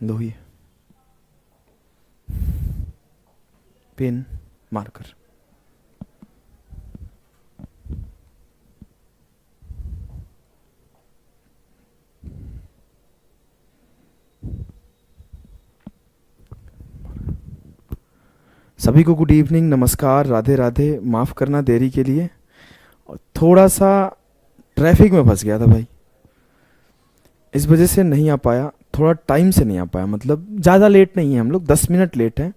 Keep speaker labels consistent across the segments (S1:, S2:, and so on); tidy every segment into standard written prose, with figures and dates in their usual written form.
S1: दो ही pen marker. सभी को गुड इवनिंग, नमस्कार, राधे राधे। माफ़ करना देरी के लिए, थोड़ा सा ट्रैफिक में फंस गया था भाई, इस वजह से नहीं आ पाया, थोड़ा टाइम से नहीं आ पाया। मतलब ज़्यादा लेट नहीं है, हम लोग 10 मिनट लेट हैं।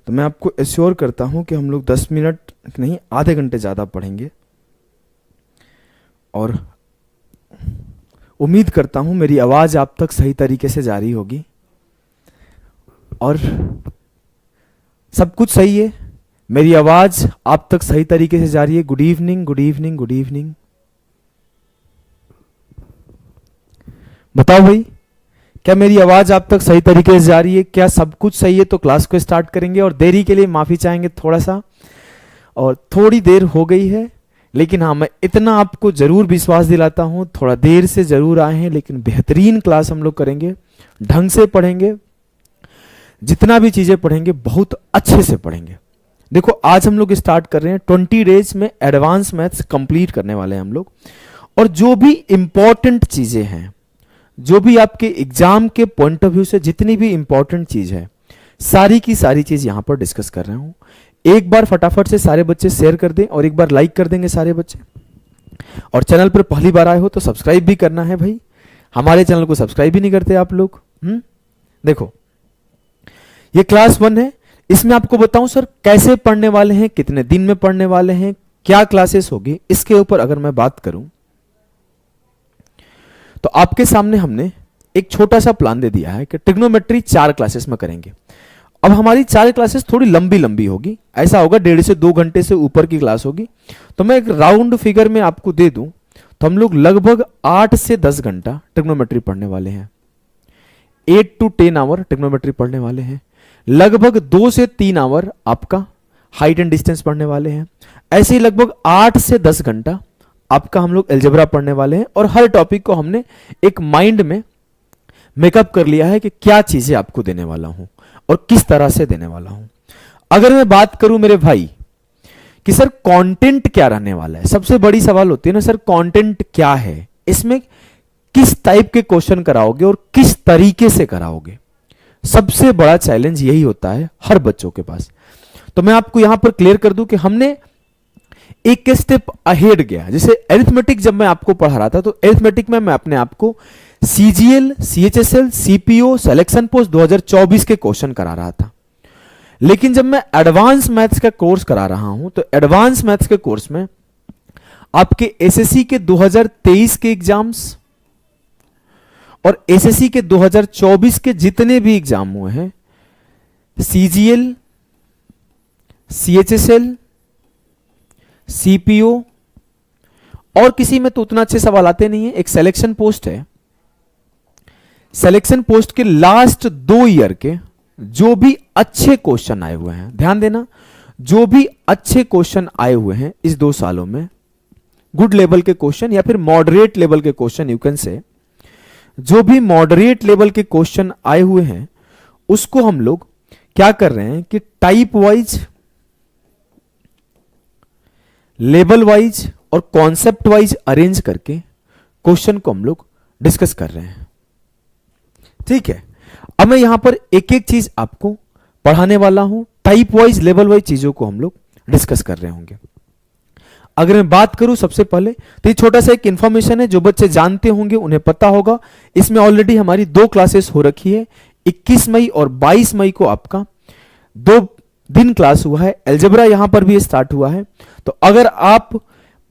S1: तो मैं आपको एश्योर करता हूँ कि हम लोग 10 मिनट नहीं, आधे घंटे ज़्यादा पढ़ेंगे। और उम्मीद करता हूँ मेरी आवाज़ आप तक सही तरीके से जा रही होगी और सब कुछ सही है। मेरी आवाज़ आप तक सही तरीके से जा रही है। Good evening, good evening, good evening. बताओ भाई, क्या मेरी आवाज़ आप तक सही तरीके से जा रही है? क्या सब कुछ सही है? तो क्लास को स्टार्ट करेंगे। और देरी के लिए माफ़ी चाहेंगे थोड़ा सा, और थोड़ी देर हो गई है, लेकिन हाँ, मैं इतना आपको ज़रूर विश्वास दिलाता हूँ, थोड़ा देर से ज़रूर आए हैं, लेकिन बेहतरीन क्लास हम लोग करेंगे, ढंग से पढ़ेंगे। जितना भी चीज़ें पढ़ेंगे बहुत अच्छे से पढ़ेंगे। देखो, आज हम लोग स्टार्ट कर रहे हैं 20 डेज में एडवांस मैथ्स कंप्लीट करने वाले हैं हम लोग। और जो भी इंपॉर्टेंट चीज़ें हैं, जो भी आपके एग्जाम के पॉइंट ऑफ व्यू से जितनी भी इंपॉर्टेंट चीज़ है, सारी की सारी चीज़ यहाँ पर डिस्कस कर रहा हूँ। एक बार फटाफट से सारे बच्चे शेयर कर दें और एक बार लाइक कर देंगे सारे बच्चे। और चैनल पर पहली बार आए हो तो सब्सक्राइब भी करना है भाई, हमारे चैनल को सब्सक्राइब भी नहीं करते आप लोग। देखो, ये क्लास 1 है। इसमें आपको बताऊं सर कैसे पढ़ने वाले हैं, कितने दिन में पढ़ने वाले हैं, क्या क्लासेस होगी, इसके ऊपर अगर मैं बात करूं तो आपके सामने हमने एक छोटा सा प्लान दे दिया है कि ट्रिग्नोमेट्री 4 क्लासेस में करेंगे। अब हमारी 4 क्लासेस थोड़ी लंबी लंबी होगी, ऐसा होगा 1.5 से 2 घंटे से ऊपर की क्लास होगी। तो मैं एक राउंड फिगर में आपको दे दूं तो हम लोग लगभग 8 से 10 घंटा ट्रिग्नोमेट्री पढ़ने वाले हैं। 8 to 10 आवर ट्रिग्नोमेट्री पढ़ने वाले हैं। लगभग 2 से 3 आवर आपका हाइट एंड डिस्टेंस पढ़ने वाले हैं। ऐसे ही लगभग 8 से 10 घंटा आपका हम लोग अलजेब्रा पढ़ने वाले हैं। और हर टॉपिक को हमने एक माइंड में मेकअप कर लिया है कि क्या चीजें आपको देने वाला हूं और किस तरह से देने वाला हूं। अगर मैं बात करूं मेरे भाई कि सर कंटेंट क्या रहने वाला है, सबसे बड़ी सवाल होती है ना सर, कंटेंट क्या है, इसमें किस टाइप के क्वेश्चन कराओगे और किस तरीके से कराओगे। सबसे बड़ा चैलेंज यही होता है हर बच्चों के पास। तो मैं आपको यहां पर क्लियर कर दूं कि हमने एक स्टेप अहेड गया। जैसे अरिथमेटिक जब मैं आपको पढ़ा रहा था तो अरिथमेटिक में मैं अपने आप को CGL, CHSL, CPO, selection post 2024 के क्वेश्चन करा रहा था। लेकिन जब मैं एडवांस मैथ्स का कोर्स करा रहा हूं तो एडवांस मैथ्स के कोर्स में आपके एसएससी के 2023 के एग्जाम्स और एसएससी के 2024 के जितने भी एग्जाम हुए हैं, सीजीएल, सीएचएसएल, सीपीओ, और किसी में तो उतना अच्छे सवाल आते नहीं है। एक सिलेक्शन पोस्ट है, सिलेक्शन पोस्ट के लास्ट 2 ईयर के जो भी अच्छे क्वेश्चन आए हुए हैं, ध्यान देना, जो भी अच्छे क्वेश्चन आए हुए हैं इस 2 सालों में, गुड लेवल के क्वेश्चन या फिर मॉडरेट लेवल के क्वेश्चन यू कैन से, जो भी मॉडरेट लेवल के क्वेश्चन आए हुए हैं उसको हम लोग क्या कर रहे हैं कि टाइप वाइज, लेवल वाइज और कॉन्सेप्ट वाइज अरेंज करके क्वेश्चन को हम लोग डिस्कस कर रहे हैं। ठीक है, अब मैं यहां पर एक एक चीज आपको पढ़ाने वाला हूं, टाइप वाइज, लेवल वाइज चीजों को हम लोग डिस्कस कर रहे होंगे। अगर मैं बात करूं सबसे पहले तो ये छोटा सा एक इंफॉर्मेशन है, जो बच्चे जानते होंगे उन्हें पता होगा। इसमें ऑलरेडी हमारी 2 क्लासेस हो रखी है, 21 मई और 22 मई को आपका 2 दिन क्लास हुआ है। अलजेब्रा यहां पर भी स्टार्ट हुआ है। तो अगर आप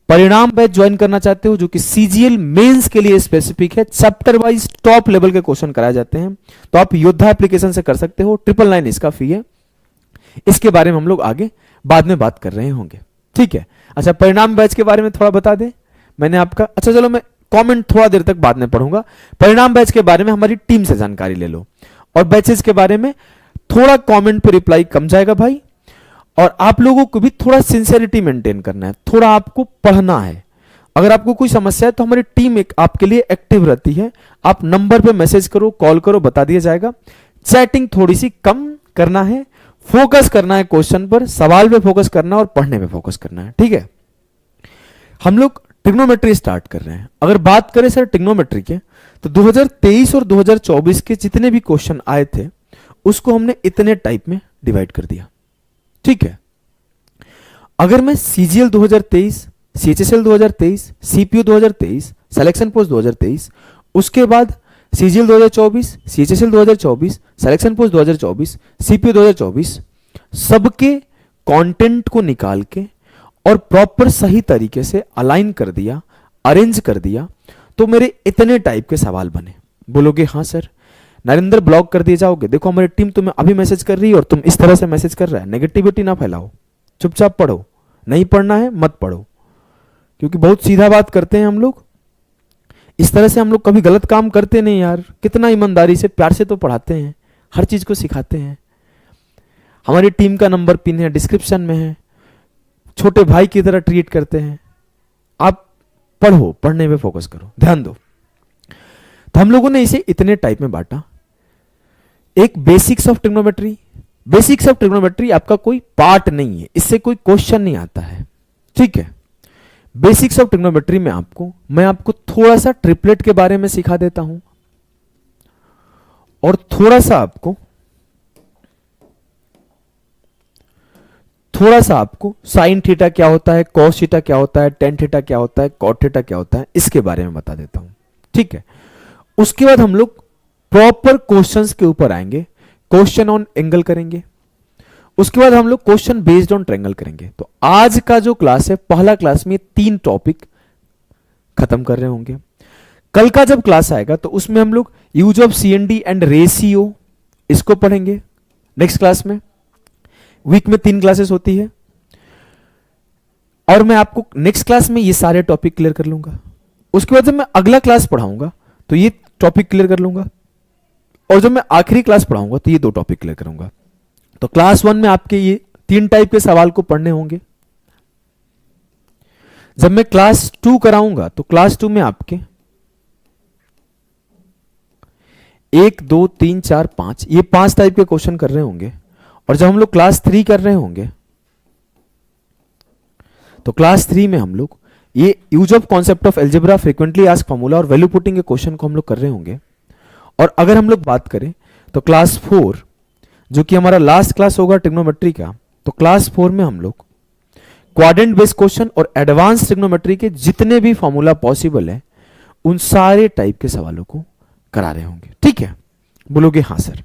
S1: परिणाम बैच ज्वाइन करना चाहते हो, जो कि सीजीएल मेंस के लिए स्पेसिफिक है, चैप्टर वाइज टॉप लेवल के क्वेश्चन कराए जाते हैं, तो आप योद्धा एप्लीकेशन से कर सकते हो। 999 इसका फी है। इसके बारे में हम लोग आगे बाद में बात कर रहे होंगे। ठीक है, अच्छा, परिणाम बैच के बारे में थोड़ा बता दें मैंने आपका। अच्छा चलो, मैं कमेंट थोड़ा देर तक बाद में पढ़ूंगा। परिणाम बैच के बारे में हमारी टीम से जानकारी ले लो, और बैचेस के बारे में थोड़ा कमेंट पे रिप्लाई कम जाएगा भाई। और आप लोगों को भी थोड़ा सिंसियरिटी मेंटेन करना है, थोड़ा आपको पढ़ना है। अगर आपको कोई समस्या है तो हमारी टीम एक आपके लिए एक्टिव रहती है। आप नंबर पे मैसेज करो, कॉल करो, बता दिया जाएगा। चैटिंग थोड़ी सी कम करना है, फोकस करना है क्वेश्चन पर, सवाल पे फोकस करना है और पढ़ने पे फोकस करना है। ठीक है, हम लोग ट्रिग्नोमेट्री स्टार्ट कर रहे हैं। अगर बात करें सर ट्रिग्नोमेट्री के, तो 2023 और 2024 के जितने भी क्वेश्चन आए थे उसको हमने इतने टाइप में डिवाइड कर दिया। ठीक है, अगर मैं CGL 2023, CHSL 2023, CPU 2023, selection post 2023, उसके बाद CGL 2024, CHSL 2024, selection post 2024, CPU 2024, सबके कंटेंट को निकाल के और प्रॉपर सही तरीके से अलाइन कर दिया, अरेंज कर दिया, तो मेरे इतने टाइप के सवाल बने। बोलोगे हाँ सर, नरेंद्र ब्लॉक कर दिए जाओगे? देखो हमारी टीम तुम्हें अभी मैसेज कर रही है और तुम इस तरह से मैसेज कर रहा है। नेगेटिविटी ना फैलाओ, चुपचाप पढ़ो, नहीं पढ़ना है मत पढ़ो, क्योंकि बहुत सीधा बात करते हैं हम लोग। इस तरह से हम लोग कभी गलत काम करते नहीं यार, कितना ईमानदारी से प्यार से तो पढ़ाते हैं, हर चीज को सिखाते हैं। हमारी टीम का नंबर पिन है, डिस्क्रिप्शन में है, छोटे भाई की तरह ट्रीट करते हैं। आप पढ़ो, पढ़ने पे फोकस करो, ध्यान दो। तो हम लोगों ने इसे इतने टाइप में बांटा। एक basics of trigonometry, basics of trigonometry आपका कोई पार्ट नहीं है, इससे कोई क्वेश्चन नहीं आता है। ठीक है, बेसिक्स ऑफ ट्रिग्नोमेट्री में मैं आपको थोड़ा सा ट्रिपलेट के बारे में सिखा देता हूं और थोड़ा सा आपको साइन थीटा क्या होता है, कॉस थीटा क्या होता है, टेन थीटा क्या होता है, कॉट थीटा क्या होता है, इसके बारे में बता देता हूं। ठीक है, उसके बाद हम लोग प्रॉपर क्वेश्चंस के ऊपर आएंगे, क्वेश्चन ऑन एंगल करेंगे। उसके बाद हम लोग क्वेश्चन बेस्ड ऑन ट्रायंगल करेंगे। तो आज का जो क्लास है, पहला क्लास में 3 टॉपिक खत्म कर रहे होंगे। कल का जब क्लास आएगा तो उसमें हम लोग use of C&D and ratio इसको पढ़ेंगे नेक्स्ट क्लास में। वीक में 3 क्लासेस होती है और मैं आपको नेक्स्ट क्लास में ये सारे टॉपिक क्लियर कर लूंगा। उसके बाद जब मैं अगला क्लास पढ़ाऊंगा तो ये टॉपिक क्लियर कर लूंगा और जब मैं आखिरी क्लास पढ़ाऊंगा तो ये 2 टॉपिक क्लियर करूंगा। तो क्लास 1 में आपके ये 3 टाइप के सवाल को पढ़ने होंगे। जब मैं क्लास 2 कराऊंगा तो क्लास 2 में आपके 1 2 3 4 5 ये 5 टाइप के क्वेश्चन कर रहे होंगे। और जब हम लोग क्लास 3 कर रहे होंगे तो क्लास 3 में हम लोग ये use of concept of algebra, frequently asked formula और वैल्यू पुटिंग के क्वेश्चन को हम लोग कर रहे होंगे। और अगर हम लोग बात करें तो क्लास 4 जो कि हमारा लास्ट क्लास होगा ट्रिग्नोमेट्री का, तो क्लास 4 में हम लोग क्वाड्रेंट बेस्ड क्वेश्चन और एडवांस ट्रिग्नोमेट्री के जितने भी फॉर्मूला पॉसिबल है उन सारे टाइप के सवालों को करा रहे होंगे। ठीक है, बोलोगे हाँ सर।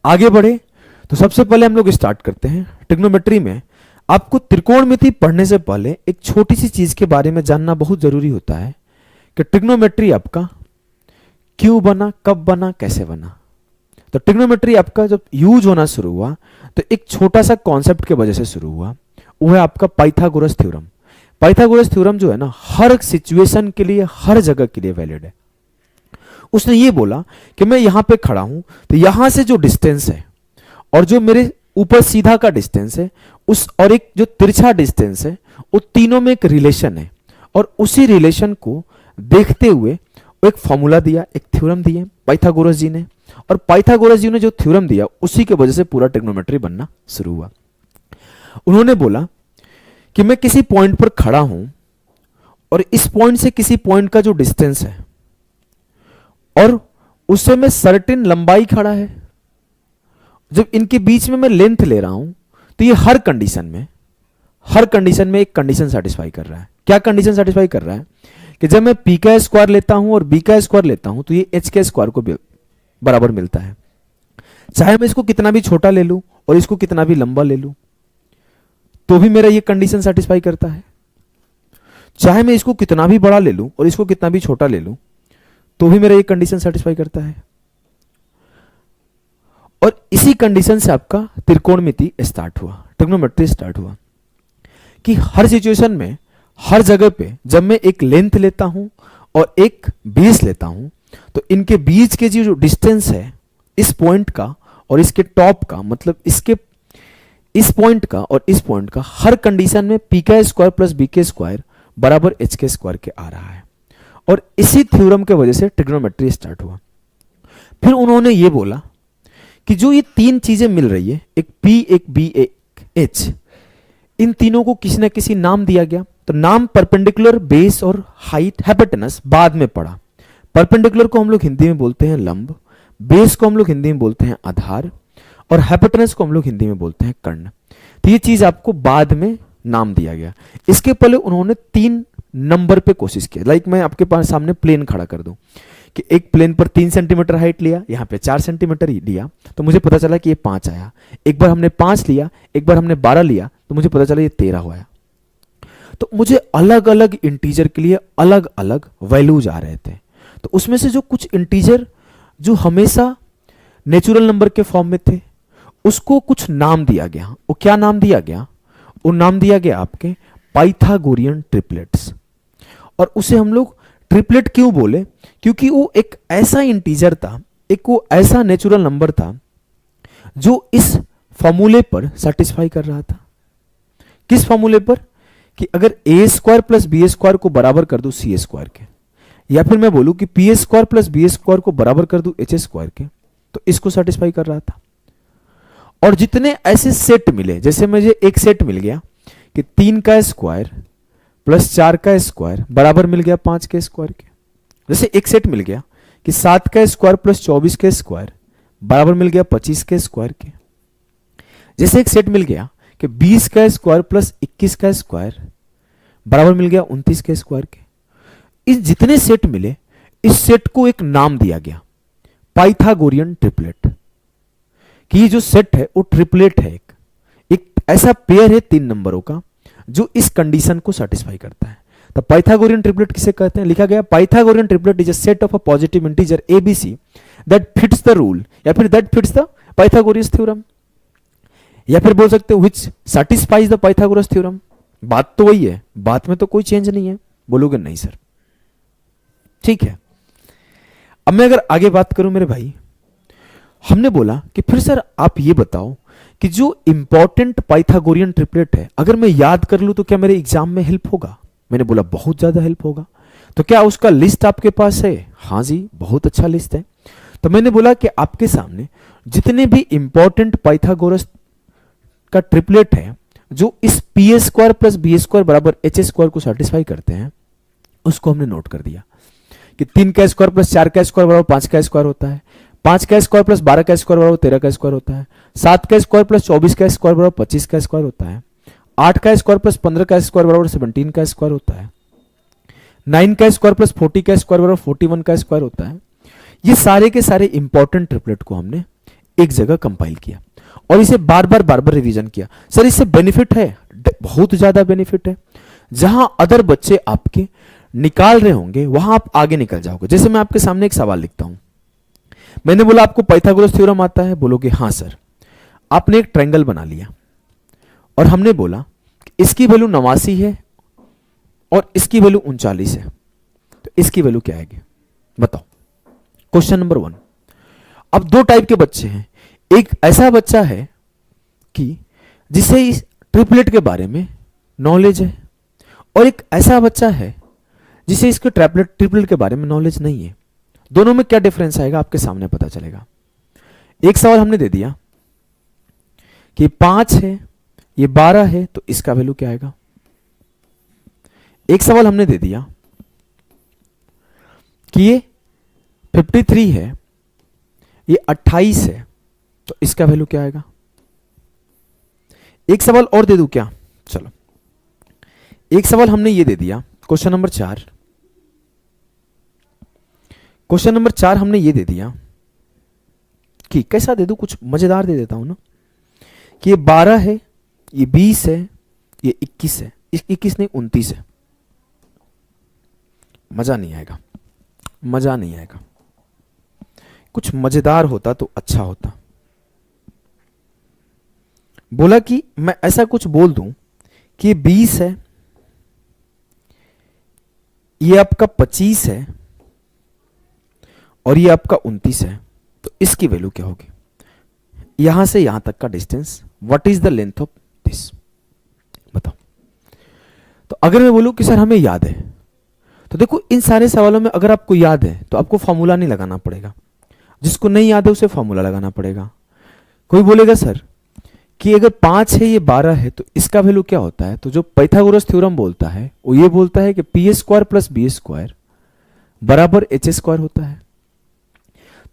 S1: आगे बढ़े तो सबसे पहले हम लोग स्टार्ट करते हैं। ट्रिग्नोमेट्री में आपको त्रिकोणमिति पढ़ने से पहले एक छोटी सी चीज के बारे में जानना बहुत जरूरी होता है कि ट्रिग्नोमेट्री आपका क्यों बना, कब बना, कैसे बना। तो ट्रिग्नोमेट्री आपका जब यूज होना शुरू हुआ तो एक छोटा सा कॉन्सेप्ट के वजह से शुरू हुआ, वो है आपका पाइथागोरस थ्योरम। पाइथागोरस थ्योरम जो है ना, हर सिचुएशन के लिए, हर जगह के लिए वैलिड है। उसने ये बोला कि मैं यहां पे खड़ा हूं तो यहां से जो डिस्टेंस है और जो मेरे ऊपर सीधा का डिस्टेंस है उस और एक जो तिरछा डिस्टेंस है, वो तीनों में एक रिलेशन है और उसी रिलेशन को देखते हुए एक फॉर्मूला दिया, एक थ्योरम दिए पाइथागोरस जी ने। और पाइथागोरस जी ने जो थ्योरम दिया उसी के वजह से पूरा ट्रिग्नोमेट्री बनना शुरू हुआ। उन्होंने बोला कि मैं किसी पॉइंट पर खड़ा हूं और इस पॉइंट से किसी पॉइंट का जो डिस्टेंस है और उससे मैं सर्टेन लंबाई खड़ा है, जब इनके बीच में मैं लेंथ ले रहा हूं तो ये हर कंडीशन में एक कंडीशन सेटिस्फाई कर रहा है। क्या कंडीशन सेटिस्फाई कर रहा है कि जब मैं पी का स्क्वायर लेता हूं और बी का स्क्वायर लेता हूं तो ये एच के स्क्वायर को बराबर मिलता है। चाहे मैं इसको कितना भी छोटा ले लूं और इसको कितना भी लंबा ले लूं तो भी मेरा ये कंडीशन सेटिस्फाई करता है। चाहे मैं इसको कितना भी बड़ा ले लूं और इसको कितना भी छोटा ले लूं तो भी मेरा ये कंडीशन सेटिस्फाई करता है। और इसी कंडीशन से आपका त्रिकोणमिति स्टार्ट हुआ, ट्रिग्नोमेट्री स्टार्ट हुआ कि हर सिचुएशन में, हर जगह पे जब मैं एक लेंथ लेता हूं और एक बेस लेता हूं तो इनके बीच के जो डिस्टेंस है इस पॉइंट का और इसके टॉप का, मतलब इसके इस पॉइंट का और इस पॉइंट का, हर कंडीशन में पी का स्क्वायर प्लस बी के स्क्वायर बराबर एच के स्क्वायर के आ रहा है। और इसी थ्योरम के वजह से ट्रिग्नोमेट्री स्टार्ट हुआ। फिर उन्होंने ये बोला कि जो ये तीन चीजें मिल रही है, एक P, एक B, एक H, इन तीनों को किसी ना किसी नाम दिया गया। तो नाम परपेंडिकुलर, बेस और हाइट, हाइपोटेनस बाद में पढ़ा। परपेंडिकुलर को हम लोग हिंदी में बोलते हैं लंब, बेस को हम लोग हिंदी में बोलते हैं आधार, और हाइपोटेनस को हम लोग हिंदी में बोलते हैं कर्ण। तो ये चीज आपको बाद में नाम दिया गया। इसके पहले उन्होंने 3 नंबर पे कोशिश किया। लाइक मैं आपके पास सामने प्लेन खड़ा कर दूं कि एक प्लेन पर 3 सेंटीमीटर हाइट लिया, यहाँ पे 4 सेंटीमीटर लिया, तो मुझे पता चला कि ये 5 आया। एक बार हमने 5 लिया, एक बार हमने 12 लिया, तो मुझे पता चला ये 13 हुआ। तो मुझे अलग अलग इंटीजर के लिए अलग अलग वैल्यूज आ रहे थे। तो उसमें से जो कुछ इंटीजर जो हमेशा नेचुरल नंबर के फॉर्म में थे, उसको कुछ नाम दिया गया। वो क्या नाम दिया गया? वो नाम दिया गया आपके पाइथागोरियन ट्रिपलेट्स। और उसे हम लोग ट्रिपलेट क्यों बोले? क्योंकि वो एक ऐसा इंटीजर था, एक वो ऐसा नेचुरल नंबर था जो इस फॉर्मूले पर सेटिस्फाई कर रहा था। किस फॉर्मूले पर? कि अगर ए स्क्वायर प्लस बी स्क्वायर को बराबर कर दूं सी स्क्वायर के, या फिर मैं बोलूं कि P square plus B square को बराबर कर दूं एच स्क्वायर के, तो इसको सेटिस्फाई कर रहा था। और जितने ऐसे सेट मिले, जैसे मुझे एक सेट मिल गया कि 3 का स्क्वायर प्लस 4 का स्क्वायर बराबर मिल गया 5 के स्क्वायर के। जैसे एक सेट मिल गया कि 7 का स्क्वायर प्लस 24 के स्क्वायर बराबर मिल गया 25 के स्क्वायर के। जैसे एक सेट मिल गया कि 20 का स्क्वायर प्लस 21 का स्क्वायर बराबर मिल गया 29 के स्क्वायर के। इस जितने सेट मिले, इस सेट को एक नाम दिया गया, पाइथागोरियन ट्रिपलेट। कि ये जो सेट है वो ट्रिपलेट है, एक ऐसा पेयर है 3 नंबरों का जो इस कंडीशन को सेटिस्फाई करता है। तो पाइथागोरियन ट्रिपलेट किसे कहते हैं? लिखा गया Pythagorean triplet is a set of a positive integer ABC that fits the rule, या फिर that fits the Pythagoras theorem, या फिर बोल सकते हो which satisfies the Pythagoras theorem. बात तो वही है, बात में तो कोई चेंज नहीं है। बोलोगे नहीं सर, ठीक है। अब मैं अगर आगे बात करूं मेरे भाई, हमने बोला कि फिर सर आप ये बताओ कि जो इंपॉर्टेंट पाइथागोरियन ट्रिपलेट है, अगर मैं याद कर लूं तो क्या मेरे एग्जाम में हेल्प होगा? मैंने बोला बहुत ज्यादा हेल्प होगा। तो क्या उसका लिस्ट आपके पास है? हाँ जी, बहुत अच्छा लिस्ट है। तो मैंने बोला कि आपके सामने जितने भी इंपॉर्टेंट पाइथागोरस का ट्रिपलेट है जो इस P square plus B square बराबर एच स्क्वायर को सेटिस्फाई करते हैं, उसको हमने नोट कर दिया कि 3 का स्क्वायर प्लस 4 का स्क्वायर बराबर 5 का स्क्वायर होता है, 5 का स्क्वायर प्लस 12 का स्क्वायर बराबर 13 का स्क्वायर होता है, 7 का स्क्वायर प्लस 24 का स्क्वायर बराबर 25 का स्क्वायर होता है, 8 का स्क्वायर प्लस 15 का स्क्वायर बराबर 17 का स्क्वायर होता है, 9 का स्क्वायर प्लस 40 का स्क्वायर बराबर 41 का स्क्वायर होता है। ये सारे के सारे इंपॉर्टेंट ट्रिपलेट को हमने एक जगह कंपाइल किया और इसे बार बार रिवीजन किया। सर इससे बेनिफिट है? बहुत ज्यादा बेनिफिट है। जहां अदर बच्चे आपके निकाल रहे होंगे वहां आप आगे निकल जाओगे। जैसे मैं आपके सामने एक सवाल लिखता हूं, मैंने बोला आपको पाइथागोरस थ्योरम आता है? बोलोगे हाँ सर। आपने एक ट्रायंगल बना लिया और हमने बोला कि इसकी वैल्यू 89 है और इसकी वैल्यू 39 है, तो इसकी वैल्यू क्या आएगी बताओ? Question number 1। अब 2 टाइप के बच्चे हैं। एक ऐसा बच्चा है कि जिसे इस ट्रिपलेट के बारे में नॉलेज है, और एक ऐसा बच्चा है जिसे इसके ट्रिपलेट के बारे में नॉलेज नहीं है। दोनों में क्या डिफरेंस आएगा आपके सामने पता चलेगा। एक सवाल हमने दे दिया कि 5 है, ये 12 है, तो इसका वैल्यू क्या आएगा। एक सवाल हमने दे दिया कि ये 53 है, ये 28 है, तो इसका वैल्यू क्या आएगा। एक सवाल और दे दूं क्या? चलो, एक सवाल हमने ये दे दिया, क्वेश्चन नंबर 4। क्वेश्चन नंबर 4 हमने ये दे दिया कि कैसा दे दूं, कुछ मजेदार दे देता हूं ना, कि ये 12 है, ये 20 है, ये 21 है, 21 नहीं 29 है। मजा नहीं आएगा, मजा नहीं आएगा। कुछ मजेदार होता तो अच्छा होता। बोला कि मैं ऐसा कुछ बोल दूं कि ये 20 है, ये आपका 25 है और ये आपका 29 है, तो इसकी वैल्यू क्या होगी। यहां से यहां तक का distance, what is the length of this, बताओ। तो अगर मैं बोलूं कि सर हमें याद है, तो देखो इन सारे सवालों में अगर आपको याद है तो आपको फॉर्मूला नहीं लगाना पड़ेगा। जिसको नहीं याद है उसे फॉर्मूला लगाना पड़ेगा। कोई बोलेगा सर कि अगर 5 है ये 12 है तो इसका वैल्यू क्या होता है? तो जो पाइथागोरस थ्योरम बोलता है वो ये बोलता है कि P square plus B square बराबर एच स्क्वायर होता है।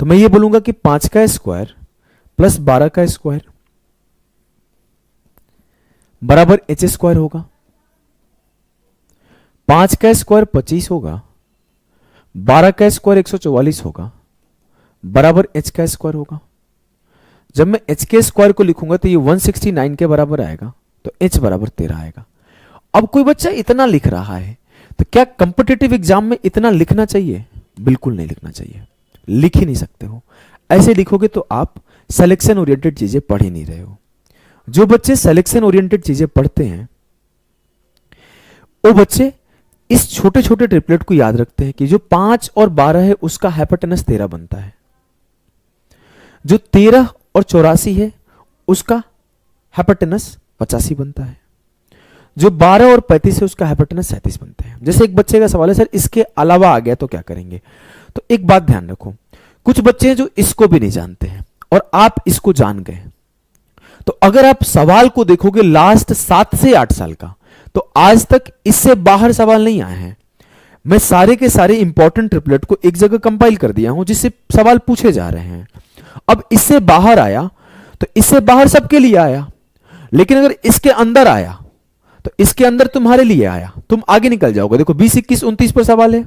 S1: तो मैं ये बोलूंगा कि 5 का स्क्वायर प्लस 12 का स्क्वायर बराबर एच स्क्वायर होगा। 5 का स्क्वायर 25 होगा, 12 का स्क्वायर 144 होगा, बराबर एच का स्क्वायर होगा। जब मैं एच के स्क्वायर को लिखूंगा तो ये 169 के बराबर आएगा, तो एच बराबर 13 आएगा। अब कोई बच्चा इतना लिख रहा है तो क्या कॉम्पिटिटिव एग्जाम में इतना लिखना चाहिए? बिल्कुल नहीं लिखना चाहिए, लिख ही नहीं सकते हो। ऐसे लिखोगे तो आप सिलेक्शन ओरिएंटेड चीजें पढ़ ही नहीं रहे हो। जो बच्चे सिलेक्शन ओरिएंटेड चीजें पढ़ते हैं वो बच्चे इस छोटे छोटे ट्रिपलेट को याद रखते हैं कि जो 5 और 12 है उसका हाइपोटेनस 13 बनता है, जो 13 और 84 है उसका हाइपोटेनस 85 बनता है, जो 12 और 35 है उसका हाइपोटेनस 37 बनता है। जैसे एक बच्चे का सवाल है सर इसके अलावा आ गया तो क्या करेंगे? तो एक बात ध्यान रखो, कुछ बच्चे हैं जो इसको भी नहीं जानते हैं और आप इसको जान गए। तो अगर आप सवाल को देखोगे लास्ट 7 से 8 साल का, तो आज तक इससे बाहर सवाल नहीं आए हैं। मैं सारे के सारे इंपॉर्टेंट ट्रिपलेट को एक जगह कंपाइल कर दिया हूं जिससे सवाल पूछे जा रहे हैं। अब इससे बाहर आया तो इससे बाहर सबके लिए आया, लेकिन अगर इसके अंदर आया तो इसके अंदर तुम्हारे लिए आया, तुम आगे निकल जाओगे। देखो 20, 21, 29 पर सवाल है,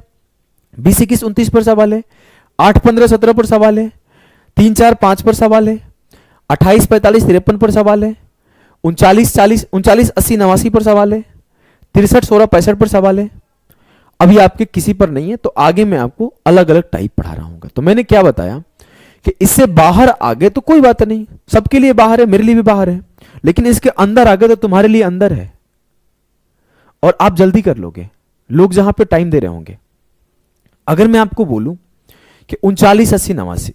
S1: 20, 21, 29 पर सवाल है, 8, 15, 17 पर सवाल है, 3, 4, 5 पर सवाल है, 28, 45, 53 पर सवाल है, 39, 40, 39, 80, 89 पर सवाल है, 63, 16, 65 पर सवाल है। अभी आपके किसी पर नहीं है, तो आगे मैं आपको अलग अलग टाइप पढ़ा रहा हूं। तो मैंने क्या बताया कि इससे बाहर आ गए तो कोई बात नहीं, सबके लिए बाहर है, मेरे लिए भी बाहर है, लेकिन इसके अंदर आ गए तो तुम्हारे लिए अंदर है और आप जल्दी कर लोगे, लोग जहां पे टाइम दे रहे होंगे। अगर मैं आपको बोलूं कि 39, 80, 89,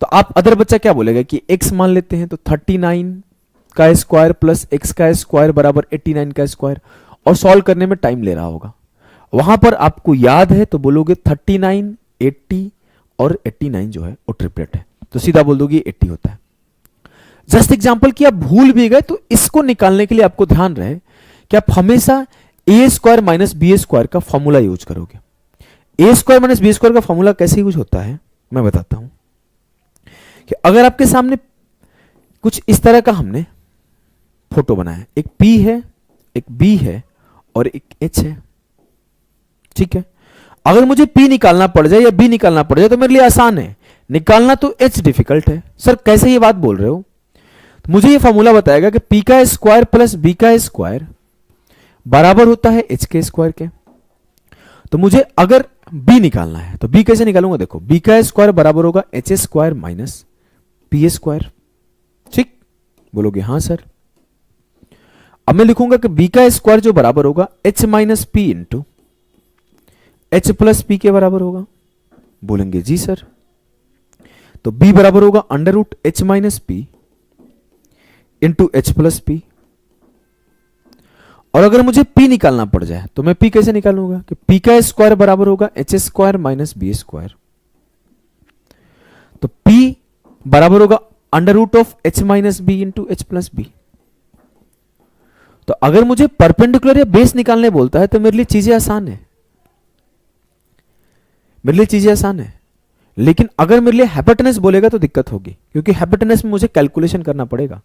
S1: तो आप अदर बच्चा क्या बोलेगा कि x मान लेते हैं, तो 39 का स्क्वायर प्लस x का स्क्वायर बराबर 89 का स्क्वायर, और सॉल्व करने में टाइम ले रहा होगा। वहां पर आपको याद है तो बोलोगे 39, 80 और 89 जो है वो ट्रिपलेट है, तो सीधा बोल दोगे 80 होता है। जस्ट एग्जांपल कि आप भूल भी गए तो इसको निकालने के लिए आपको ध्यान रहे कि आप हमेशा ए स्क्वायर माइनस बी स्क्वायर का फॉर्मूला यूज करोगे। ए स्क्वायर माइनस बी स्क्वायर का फॉर्मूला कैसे यूज होता है मैं बताता हूं कि अगर आपके सामने कुछ इस तरह का हमने फोटो बनाया, एक P है, एक B है और एक H है, ठीक है। अगर मुझे P निकालना पड़ जाए या B निकालना पड़ जाए तो मेरे लिए आसान है, निकालना तो H डिफिकल्ट है। सर कैसे ये बात बोल रहे हो? तो मुझे ये फॉर्मूला बताएगा कि P का स्क्वायर प्लस B का स्क्वायर बराबर होता है H के स्क्वायर के। तो मुझे अगर B निकालना है तो B कैसे निकालूंगा? देखो B का स्क्वायर बराबर होगा H square minus P square, ठीक बोलोगे हाँ सर। अब मैं लिखूंगा कि B का स्क्वायर जो बराबर होगा H minus P into H plus P के बराबर होगा, बोलेंगे जी सर। तो B बराबर होगा under root H minus P into H plus P। और अगर मुझे P निकालना पड़ जाए तो मैं P कैसे निकालूंगा कि P का स्क्वायर बराबर होगा H square minus B square. तो P बराबर होगा under root of H minus B into H plus B। तो अगर मुझे परपेंडिकुलर या बेस निकालने बोलता है तो मेरे लिए चीजें आसान है, मेरे लिए चीजें आसान है। लेकिन अगर मेरे लिए हाइपोटेनस बोलेगा तो दिक्कत होगी, क्योंकि हाइपोटेनस में मुझे कैलकुलेशन करना पड़ेगा।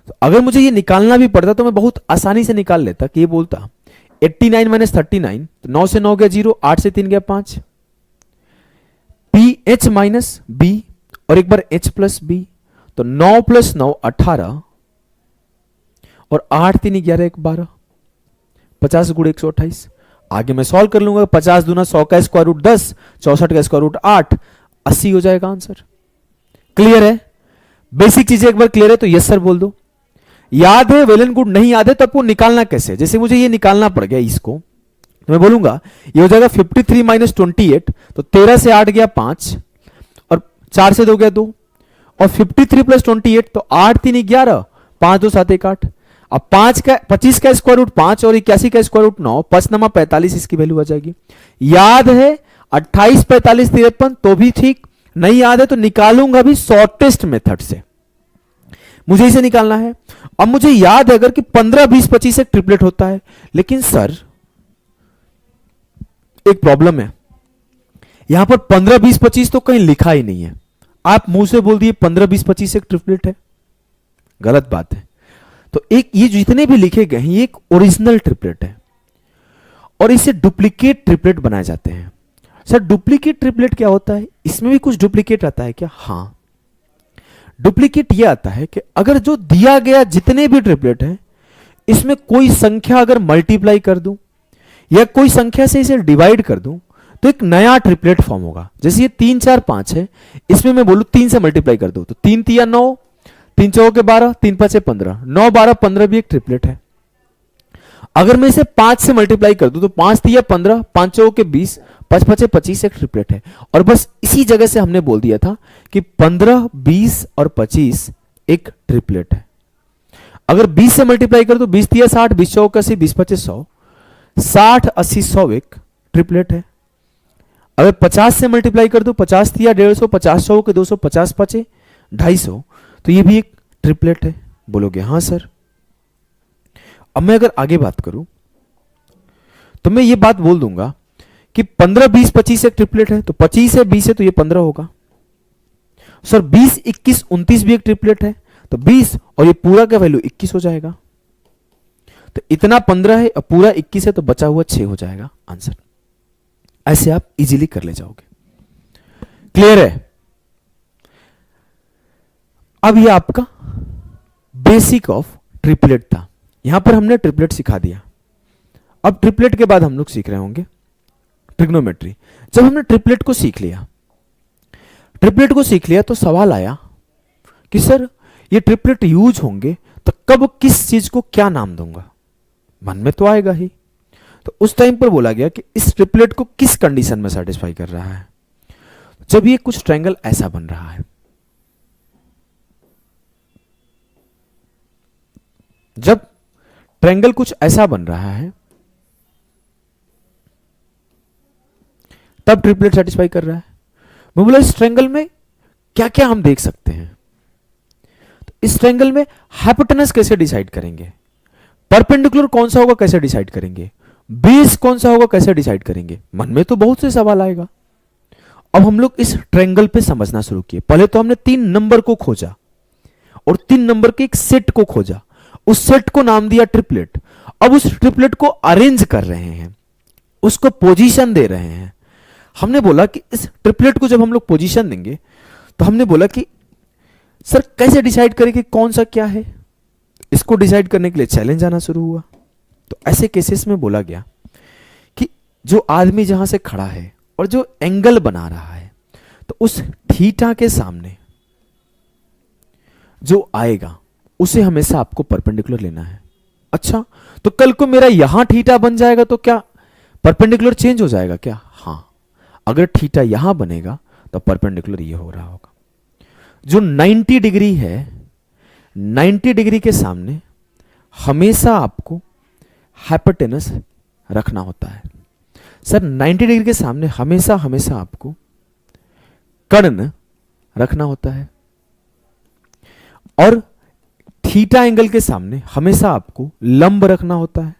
S1: तो अगर मुझे ये निकालना भी पड़ता तो मैं बहुत आसानी से निकाल लेता कि ये बोलता 89 माइनस 39, तो 9 से 9 गया 0, 8 से 3 गया 5, पी एच माइनस बी और एक बार H प्लस बी, तो 9 प्लस 9 18 और 8 3 11 1 12, 50 गुणे 128। आगे मैं सॉल्व कर लूंगा, 50 दूना 100 का स्क्वायर रूट 10, 64 का स्क्वायर रूट 8, 80 हो जाएगा आंसर। क्लियर है? बेसिक चीजें एक बार क्लियर है तो यस सर बोल दो। याद है वेल एंड गुड, नहीं याद है तो आपको निकालना कैसे? जैसे मुझे ये निकालना पड़ गया इसको, तो मैं बोलूंगा ये हो जाएगा 53 माइनस 28, तो 13 से 8 गया 5 और 4 से 2 गया 2, और 53 प्लस 28 तो 8 3 11, 5 2 7 1 8। अब 25 का स्क्वायर रूट 5 और 81 का स्क्वायर रूट 9, 5 नमा 45, इसकी वैल्यू आ जाएगी। याद है 28 45 53 तो भी ठीक, नहीं याद है तो निकालूंगा भी शॉर्टेस्ट मेथड से। मुझे इसे निकालना है। अब मुझे याद है अगर कि 15 20 25 एक ट्रिपलेट होता है, लेकिन सर एक प्रॉब्लम है, यहां पर 15 20 25 तो कहीं लिखा ही नहीं है। आप मुंह से बोल दिए 15 20 25 एक ट्रिपलेट है, गलत बात है। तो एक ये जितने भी लिखे गए हैं ये एक ओरिजिनल ट्रिपलेट है और इसे डुप्लीकेट ट्रिपलेट बनाए जाते हैं। सर डुप्लीकेट ट्रिपलेट क्या होता है, इसमें भी कुछ डुप्लीकेट आता है क्या? हाँ, डुप्लीकेट ये आता है कि अगर जो दिया गया जितने भी ट्रिपलेट हैं इसमें कोई संख्या अगर मल्टीप्लाई कर दूं या कोई संख्या से इसे डिवाइड कर दूं तो एक नया ट्रिपलेट फॉर्म होगा। जैसे ये 3 4 5 है, इसमें मैं बोलूं 3 से मल्टीप्लाई कर दो तो 3 3 9, 3 4 के 12, 3 5 15, 9 12 15 भी एक ट्रिपलेट है। अगर मैं इसे 5 से मल्टीप्लाई कर दूं तो 5 3 15, 5 4 के 20, 5 5 25 एक ट्रिपलेट है। और बस इसी जगह से हमने बोल दिया था कि 15 20 और 25 एक ट्रिपलेट है। अगर 20 से मल्टीप्लाई कर दो 20 3 60, 20 4 80, 20 25 100, 60 80 100 एक ट्रिपलेट है। अगर 50 से मल्टीप्लाई कर दो 50 3 150, 50 100 के 200, 50 5 250, तो ये भी एक ट्रिपलेट है। बोलोगे हाँ सर। अब मैं अगर आगे बात करूं तो मैं ये बात बोल दूंगा कि 15 20 25 एक ट्रिपलेट है, तो 25 है 20 है तो ये 15 होगा। सर 20 21 29 भी एक ट्रिपलेट है, तो 20 और ये पूरा का वैल्यू 21 हो जाएगा। तो इतना 15 है और पूरा 21 है तो बचा हुआ 6 हो जाएगा आंसर। ऐसे आप इजीली कर ले जाओगे। क्लियर है? अब ये आपका बेसिक ऑफ ट्रिपलेट था। यहां पर हमने ट्रिपलेट सिखा दिया। अब ट्रिपलेट के बाद हम लोग सीख रहे होंगे ट्रिग्नोमेट्री। जब हमने ट्रिपलेट को सीख लिया तो सवाल आया कि सर ये ट्रिपलेट यूज होंगे तो कब किस चीज को क्या नाम दूंगा? मन में तो आएगा ही। तो उस टाइम पर बोला गया कि इस ट्रिपलेट को किस कंडीशन में सेटिस्फाई कर रहा है? जब ये कुछ ट्रायंगल ऐसा बन रहा है, जब ट्रायंगल कुछ ऐसा बन रहा है तब ट्रिपलेट सेटिस्फाई कर रहा है। मैं बोला इस ट्रायंगल में क्या क्या हम देख सकते हैं? तो इस ट्रायंगल में हाइपोटेनस कैसे डिसाइड करेंगे? परपेंडिकुलर कौन सा होगा कैसे डिसाइड करेंगे? बेस कौन सा होगा कैसे डिसाइड करेंगे? मन में तो बहुत से सवाल आएगा। अब हम लोग इस ट्रायंगल पे समझना शुरू किए। पहले तो हमने 3 नंबर को खोजा और 3 नंबर के एक सेट को खोजा, उस सेट को नाम दिया ट्रिपलेट। अब उस ट्रिपलेट को अरेंज कर रहे हैं, उसको पोजीशन दे रहे हैं। हमने बोला कि इस ट्रिपलेट को जब हम लोग पोजीशन देंगे तो हमने बोला कि सर कैसे डिसाइड करें कि कौन सा क्या है? इसको डिसाइड करने के लिए चैलेंज आना शुरू हुआ। तो ऐसे केसेस में बोला गया कि जो आदमी जहां से खड़ा है और जो एंगल बना रहा है तो उस थीटा के सामने जो आएगा उसे हमेशा आपको परपेंडिकुलर लेना है। अच्छा, तो कल को मेरा यहां थीटा बन जाएगा तो क्या परपेंडिकुलर चेंज हो जाएगा क्या? हाँ, अगर थीटा यहां बनेगा तो परपेंडिकुलर ये हो रहा होगा। जो 90 डिग्री है, 90 डिग्री के सामने हमेशा आपको हाइपोटेनस रखना होता है। सर 90 डिग्री के सामने हमेशा हमेशा आपको कर्ण रखना होता है और थीटा एंगल के सामने हमेशा आपको लंब रखना होता है।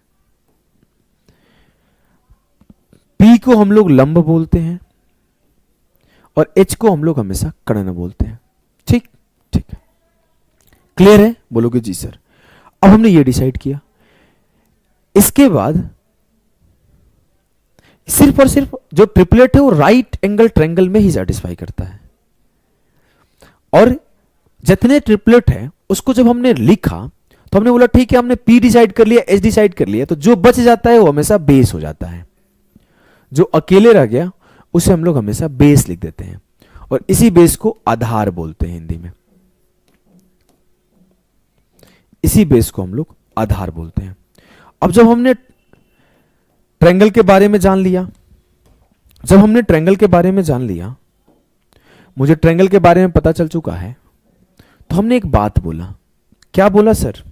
S1: P को हम लोग लंब बोलते हैं और H को हम लोग हमेशा कर्ण बोलते हैं। ठीक ठीक है, क्लियर है? बोलोगे जी सर। अब हमने ये डिसाइड किया। इसके बाद सिर्फ और सिर्फ जो ट्रिपलेट है वो राइट एंगल ट्रायंगल में ही सेटिस्फाई करता है। और जितने ट्रिपलेट है उसको जब हमने लिखा तो हमने बोला ठीक है, हमने P डिसाइड कर लिया, H डिसाइड कर लिया, तो जो बच जाता है वो हमेशा बेस हो जाता है। जो अकेले रह गया उसे हम लोग हमेशा बेस लिख देते हैं और इसी बेस को आधार बोलते हैं हिंदी में। इसी बेस को हम लोग आधार बोलते हैं। अब जब हमने ट्रायंगल के बारे में जान लिया, मुझे ट्रायंगल के बारे में पता चल चुका है, तो हमने एक बात बोला। क्या बोला सर?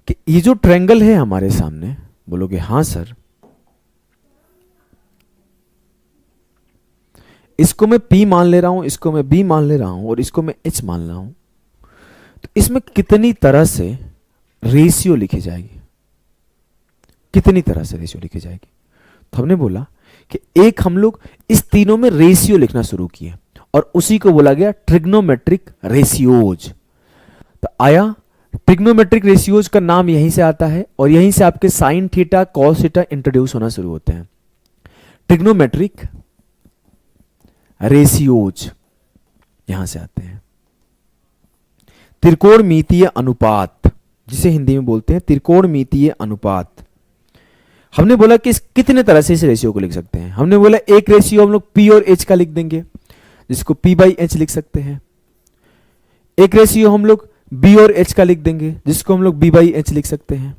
S1: कि ये जो ट्रायंगल है हमारे सामने, बोलोगे हां सर, इसको मैं P मान ले रहा हूं, इसको मैं B मान ले रहा हूं और इसको मैं H मान रहा हूं। तो इसमें कितनी तरह से रेशियो लिखी जाएगी, कितनी तरह से रेशियो लिखी जाएगी? तो हमने बोला कि एक हम लोग इस तीनों में रेशियो लिखना शुरू किए और उसी को बोला गया ट्रिग्नोमेट्रिक रेशियोज। तो आया ट्रिग्नोमेट्रिक रेशियोज का नाम यहीं से आता है और यहीं से आपके sine theta cos theta introduce होना शुरू होते हैं। ट्रिग्नोमेट्रिक रेशियोज यहां से आते हैं। त्रिकोणमितीय अनुपात, जिसे हिंदी में बोलते हैं त्रिकोणमितीय अनुपात। हमने बोला कि कितने तरह से इस रेशियो को लिख सकते हैं। हमने बोला एक रेशियो हम लोग पी और एच का लिख देंगे, जिसको पी बाई एच लिख सकते हैं। एक रेशियो हम लोग बी और एच का लिख देंगे, जिसको हम लोग बी बाई एच लिख सकते हैं।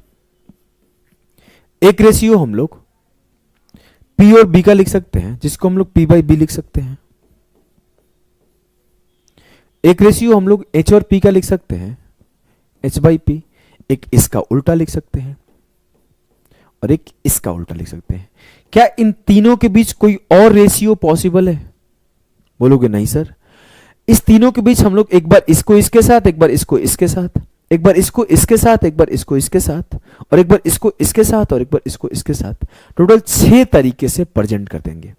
S1: एक रेशियो हम लोग पी और बी का लिख सकते हैं, जिसको हम लोग पी बाई बी लिख सकते हैं। एक रेशियो हम लोग एच और पी का लिख सकते हैं, एच बाई पी। एक इसका उल्टा लिख सकते हैं और एक इसका उल्टा लिख सकते हैं। क्या इन तीनों के बीच कोई और रेशियो पॉसिबल है? बोलोगे नहीं सर। इस तीनों के बीच हम लोग एक बार इसको इसके साथ, एक बार इसको इसके साथ, एक बार इसको इसके साथ, एक बार इसको इसके साथ, और एक बार इसको इसके साथ, और एक बार इसको इसके साथ, टोटल 6 तरीके से प्रेजेंट कर देंगे।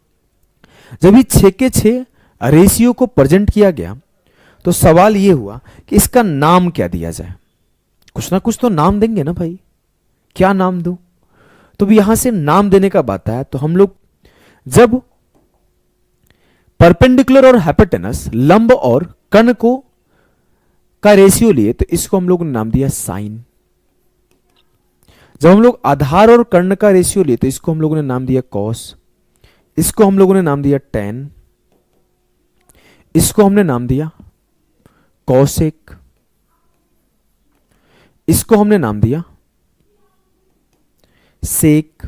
S1: जब ये 6 के 6 रेशियो को प्रेजेंट किया गया तो सवाल ये हुआ कि इसका नाम क्या दिया जाए। कुछ ना कुछ तो नाम देंगे ना भाई, क्या नाम दूं? तो भी यहां से नाम देने का बात है। तो हम लोग जब परपेंडिकुलर और हाइपोटेनस, लंब और कर्ण को का रेशियो लिए तो इसको हम लोग ने नाम दिया साइन। जब हम लोग आधार और कर्ण का रेशियो लिए तो इसको हम लोगों ने नाम दिया कॉस। इसको हम लोगों ने नाम दिया टेन। इसको हमने नाम दिया कॉसेक। इसको हमने नाम दिया सेक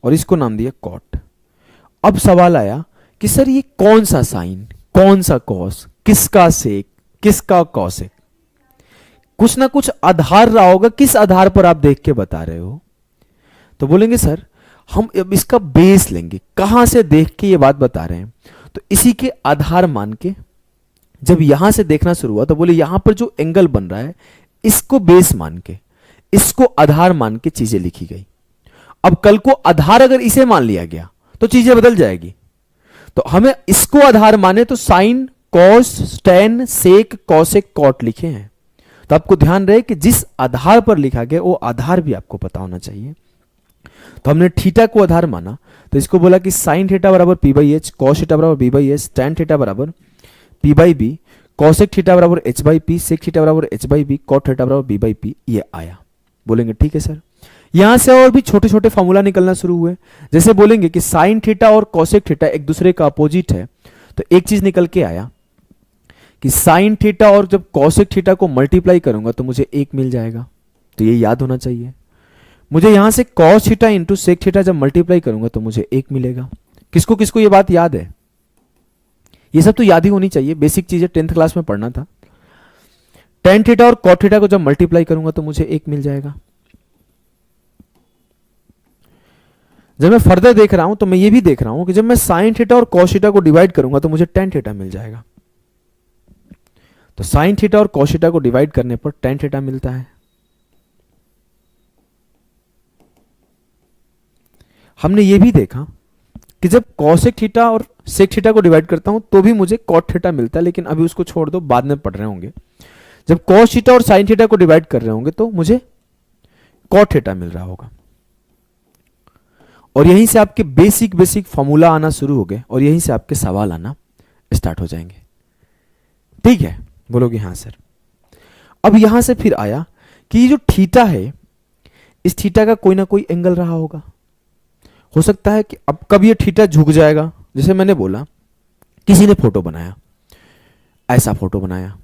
S1: और इसको नाम दिया कॉट। अब सवाल आया कि सर ये कौन सा साइन, कौन सा कॉस, किसका सेक, किसका कॉसेक? कुछ ना कुछ आधार रहा होगा। किस आधार पर आप देख के बता रहे हो? तो बोलेंगे सर हम अब इसका बेस लेंगे, कहां से देख के ये बात बता रहे हैं। तो इसी के आधार मान के जब यहां से देखना शुरू हुआ तो बोले यहां पर जो एंगल बन रहा है इसको बेस मान के, इसको आधार मान के चीजें लिखी गई। अब कल को आधार अगर इसे मान लिया गया तो चीजें बदल जाएगी। तो हमें इसको आधार माने तो sine cos tan sec cosec cot लिखे हैं। तो आपको ध्यान रहे कि जिस आधार पर लिखा गया वो आधार भी आपको पता होना चाहिए। तो हमने थीटा को आधार माना तो इसको बोला कि साइन थीटा बराबर P by H, cos theta बराबर B by H, tan theta बराबर P by B, cosec theta बराबर H by P, sec theta बराबर H by B, cot theta बराबर बी बाई पी। ये आया। बोलेंगे ठीक है सर। यहां से और भी छोटे छोटे फॉर्मूला निकलना शुरू हुए। जैसे बोलेंगे कि साइन थीटा और कॉसेक थीटा एक दूसरे का अपोजिट है तो एक चीज निकल के आया कि साइन थीटा और जब कॉसेक थीटा को मल्टीप्लाई करूंगा तो मुझे एक मिल जाएगा। तो ये याद होना चाहिए। मुझे यहां से cos theta into sec theta जब मल्टीप्लाई करूंगा तो मुझे एक मिलेगा। किसको किसको ये बात याद है? ये सब तो याद ही होनी चाहिए, बेसिक चीजें 10th क्लास में पढ़ना था। टेन थीटा और कॉट थीटा को जब मल्टीप्लाई करूंगा तो मुझे एक मिल जाएगा। जब मैं फर्दर देख रहा हूं तो मैं ये भी देख रहा हूं कि जब मैं साइन थीटा और कॉस थीटा को डिवाइड करूंगा तो मुझे टेन थीटा मिल जाएगा। तो साइन थीटा और कॉस थीटा को डिवाइड करने पर टेन थीटा मिलता है। हमने ये भी देखा कि जब कॉसेक थीटा और सेक थीटा को डिवाइड करता हूं तो भी मुझे कॉट थीटा मिलता है, लेकिन अभी उसको छोड़ दो, बाद में पढ़ रहे होंगे। जब कॉस थीटा और साइन थीटा को डिवाइड कर रहे होंगे तो मुझे कॉट थीटा मिल रहा होगा। और यहीं से आपके बेसिक बेसिक फॉर्मूला आना शुरू हो गए और यहीं से आपके सवाल आना स्टार्ट हो जाएंगे। ठीक है, बोलोगे हाँ सर। अब यहां से फिर आया कि ये जो थीटा है इस थीटा का कोई ना कोई एंगल रहा होगा। हो सकता है कि अब कब ये थीटा झुक जाएगा। जैसे मैंने बोला किसी ने फोटो बनाया, ऐसा फोटो बनाया,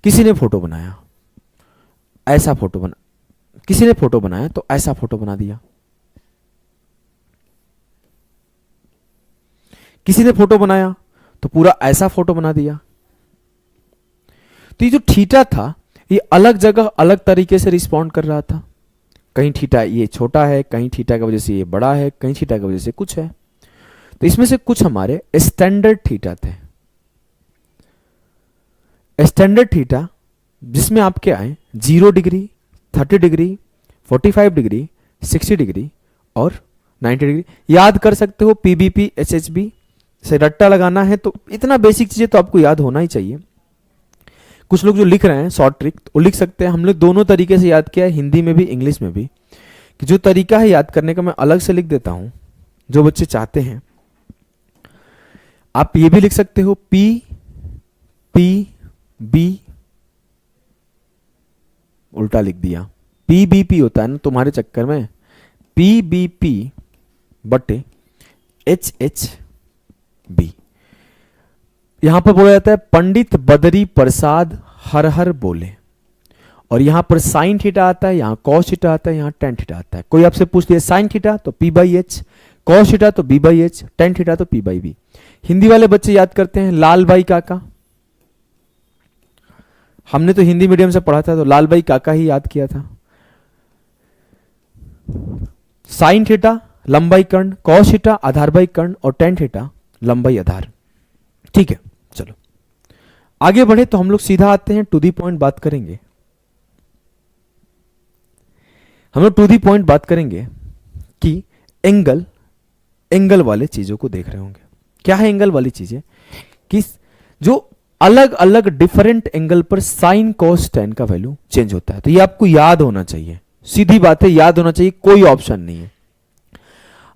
S1: किसी ने फोटो बनाया, ऐसा फोटो बना, किसी ने फोटो बनाया तो ऐसा फोटो बना दिया, किसी ने फोटो बनाया तो पूरा ऐसा फोटो बना दिया। तो ये जो थीटा था ये अलग जगह अलग तरीके से रिस्पॉन्ड कर रहा था। कहीं थीटा ये छोटा है, कहीं थीटा की वजह से ये बड़ा है, कहीं थीटा की वजह से कुछ है। तो इसमें से कुछ हमारे स्टैंडर्ड थीटा थे। स्टैंडर्ड थीटा जिसमें आपके आए 0 डिग्री, 30 डिग्री, 45 डिग्री, 60 डिग्री और 90 डिग्री। याद कर सकते हो पीबीपी, एचएचबी से रट्टा लगाना है तो इतना बेसिक चीजें तो आपको याद होना ही चाहिए। कुछ लोग जो लिख रहे हैं शॉर्ट ट्रिक वो लिख सकते हैं, हमने दोनों तरीके से याद किया है, हिंदी में भी इंग्लिश में भी। कि जो तरीका है याद करने का मैं अलग से लिख देता हूं, जो बच्चे चाहते हैं। आप ये भी लिख सकते हो पी पी बी, उल्टा लिख दिया, पी बी पी होता है ना तुम्हारे चक्कर में, पी बी पी बटे एच एच बी। यहां पर बोला जाता है पंडित बदरी प्रसाद हर हर बोले, और यहां पर साइन थीटा आता है, यहां कॉस थीटा आता है, यहां टेन थीटा आता है। कोई आपसे पूछ लिया साइन थीटा तो P by H, cos theta तो B by H, tan theta तो पी बाई बी। हिंदी वाले बच्चे याद करते हैं लाल बाई काका, हमने तो हिंदी मीडियम से पढ़ा था तो लाल बाई काका ही याद किया था। साइन थीटा लंबाई कर्ण, कॉस थीटा आधार बाई कर्ण और टेन थीटा लंबाई आधार। ठीक है, चलो आगे बढ़े तो हम लोग सीधा आते हैं टू दी पॉइंट बात करेंगे। हम लोग टू दी पॉइंट बात करेंगे कि एंगल वाले चीजों को देख रहे होंगे। क्या है एंगल वाली चीजें? कि जो अलग अलग डिफरेंट एंगल पर साइन कॉस टेन का वैल्यू चेंज होता है। तो ये आपको याद होना चाहिए, सीधी बात है, याद होना चाहिए, कोई ऑप्शन नहीं है।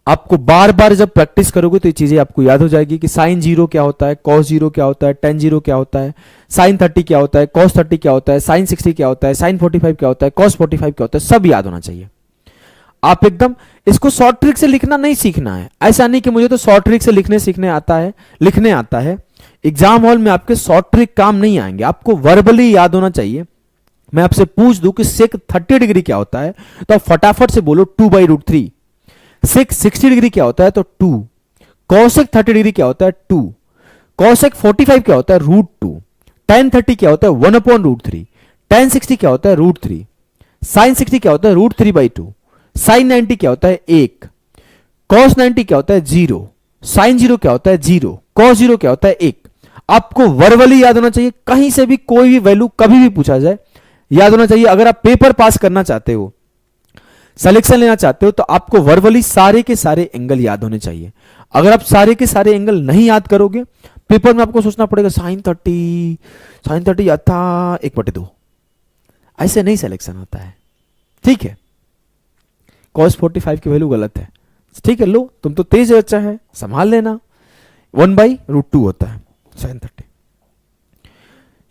S1: आपको बार बार जब प्रैक्टिस करोगे तो ये चीजें आपको याद हो जाएगी कि साइन 0 क्या होता है, कॉस 0 क्या होता है, टेन 0 क्या होता है, साइन 30 क्या होता है, कॉस 30 क्या होता है, साइन 60 क्या होता है, साइन 45 क्या होता है, कॉस 45 क्या होता है, सब याद होना चाहिए। आप एकदम इसको शॉर्ट ट्रिक से लिखना नहीं सीखना है। ऐसा नहीं कि मुझे तो शॉर्ट ट्रिक से लिखने आता है। एग्जाम हॉल में आपके शॉर्ट ट्रिक काम नहीं आएंगे, आपको वर्बली याद होना चाहिए। मैं आपसे पूछ दूं कि सेक 30 डिग्री क्या होता है तो आप फटाफट से बोलो 2/√3। सेक 60 डिग्री क्या होता है तो 2। कॉसेक 30 डिग्री क्या होता है 2। कॉसेक 45 क्या होता है √2। tan 30 क्या होता है 1/√3। tan 60 क्या होता है √3। साइन 60 क्या होता है √3/2। साइन 90 क्या होता है 1। कॉस 90 क्या होता है 0। साइन 0 क्या होता है 0। कॉस 0 क्या होता है 1। आपको वर्बली याद होना चाहिए, कहीं से भी कोई भी वैल्यू कभी भी पूछा जाए याद होना चाहिए। अगर आप पेपर पास करना चाहते हो, सिलेक्शन लेना चाहते हो तो आपको वर्बली सारे के सारे एंगल याद होने चाहिए। अगर आप सारे के सारे एंगल नहीं याद करोगे पेपर में आपको सोचना पड़ेगा साइन 30 याद था 1/2, ऐसे नहीं सिलेक्शन होता है। ठीक है, कॉस 45 की वैल्यू गलत है, ठीक है, लो तुम तो तेज बच्चा है संभाल लेना, 1/√2 होता है साइन 30।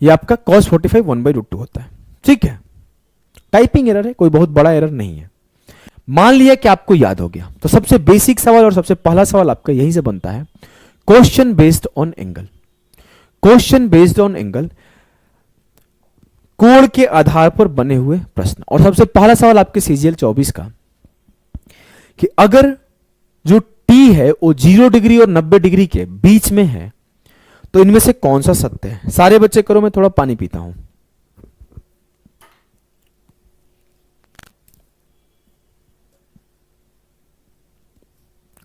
S1: ये आपका कॉस 45 1/√2 होता है। ठीक है, टाइपिंग एरर है, कोई बहुत बड़ा एरर नहीं है। मान लिया कि आपको याद हो गया तो सबसे बेसिक सवाल और सबसे पहला सवाल आपका यहीं से बनता है, question based on angle. Question based on angle, कोण के आधार पर बने हुए प्रश्न। और सबसे पहला सवाल आपके सीजीएल 24 का कि अगर जो टी है वो 0 डिग्री और 90 डिग्री के बीच में है तो इनमें से कौन सा सत्य है। सारे बच्चे करो, मैं थोड़ा पानी पीता हूं।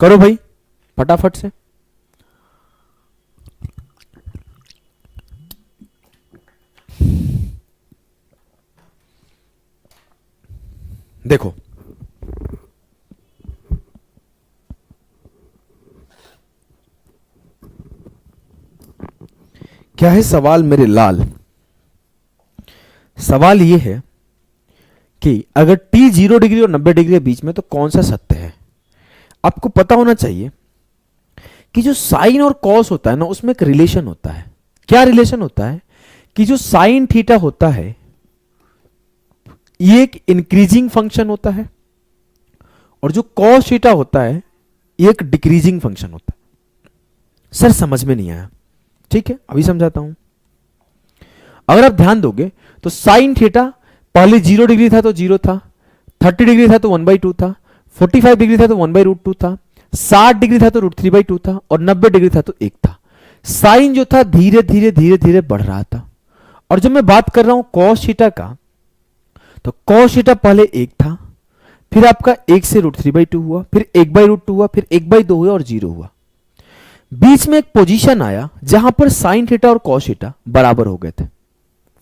S1: करो भाई फटाफट से। देखो क्या है सवाल मेरे लाल। सवाल यह है कि अगर टी 0 डिग्री और 90 डिग्री के बीच में तो कौन सा सत्य है। आपको पता होना चाहिए कि जो साइन और कॉस होता है ना उसमें एक रिलेशन होता है। क्या रिलेशन होता है कि जो साइन थीटा होता है ये एक इंक्रीजिंग फंक्शन होता है और जो कॉस थीटा होता है ये एक डिक्रीजिंग फंक्शन होता है। सर समझ में नहीं आया, ठीक है अभी समझाता हूं। अगर आप ध्यान दोगे तो साइन थीटा पहले 0 डिग्री था तो 0 था, 30 डिग्री था तो 1/2 था, 45 डिग्री था तो 1/√2 था, 60 डिग्री था तो √3/2 था और 90 डिग्री था तो 1 था। साइन जो था धीरे धीरे धीरे धीरे बढ़ रहा था। और जब मैं बात कर रहा हूं कॉस थीटा का तो कॉस थीटा पहले 1 था, फिर आपका 1 से √3/2 हुआ, फिर 1/√2 हुआ, फिर 1/2 हुआ और 0 हुआ। बीच में एक पोजीशन आया जहां पर साइन थीटा और कॉस थीटा बराबर हो गए थे।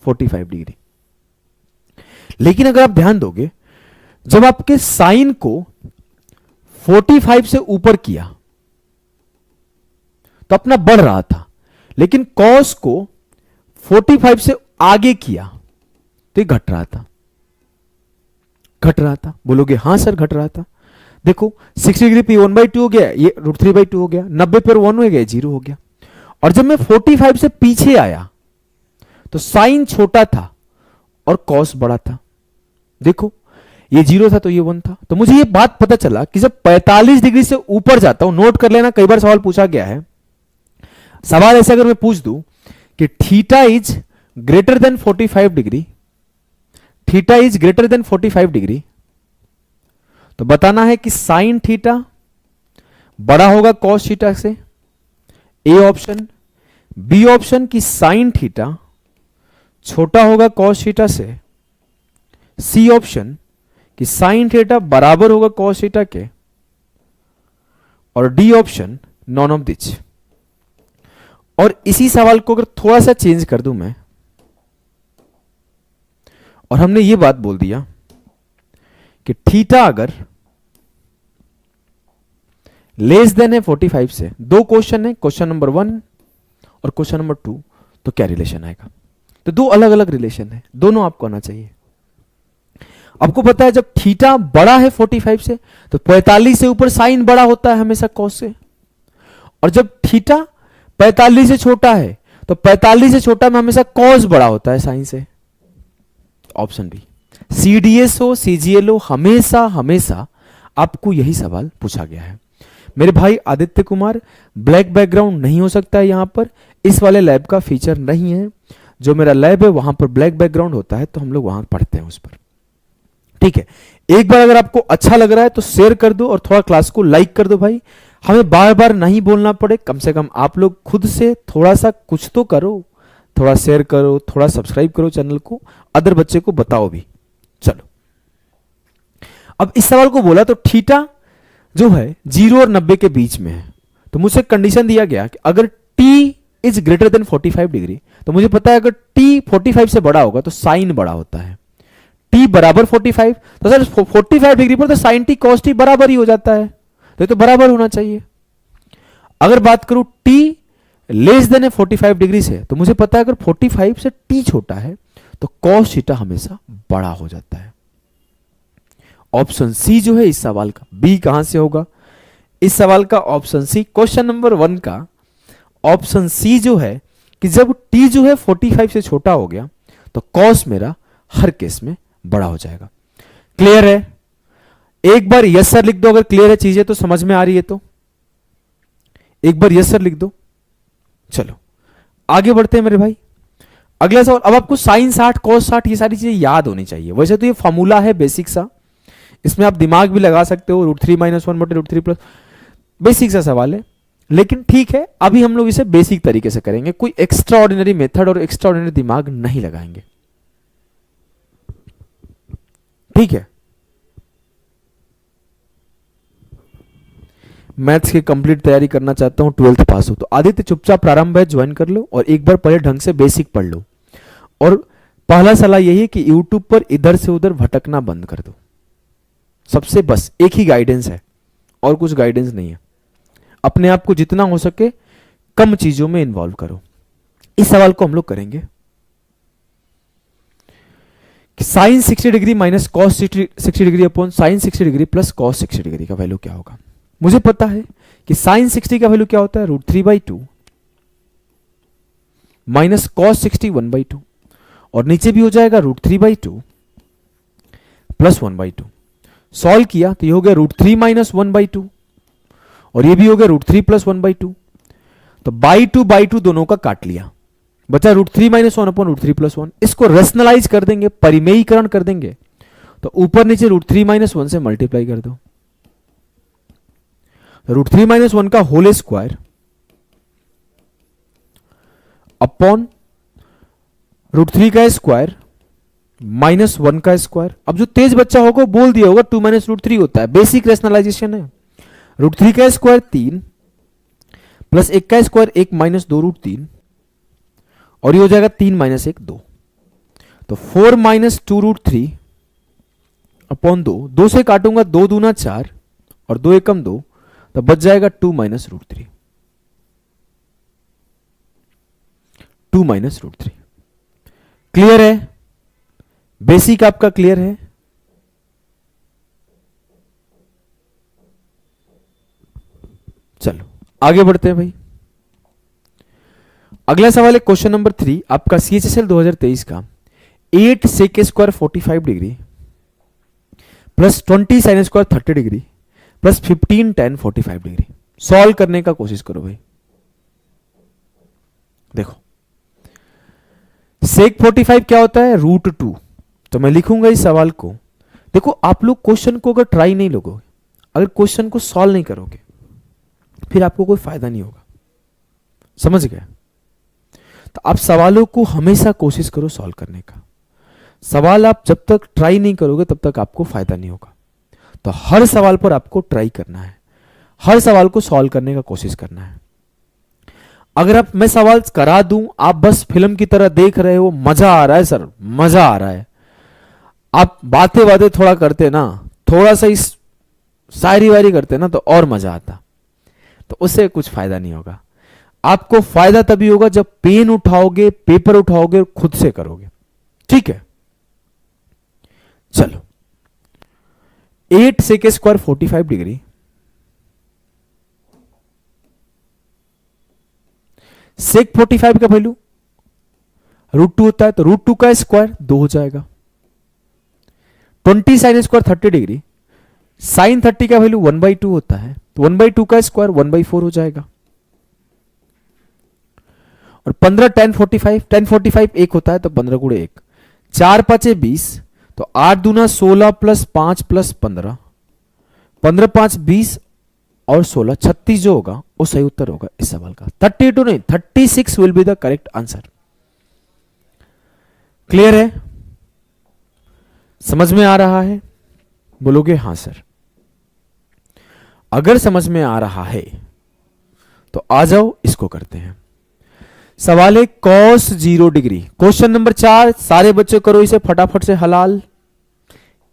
S1: 45 डिग्री। लेकिन अगर आप ध्यान दोगे, जब आपके साइन को 45 से ऊपर किया तो अपना बढ़ रहा था, लेकिन कॉस को 45 से आगे किया तो ये घट रहा था। घट रहा था, बोलोगे हां सर घट रहा था। देखो 60 डिग्री पे 1/2 हो गया, ये √3/2 हो गया, 90 पर 1 हो गया, 0 हो गया। और जब मैं 45 से पीछे आया तो साइन छोटा था और कॉस बड़ा था। देखो ये 0 था तो ये 1 था। तो मुझे ये बात पता चला कि जब 45 डिग्री से ऊपर जाता हूं, नोट कर लेना, कई बार सवाल पूछा गया है। सवाल ऐसे अगर मैं पूछ दूं कि theta is greater than 45 degree, theta is greater than 45 degree, तो बताना है कि साइन थीटा बड़ा होगा कॉस थीटा से, ए ऑप्शन। बी ऑप्शन की साइन थीटा छोटा होगा कॉस थीटा से, सी ऑप्शन कि साइन थीटा बराबर होगा कॉस थीटा के, और डी ऑप्शन नॉन ऑफ दिच। और इसी सवाल को अगर थोड़ा सा चेंज कर दूं मैं, और हमने ये बात बोल दिया कि थीटा अगर लेस देन है 45 से, दो क्वेश्चन है, क्वेश्चन नंबर 1 और क्वेश्चन नंबर 2, तो क्या रिलेशन आएगा? तो दो अलग अलग रिलेशन है, दोनों आपको आना चाहिए। आपको पता है जब थीटा बड़ा है 45 से तो 45 से ऊपर साइन बड़ा होता है हमेशा कॉस से, और जब थीटा 45 से छोटा है तो 45 से छोटा में हमेशा कॉस बड़ा होता है साइन से। Option B. सीडीएस हो, सीजीएल हो, हमेशा हमेशा आपको यही सवाल पूछा गया है। मेरे भाई आदित्य कुमार, ब्लैक बैकग्राउंड नहीं हो सकता है यहां पर, इस वाले लैब का फीचर नहीं है। जो मेरा लैब है वहां पर ब्लैक बैकग्राउंड होता है, तो हम लोग वहां पढ़ते हैं उस पर। ठीक है, एक बार अगर आपको अच्छा लग रहा है तो शेयर कर दो और थोड़ा क्लास को लाइक कर दो भाई। हमें बार बार नहीं बोलना पड़े, कम से कम आप लोग खुद से थोड़ा सा कुछ तो करो, थोड़ा शेयर करो, थोड़ा सब्सक्राइब करो चैनल को, अदर बच्चे को बताओ भी। चलो, अब इस सवाल को बोला तो थीटा जो है 0 और 90 के बीच में है, तो मुझसे कंडीशन दिया गया कि अगर t is greater than 45 degree, तो मुझे पता है अगर t 45 से बड़ा होगा तो साइन बड़ा होता है। t बराबर 45, तो सर 45 डिग्री पर तो साइन t cos t बराबर ही हो जाता है, तो ये तो बराबर होना चाहिए। अगर बात करूं t लेस देन है 45 डिग्री से, तो मुझे पता है अगर 45 से t छोटा है तो cos थीटा हमेशा बड़ा हो जाता है। ऑप्शन सी जो है इस सवाल का, बी कहां से होगा? इस सवाल का ऑप्शन सी, क्वेश्चन नंबर 1 का ऑप्शन सी जो है कि जब t जो है 45 से छोटा हो गया तो cos मेरा हर केस में बड़ा हो जाएगा। क्लियर है? एक बार यस सर लिख दो अगर क्लियर है चीजें, तो समझ में आ रही है तो एक बार यस सर लिख दो। चलो आगे बढ़ते हैं मेरे भाई। अगला सवाल, अब आपको साइन 60 cos 60 ये सारी चीजें याद होनी चाहिए। वैसे तो ये फॉर्मूला है बेसिक सा, इसमें आप दिमाग भी लगा सकते हो, √3 - 1 बटे √3 प्लस, बेसिक सा सवाल है। लेकिन ठीक है, अभी हम लोग इसे बेसिक तरीके से करेंगे, कोई एक्स्ट्रा ऑर्डिनरी मेथड और एक्स्ट्रा ऑर्डिनरी दिमाग नहीं लगाएंगे। ठीक है, मैथ्स की कंप्लीट तैयारी करना चाहता हूं, 12th पास हो तो आदित्य चुपचाप प्रारंभ बैच ज्वाइन कर लो और एक बार पहले ढंग से बेसिक पढ़ लो। और पहला सलाह यही है कि यूट्यूब पर इधर से उधर भटकना बंद कर दो। सबसे बस एक ही गाइडेंस है और कुछ गाइडेंस नहीं है। अपने आप को जितना हो सके कम चीजों में इन्वॉल्व करो। इस सवाल को हम लोग करेंगे कि sine 60 degree minus cos 60 degree upon sine 60 degree plus cos 60 degree का वैल्यू क्या होगा। मुझे पता है कि साइन 60 का वैल्यू क्या होता है, √3/2 माइनस कॉस 60 1/2, और नीचे भी हो जाएगा √3/2 प्लस 1/2। सॉल्व किया तो ये हो गया √3 - 1/2, और ये भी हो गया √3 प्लस 1/2। तो बाई टू दोनों का काट लिया, बचा √3 - 1 अपॉन √3 प्लस 1। इसको रेशनलाइज कर देंगे, परिमेयीकरण कर देंगे, तो ऊपर नीचे √3 - 1 से मल्टीप्लाई कर दो। √3 - 1 का होल स्क्वायर अपॉन √3 का स्क्वायर माइनस 1 का स्क्वायर। अब जो तेज बच्चा होगा बोल दिया होगा 2 - √3 होता है, बेसिक रेशनलाइजेशन है। √3 का स्क्वायर 3 प्लस 1 का स्क्वायर 1 - 2 √3, और ये हो जाएगा 3 - 1 2। तो 4 माइनस 2√3 अपॉन 2 से काटूंगा, 2 दूना 4 और 2 एकम 2, तो बच जाएगा 2 माइनस √3। 2 माइनस √3। क्लियर है? बेसिक आपका क्लियर है? चलो आगे बढ़ते हैं भाई। अगला सवाल है क्वेश्चन नंबर 3 आपका CHSL 2023 का। 8 sec square 45 degree plus 20 sin square 30 degree plus 15 tan 45 degree. Solve करने का कोशिश करो भाई। देखो sec 45 क्या होता है? √2। तो मैं लिखूंगा इस सवाल को। देखो आप लोग क्वेश्चन को अगर ट्राई नहीं लोगे, अगर क्वेश्चन को सॉल्व नहीं करोगे, फिर आपको कोई फायदा नहीं होगा। समझ गए? तो आप सवालों को हमेशा कोशिश करो सॉल्व करने का। सवाल आप जब तक ट्राई नहीं करोगे तब तक आपको फायदा नहीं होगा। तो हर सवाल पर आपको ट्राई करना है, हर सवाल को सॉल्व करने का कोशिश करना है। अगर आप मैं सवाल करा दूं, आप बस फिल्म की तरह देख रहे हो, मजा आ रहा है सर, मजा आ रहा है, आप बातें बातें थोड़ा करते ना, थोड़ा सा इस शायरी वायरी करते ना, तो और मजा आता। तो उससे कुछ फायदा नहीं होगा। आपको फायदा तभी होगा जब पेन उठाओगे, पेपर उठाओगे, खुद से करोगे। ठीक है, चलो 8 sec स्क्वायर 45 डिग्री sec 45 का वैल्यू √2 होता है, तो √2 का स्क्वायर 2 हो जाएगा। 20 sin स्क्वायर 30 डिग्री, sin 30 का वैल्यू 1/2 होता है, तो 1/2 का स्क्वायर 1/4 हो जाएगा। और 15 tan 45 1 होता है, तो 15 गुणे 1, 4 5 20, तो 8 दूना 16 प्लस 5 प्लस 15, 15 5 20 और 16 36 जो होगा वो सही उत्तर होगा इस सवाल का। 32 नहीं, 36 will be the correct answer. Clear है? समझ में आ रहा है? बोलोगे हां सर। अगर समझ में आ रहा है तो आ जाओ, इसको करते हैं। सवाल है cos 0 डिग्री। क्वेश्चन नंबर 4, सारे बच्चे करो इसे फटाफट से हलाल।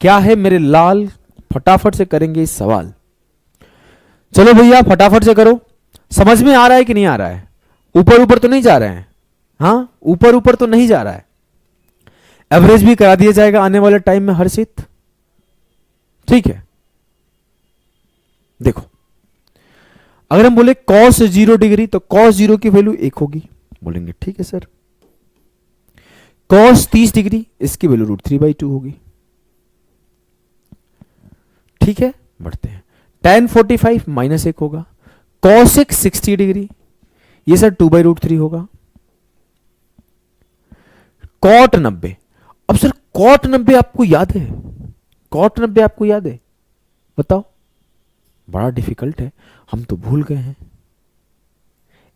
S1: क्या है मेरे लाल? फटाफट से करेंगे इस सवाल। चलो भैया फटाफट से करो। समझ में आ रहा है कि नहीं आ रहा है? ऊपर ऊपर तो नहीं जा रहे हैं? हाँ, ऊपर ऊपर तो नहीं जा रहा है। एवरेज भी करा दिया जाएगा आने वाले टाइम में हर्षित। ठीक है, देखो अगर हम बोले cos 0 डिग्री, तो cos 0 की वैल्यू 1 होगी। बोलेंगे ठीक है सर। cos 30 डिग्री, इसकी वैल्यू √3/2 होगी। ठीक है, बढ़ते हैं। tan 45 -1 होगा। cosec 60 डिग्री, ये सर 2/√3 होगा। cot 90, अब सर cot 90 आपको याद है? cot 90 आपको याद है? बताओ। बड़ा डिफिकल्ट है, हम तो भूल गए हैं।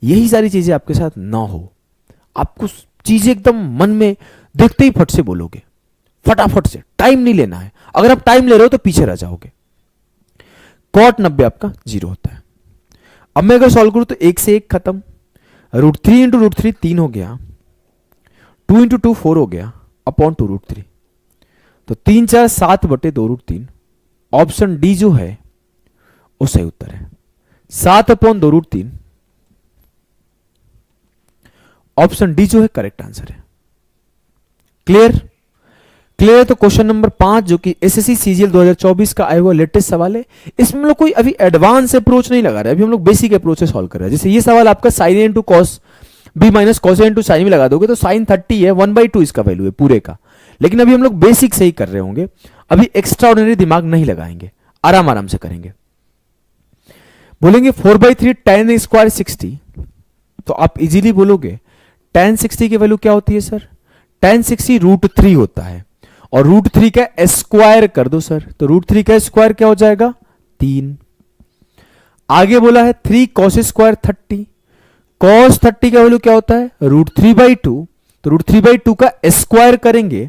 S1: यही सारी चीजें आपके साथ ना हो, आपको चीजें एकदम मन में देखते ही फट से बोलोगे, फटाफट से, टाइम नहीं लेना है। अगर आप टाइम ले रहे हो तो पीछे रह जाओगे। cot 90 आपका 0 होता है। अब मैं अगर सॉल्व करूं तो 1 से 1 खत्म, √3 इंटू √3 3 हो गया, 2 इंटू 2 4 हो गया, अपॉन 2 √3, तो 3 4 7 बटे 2 √3। ऑप्शन डी जो है वो सही उत्तर है। 7 अपॉन 2 √3, ऑप्शन डी जो है करेक्ट आंसर है। क्लियर? क्लियर। तो क्वेश्चन नंबर 5 जो कि एसएससी सीजीएल 2024 का आया हुआ लेटेस्ट सवाल है, इसमें हम लोग कोई अभी एडवांस अप्रोच नहीं लगा रहे, अभी हम लोग बेसिक अप्रोच से सॉल्व कर रहे हैं। जैसे ये सवाल आपका sine A into cos B minus cos A into sine में लगा दोगे तो साइन 30 है, 1/2 इसका वैल्यू है पूरे का। लेकिन अभी हम लोग बेसिक से ही कर रहे होंगे, अभी एक्स्ट्रा ऑर्डिनरी दिमाग नहीं लगाएंगे, आराम आराम से करेंगे। बोलेंगे 4/3 tan स्क्वायर 60, तो आप इजीली बोलोगे tan 60 की वैल्यू क्या होती है सर? tan 60 √3 होता है, और √3 का स्क्वायर कर दो सर, तो √3 का स्क्वायर क्या हो जाएगा? 3। आगे बोला है 3 cos स्क्वायर 30, cos 30 का वैल्यू क्या होता है? √3/2, तो √3/2 का स्क्वायर करेंगे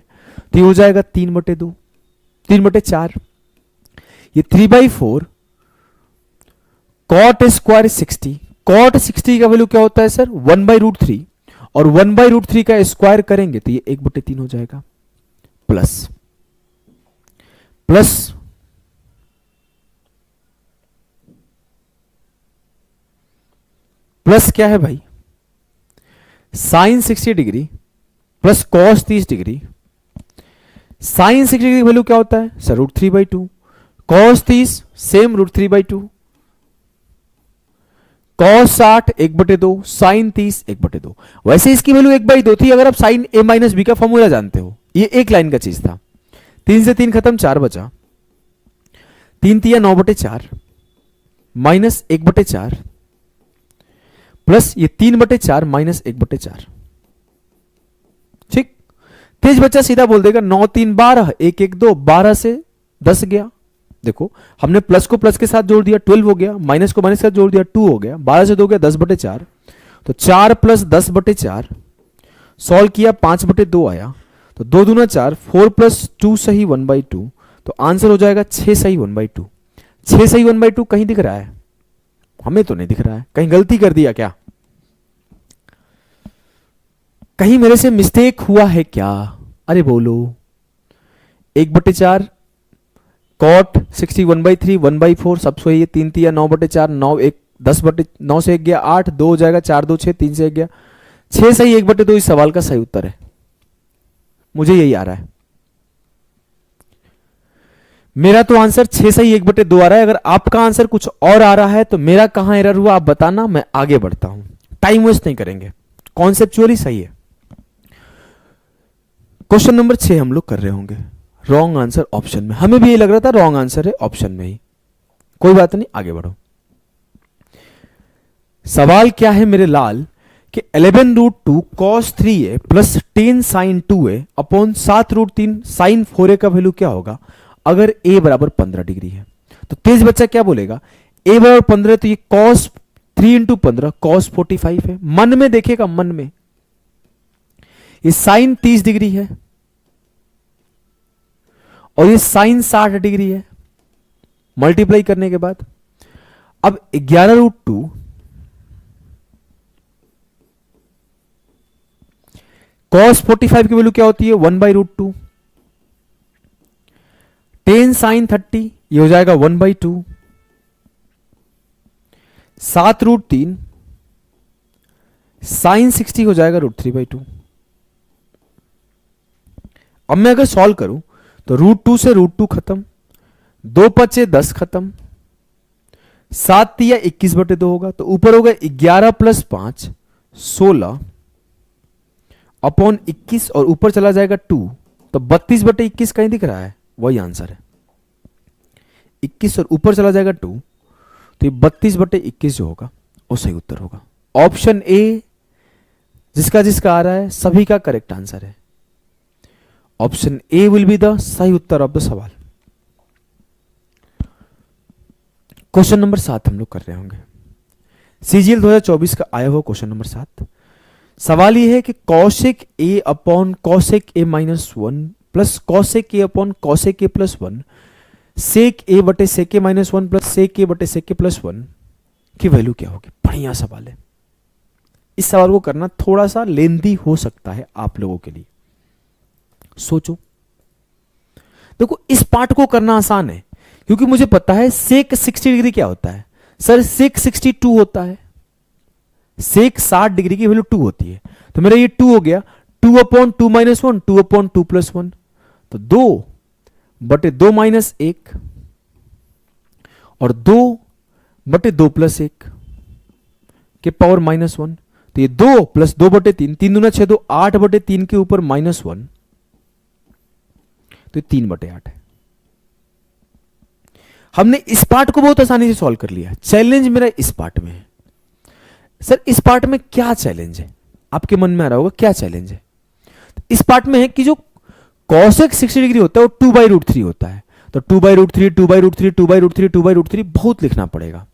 S1: तो ये हो जाएगा 3/2, 3/4। ये 3/4 cot स्क्वायर 60, cot 60 का वैल्यू क्या होता है सर? 1/√3, और 1/√3 का स्क्वायर करेंगे तो ये 1/3 हो जाएगा। प्लस प्लस प्लस क्या है भाई, sine 60 degree plus cos 30 degree. Sine 60 degree value क्या होता है sir, √3/2। Cos 30 same √3/2। Cos 60 1/2, sine 30 1/2। वैसे इसकी वैल्यू 1/2 थी अगर आप साइन a माइनस बी का फॉर्मूला जानते हो। ये एक लाइन का चीज था। 3 से 3 खत्म, 4 बचा। 3 तिया 9/4 माइनस 1/4 प्लस ये 3/4 माइनस 1/4। ठीक, तेज बच्चा सीधा बोल देगा 9 3 12, 1 1 2, 12 से 10 गया। देखो हमने प्लस को प्लस के साथ जोड़ दिया 12 हो गया, माइनस को माइनस के साथ जोड़ दिया 2 हो गया, 12 से 2 गया 10/4। तो 4 प्लस 10/4 सॉल्व किया 5/2 आया। तो 2 दूना 4, 4 प्लस 2 सही 1/2। तो आंसर हो जाएगा 6 सही 1/2। 6 सही 1/2 कहीं दिख रहा है? हमें तो नहीं दिख रहा है। कहीं गलती कर दिया क्या? कहीं मेरे से मिस्टेक हुआ है क्या? अरे बोलो। 1/4 कॉट 60 1/3 1/4 सब सही है। 3 तिया 9/4 9 1 10/9 से 1 गया 8, 2 हो जाएगा 4 2 6, 3 से 1 गया 6 सही 1/2 इस सवाल का सही उत्तर है। मुझे यही आ रहा है। मेरा तो आंसर 6 सही 1/2 आ रहा है। अगर आपका आंसर कुछ और आ रहा है तो मेरा कहां एरर हुआ आप बताना, मैं आगे बढ़ता हूं। टाइम वेस्ट नहीं करेंगे, कॉन्सेप्चुअली सही है। क्वेश्चन नंबर 6 हम लोग कर रहे होंगे। रॉन्ग आंसर ऑप्शन में, हमें भी ये लग रहा था रॉन्ग आंसर है ऑप्शन में ही। कोई बात नहीं, आगे बढ़ो। सवाल क्या है मेरे लाल कि 11√2 cos 3a plus 10 sin 2a upon 7√3 sin 4a का वैल्यू क्या होगा अगर a बराबर 15 डिग्री है। तो तेज बच्चा क्या बोलेगा, a बराबर 15 तो ये cos 3 × 15 cos 45 है। मन में देखेगा, मन में ये साइन 30 डिग्री है और ये साइन 60 डिग्री है। मल्टीप्लाई करने के बाद अब 11√2 cos 45 की वैल्यू क्या होती है 1/√2। 10 sin 30 ये हो जाएगा 1/2। 7√3 sin 60 हो जाएगा √3/2। अब मैं अगर सॉल्व करूं तो √2 से √2 खत्म, 2 5 10 खत्म, 7 तिया 21/2 होगा। तो ऊपर होगा 11 + 5 16 अपॉन 21 और ऊपर चला जाएगा 2। तो 32/21 कहीं दिख रहा है? वही आंसर है 21 और ऊपर चला जाएगा 2। तो ये 32/21 जो होगा वो सही उत्तर होगा। ऑप्शन ए जिसका जिसका आ रहा है सभी का करेक्ट आंसर है। Option A will be the सही उत्तर ऑफ द सवाल। क्वेश्चन नंबर 7 हम लोग कर रहे होंगे। सीजीएल 2024 का आया हुआ क्वेश्चन नंबर 7। सवाल यह है कि कॉसेक ए अपॉन कॉसेक ए -1 प्लस कॉसेक ए अपॉन कॉसेक ए +1 सेक ए बटे सेक ए -1 प्लस सेक ए बटे सेक ए +1 की वैल्यू क्या होगी। बढ़िया सवाल है। इस सवाल को करना थोड़ा सा लेंदी हो सकता है आप लोगों के लिए। सोचो, देखो इस पार्ट को करना आसान है क्योंकि मुझे पता है सेक 60 डिग्री क्या होता है। सर सेक 62 होता है। सेक 60 डिग्री की वैल्यू 2 होती है। तो मेरा ये 2 हो गया 2/2 - 1 2/2 + 1। तो 2/2 - 1 और 2/2 + 1 के पावर -1। तो ये 2 + 2/3 3 दूना 6 2 8/3 के ऊपर -1 तो 3/8 है। हमने इस पार्ट को बहुत आसानी से सॉल्व कर लिया। चैलेंज मेरा इस पार्ट में है। सर इस पार्ट में क्या चैलेंज है? आपके मन में आ रहा होगा क्या चैलेंज है। इस पार्ट में है कि जो कॉसेक 60 डिग्री होता है वो 2/√3 होता है। तो 2/√3 2/√3 2/√3 2/√3 बहुत लिखना पड़ेगा।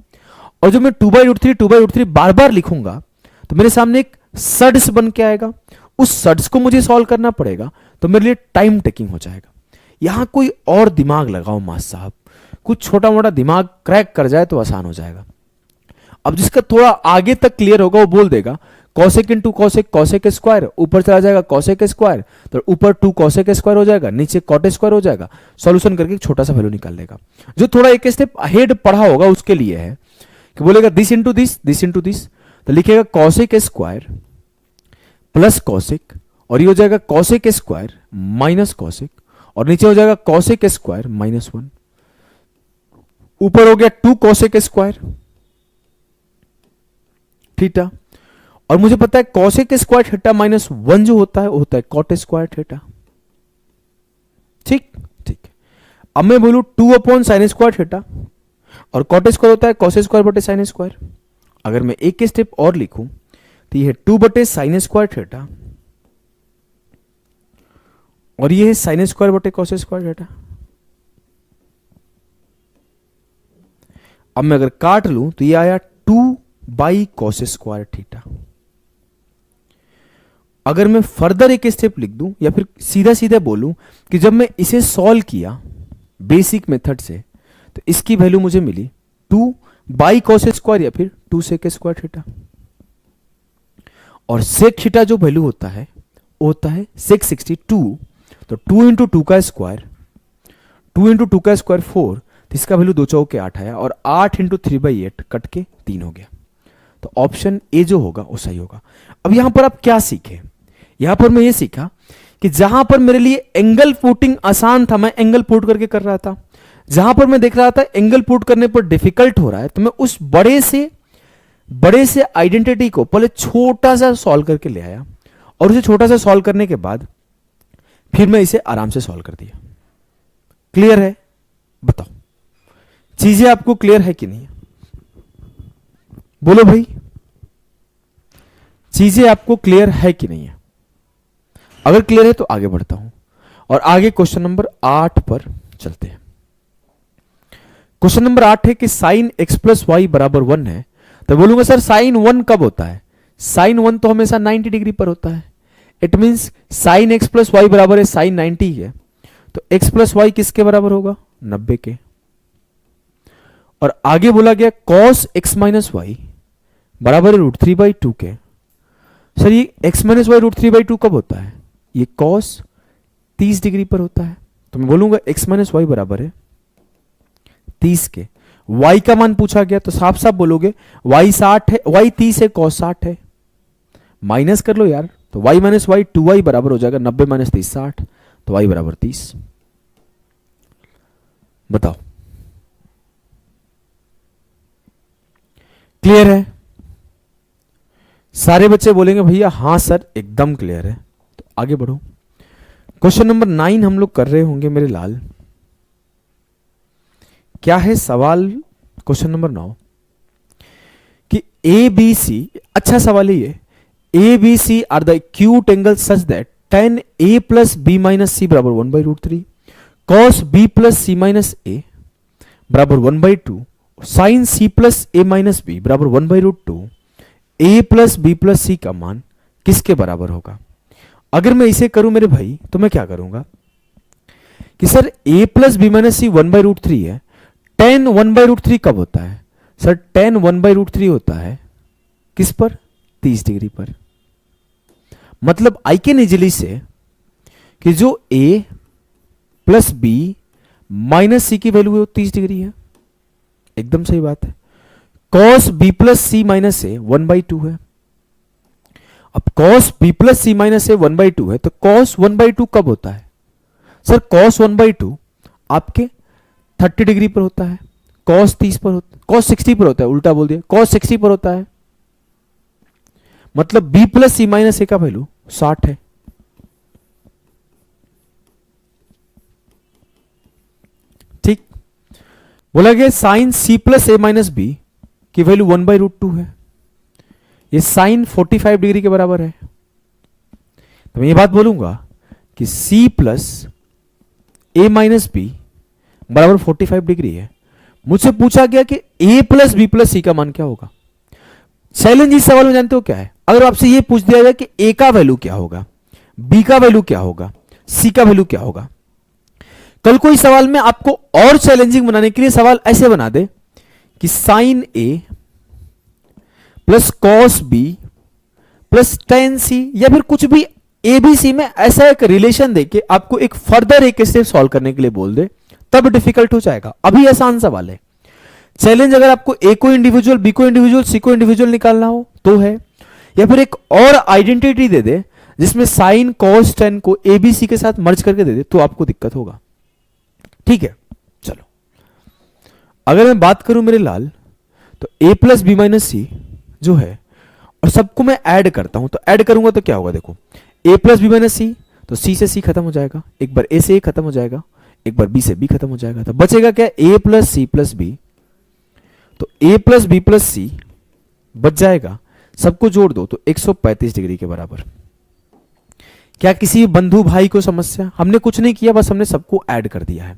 S1: और जब मैं 2/√3 2/√3 बार बार लिखूंगा तो मेरे सामने एक सड्स बन के आएगा। उस सड्स को मुझे सॉल्व करना पड़ेगा तो मेरे लिए टाइम टेकिंग हो जाएगा। यहां कोई और दिमाग लगाओ मास साहब, कुछ छोटा मोटा दिमाग क्रैक कर जाए तो आसान हो जाएगा। अब जिसका थोड़ा आगे तक क्लियर होगा वो बोल देगा cosec into cosec, cosec square, ऊपर चला जाएगा कॉसेक स्क्वायर, तो ऊपर 2 कॉसेक स्क्वायर हो जाएगा, नीचे कॉट स्क्वायर हो जाएगा। सॉल्यूशन करके एक छोटा सा वैल्यू निकाल लेगा। जो थोड़ा एक स्टेप अहेड पढ़ा होगा उसके लिए है कि बोलेगा this into this, this into this, तो लिखेगा कॉसेक स्क्वायर प्लस कॉसेक, और ये हो जाएगा कॉसेक स्क्वायर माइनस कॉसेक, और नीचे हो जाएगा कॉसेक स्क्वायर माइनस 1, ऊपर हो गया 2 कॉसेक स्क्वायर थीटा, और मुझे पता है कॉसेक स्क्वायर थीटा माइनस 1 जो होता है वो होता है कॉट स्क्वायर थीटा। ठीक ठीक। अब मैं बोलूं 2 अपॉन साइन स्क्वायर थीटा, और कॉट स्क्वायर होता है कॉस स्क्वायर बटे साइन स्क्वायर। अगर मैं एक स्टेप और लिखूं तो ये है 2 बटे साइन स्क्वायर थीटा, और ये है साइन स्क्वायर बटे कॉस स्क्वायर थीटा। अब मैं अगर काट लूं तो ये आया 2 बाई कॉस स्क्वायर थीटा। अगर मैं फर्दर एक स्टेप लिख दूं या फिर सीधा सीधा बोलूं कि जब मैं इसे सॉल्व किया बेसिक मेथड से तो इसकी वैल्यू मुझे मिली 2 बाई कॉस स्क्वायर या फिर 2 सेक स्क्वायर थीटा, और सेक थीटा जो वैल्यू होता है वो होता है सेक 62, तो 2 इंटू 2 का स्क्वायर, 2 इंटू 2 का स्क्वायर 4, तो इसका वैल्यू 2 चौके 8 आया, और 8 इंटू 3/8 कट के 3 हो गया। तो ऑप्शन ए जो होगा वो सही होगा। अब यहां पर आप क्या सीखे, यहां पर मैं ये सीखा कि जहां पर मेरे लिए एंगल पुटिंग आसान था मैं एंगल पुट करके कर रहा था, जहां पर मैं देख रहा था एंगल पुट करने पर डिफिकल्ट हो रहा है तो मैं उस बड़े से आइडेंटिटी को पहले छोटा सा सॉल्व करके ले आया, और उसे छोटा सा सॉल्व करने के बाद फिर मैं इसे आराम से सॉल्व कर दिया। क्लियर है? बताओ चीजें आपको क्लियर है कि नहीं? बोलो भाई, चीजें आपको क्लियर है कि नहीं है? अगर क्लियर है तो आगे बढ़ता हूं, और आगे क्वेश्चन नंबर 8 पर चलते हैं। क्वेश्चन नंबर 8 है कि साइन x प्लस वाई बराबर 1 है, तो बोलूंगा सर साइन 1 कब होता है? साइन 1 तो हमेशा 90 डिग्री पर होता है। It means sine x plus Y बराबर है साइन 90 है, तो x प्लस वाई किसके बराबर होगा? 90 के। और आगे बोला गया cos x माइनस वाई बराबर है √3/2 के। सर ये x माइनस वाई √3/2 कब होता है? ये cos 30 डिग्री पर होता है, तो मैं बोलूंगा x माइनस वाई बराबर है 30 के। y का मान पूछा गया तो साफ साफ बोलोगे y 60 है, y 30 है, cos 60 है। माइनस कर लो यार, तो y माइनस वाई 2y बराबर हो जाएगा 90 माइनस 30 60, तो y बराबर 30। बताओ क्लियर है? सारे बच्चे बोलेंगे भैया हाँ सर एकदम क्लियर है। तो आगे बढ़ो, क्वेश्चन नंबर 9 हम लोग कर रहे होंगे मेरे लाल। क्या है सवाल? क्वेश्चन नंबर 9 कि ए बी सी, अच्छा सवाल है ये, A B C are the acute angle such that tan a plus B minus C बराबर 1/√3, cos b plus C minus A बराबर 1/2, sine C plus A minus B बराबर 1/√2, a plus B plus C का मान किसके बराबर होगा? अगर मैं इसे करूं मेरे भाई तो मैं क्या करूंगा कि sir a plus B minus C 1/√3 है, tan 1/√3 कब होता है? सर tan 1/√3 होता है किस पर? 30 डिग्री पर। मतलब आई कैन इजिली से कि जो a प्लस बी माइनस सी की वैल्यू है वो 30 डिग्री है। एकदम सही बात है। cos b plus C minus ए 1/2 है। अब cos b plus C minus ए 1/2 है तो cos 1/2 कब होता है? सर cos 1/2 आपके 30 डिग्री पर होता है, cos 30 पर होता है, cos 60 पर होता है, उल्टा बोल दिया, cos 60 पर होता है। मतलब b प्लस सी माइनस ए का वैल्यू 60 है। ठीक, बोला गया sign c plus A minus B की वैल्यू 1/√2 है। ये साइन 45 डिग्री के बराबर है। तो मैं ये बात बोलूंगा कि c plus A minus B बराबर 45 डिग्री है। मुझसे पूछा गया कि a plus B plus C का मान क्या होगा। चैलेंज इस सवाल में जानते हो क्या है? अगर आपसे ये पूछ दिया जाए कि a का वैल्यू क्या होगा, b का वैल्यू क्या होगा, c का वैल्यू क्या होगा, कल कोई सवाल में आपको और चैलेंजिंग बनाने के लिए सवाल ऐसे बना दे कि sine a plus cos b plus 10c, या फिर कुछ भी एबीसी में ऐसा एक रिलेशन देके आपको एक फर्दर एक स्टेप सॉल्व करने के लिए बोल दे, तब डिफिकल्ट हो जाएगा। अभी आसान सवाल है। चैलेंज अगर आपको ए को इंडिविजुअल, बी को इंडिविजुअल, सी को इंडिविजुअल निकालना हो तो है, या फिर एक और आइडेंटिटी दे दे जिसमें साइन कॉस टेन को एबीसी के साथ मर्ज करके दे दे, तो आपको दिक्कत होगा। ठीक है, चलो अगर मैं बात करूं मेरे लाल, तो ए प्लस बी माइनस सी जो है, और सबको मैं ऐड करता हूं, तो ऐड करूंगा तो क्या होगा, देखो ए प्लस बी माइनस सी, तो सी से सी खत्म हो जाएगा, एक बार ए से ए खत्म हो जाएगा, एक बार बी से बी खत्म हो जाएगा, तो बचेगा क्या, ए प्लस सी प्लस बी। तो ए प्लस बी प्लस सी बच जाएगा, सबको जोड़ दो तो 135 डिग्री के बराबर। क्या किसी बंधु भाई को समस्या? हमने कुछ नहीं किया, बस हमने सबको ऐड कर दिया है।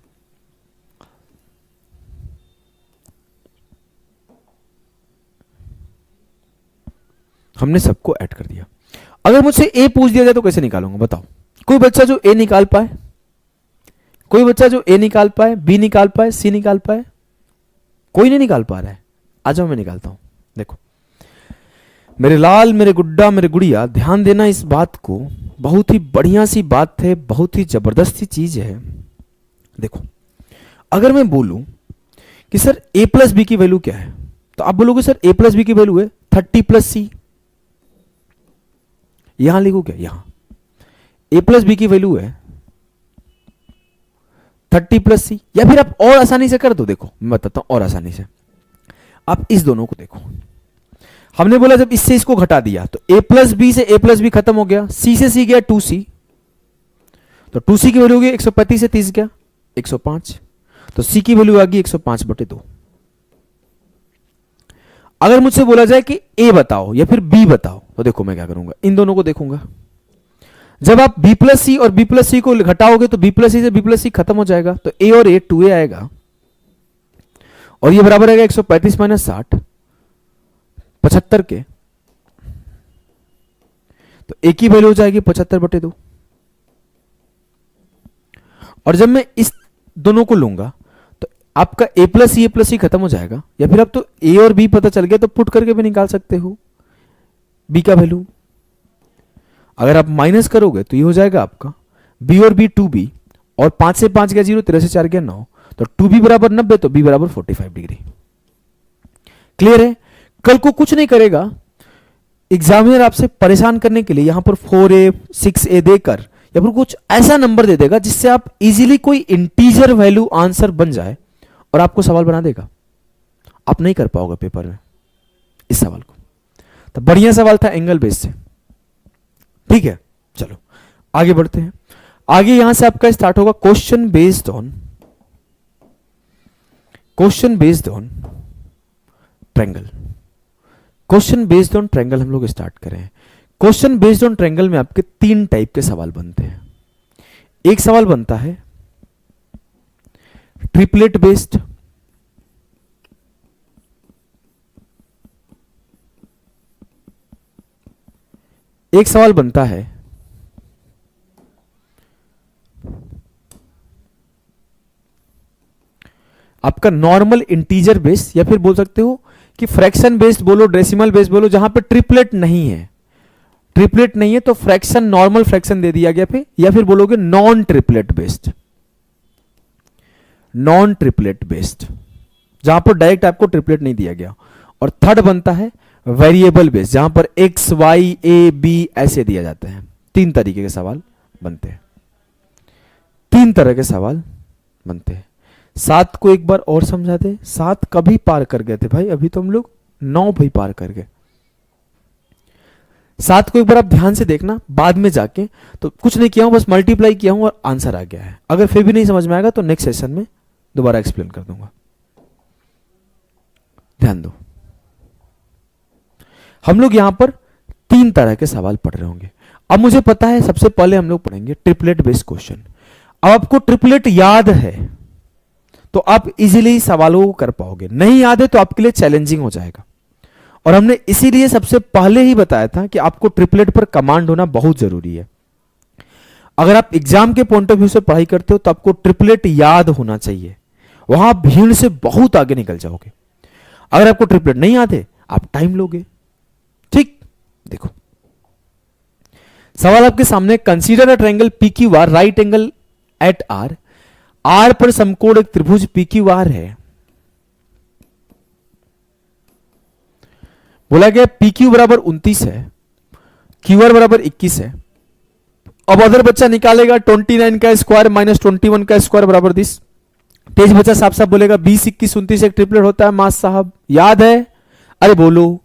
S1: हमने सबको ऐड कर दिया। अगर मुझसे ए पूछ दिया जाए तो कैसे निकालूंगा बताओ? कोई बच्चा जो ए निकाल पाए? कोई बच्चा जो ए निकाल पाए, बी निकाल पाए, सी निकाल पाए? कोई नहीं निकाल पा रहा है। आ जाओ मैं निकालता हूं। देखो मेरे लाल, मेरे गुड्डा, मेरे गुड़िया, ध्यान देना इस बात को, बहुत ही बढ़िया सी बात है, बहुत ही जबरदस्त चीज है। देखो अगर मैं बोलूं कि सर ए प्लस बी की वैल्यू क्या है, तो आप बोलोगे सर ए प्लस बी की वैल्यू है 30 प्लस सी। यहां लिखो क्या, यहां ए प्लस बी की वैल्यू है 30 प्लस सी, या फिर आप और आसानी से कर दो। देखो मैं बताता हूं और आसानी से, आप इस दोनों को देखो। हमने बोला जब इससे इसको घटा दिया तो ए प्लस बी से ए प्लस बी खत्म हो गया, सी से सी गया 2c, तो 2c की वैल्यू होगी 135 से 30 गया 105, तो c की वैल्यू आ गई 105/2। अगर मुझसे बोला जाए कि a बताओ या फिर b बताओ, तो देखो मैं क्या करूंगा, इन दोनों को देखूंगा। जब आप b प्लस सी और b प्लस सी को घटाओगे तो b प्लस सी से b प्लस सी खत्म हो जाएगा, तो a और a 2a आएगा, और ये बराबर आएगा 135 माइनस 60 75 के, तो a की वैल्यू हो जाएगी 75/2। और जब मैं इस दोनों को लूंगा तो आपका a प्लस सी खत्म हो जाएगा, या फिर अब तो a और b पता चल गया तो पुट करके भी निकाल सकते हो b का वैल्यू। अगर आप माइनस करोगे तो ये हो जाएगा आपका b और b 2b, और 5 से 5 गया 0, 13 से 4 गया 9, तो 2b बराबर 90, तो b बराबर 45 डिग्री। क्लियर है? कल को कुछ नहीं करेगा एग्जामिनर आपसे परेशान करने के लिए यहां पर 4a 6a देकर, या फिर कुछ ऐसा नंबर दे देगा जिससे आप इजीली कोई इंटीजर वैल्यू आंसर बन जाए और आपको सवाल बना देगा। आप नहीं कर पाओगे पेपर में इस सवाल को। तो बढ़िया सवाल था एंगल बेस से। ठीक है, चलो आगे बढ़ते हैं। आगे यहां से आपका स्टार्ट होगा question based on triangle. Question based on triangle हम लोग स्टार्ट करें। क्वेश्चन बेस्ड ऑन ट्रायंगल में आपके 3 टाइप के सवाल बनते हैं। एक सवाल बनता है ट्रिपलेट बेस्ड, एक सवाल बनता है आपका नॉर्मल इंटीजर बेस्ड, या फिर बोल सकते हो कि फ्रैक्शन बेस्ड बोलो, डेसिमल बेस्ड बोलो, जहां पे ट्रिपलेट नहीं है। ट्रिपलेट नहीं है तो फ्रैक्शन, नॉर्मल फ्रैक्शन दे दिया गया पे, या फिर बोलोगे non triplet based. Non triplet based जहां पर डायरेक्ट आपको ट्रिपलेट नहीं दिया गया। और थर्ड बनता है वेरिएबल बेस्ड, जहां पर x y a b ऐसे दिया जाता है। 3 तरीके के सवाल बनते हैं, 3 तरह के सवाल बनते हैं। 7 को एक बार और समझा दे। 7 कभी पार कर गए थे भाई? अभी तो हम लोग 9 भी पार कर गए। 7 को एक बार आप ध्यान से देखना बाद में जाके, तो कुछ नहीं किया हूं, बस मल्टीप्लाई किया हूं और आंसर आ गया है। अगर फिर भी नहीं समझ में आएगा तो नेक्स्ट सेशन में दोबारा एक्सप्लेन कर दूंगा। ध्यान दो, हम लोग यहां पर 3 तरह के सवाल पढ़ रहे होंगे। अब मुझे पता है सबसे पहले हम लोग पढ़ेंगे ट्रिपलेट बेस्ड क्वेश्चन। अब आपको ट्रिपलेट याद है तो आप इजीली सवालों को कर पाओगे, नहीं याद है तो आपके लिए चैलेंजिंग हो जाएगा। और हमने इसीलिए सबसे पहले ही बताया था कि आपको ट्रिपलेट पर कमांड होना बहुत जरूरी है। अगर आप एग्जाम के पॉइंट ऑफ व्यू से पढ़ाई करते हो तो आपको ट्रिपलेट याद होना चाहिए, वहां भीड़ से बहुत आगे निकल जाओगे। अगर आपको ट्रिपलेट नहीं याद है आप टाइम लोगे। ठीक, देखो सवाल आपके सामने, consider a triangle P Q R right angle at R, R पर समकोण एक त्रिभुज पी क्यू आर है। बोला गया पी क्यू बराबर 29 है, क्यू आर बराबर 21 है। अब अदर बच्चा निकालेगा 29 का स्क्वायर माइनस 21 का स्क्वायर बराबर 10। तेज बच्चा साफ साफ बोलेगा 20, 21, 29 एक ट्रिपलेट होता है मास साहब, याद है? अरे बोलो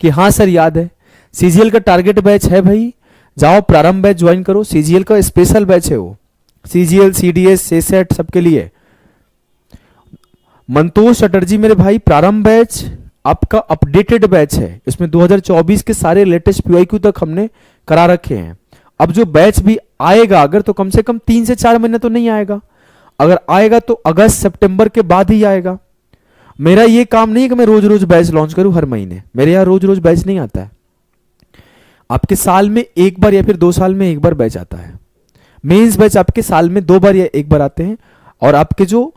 S1: कि हाँ सर याद है। सीजीएल का टारगेट बैच है भाई, जाओ प्रारंभ बैच ज्वाइन करो, सीजीएल का स्पेशल बैच है वो, सीजीएल सीडीएस सेसेट सबके लिए। मंतोष चटर्जी मेरे भाई, प्रारंभ बैच आपका अपडेटेड बैच है, इसमें 2024 के सारे लेटेस्ट पीवाईक्यू तक हमने करा रखे हैं। अब जो बैच भी आएगा अगर, तो कम से कम 3 से 4 महीने तो नहीं आएगा, अगर आएगा तो अगस्त सितंबर के बाद ही आएगा। मेरा ये काम नहीं है कि मैं रोज रोज बैच लॉन्च करूं हर महीने, मेरे यहाँ रोज रोज बैच नहीं आता है। आपके साल में एक बार या फिर 2 साल में एक बार बैच आता है। मेंस बैच आपके साल में 2 बार या 1 बार आते हैं, और आपके जो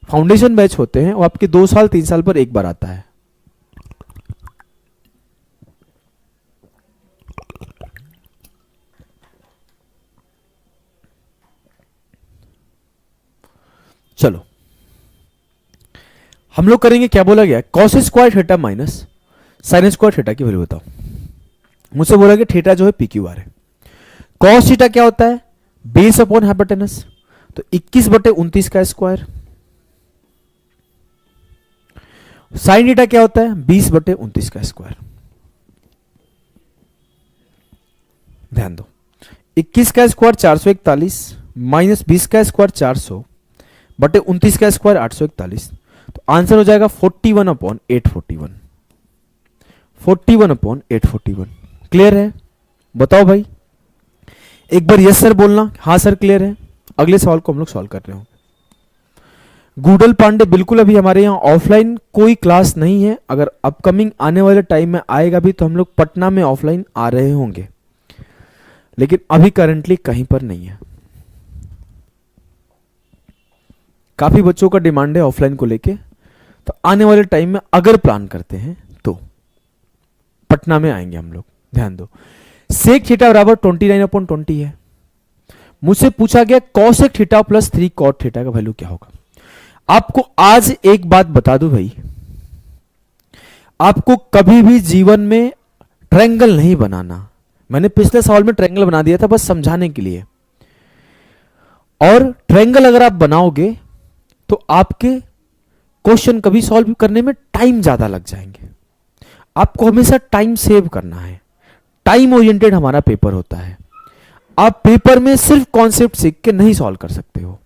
S1: फाउंडेशन बैच होते हैं वो आपके 2 साल 3 साल पर 1 बार आता है। चलो हम लोग करेंगे, क्या बोला गया, cos square theta minus sine square theta की वैल्यू बताओ। मुझसे बोला गया थीटा जो है पी क्यू आर है। कॉस थीटा क्या होता है, बेस अपॉन हाइपोटेनस, तो 21/29 का स्क्वायर। साइन थीटा क्या होता है, 20/29 का स्क्वायर। ध्यान दो, 21 का स्क्वायर 441 माइनस 20 का स्क्वायर 400/29 का स्क्वायर 841, तो आंसर हो जाएगा 41/841। 41/841। क्लियर है? बताओ भाई, एक बार यस सर बोलना, हाँ सर क्लियर है। अगले सवाल को हम लोग सॉल्व कर रहे हो। गूडल पांडे, बिल्कुल अभी हमारे यहाँ ऑफलाइन कोई क्लास नहीं है, अगर अपकमिंग आने वाले टाइम में आएगा भी तो हम लोग पटना में ऑफलाइन आ रहे होंगे, लेकिन अभी करंटली कहीं पर नहीं है। काफी बच्चों का डिमांड है ऑफलाइन को लेके, तो आने वाले टाइम में अगर प्लान करते हैं तो पटना में आएंगे हम लोग। ध्यान दो, सेक थीटा बराबर 29/20 है। मुझसे पूछा गया cosec theta plus 3 cot theta का वैल्यू क्या होगा। आपको आज एक बात बता दूं भाई, आपको कभी भी जीवन में ट्रायंगल नहीं बनाना। मैंने पिछले सवाल में ट्रायंगल बना दिया था बस समझाने के लिए, और ट्रायंगल अगर आप बनाओगे तो आपके क्वेश्चन कभी सॉल्व करने में टाइम ज्यादा लग जाएंगे। आपको हमेशा टाइम सेव करना है, टाइम ओरिएंटेड हमारा पेपर होता है। आप पेपर में सिर्फ कॉन्सेप्ट सीख के नहीं सॉल्व कर सकते हो,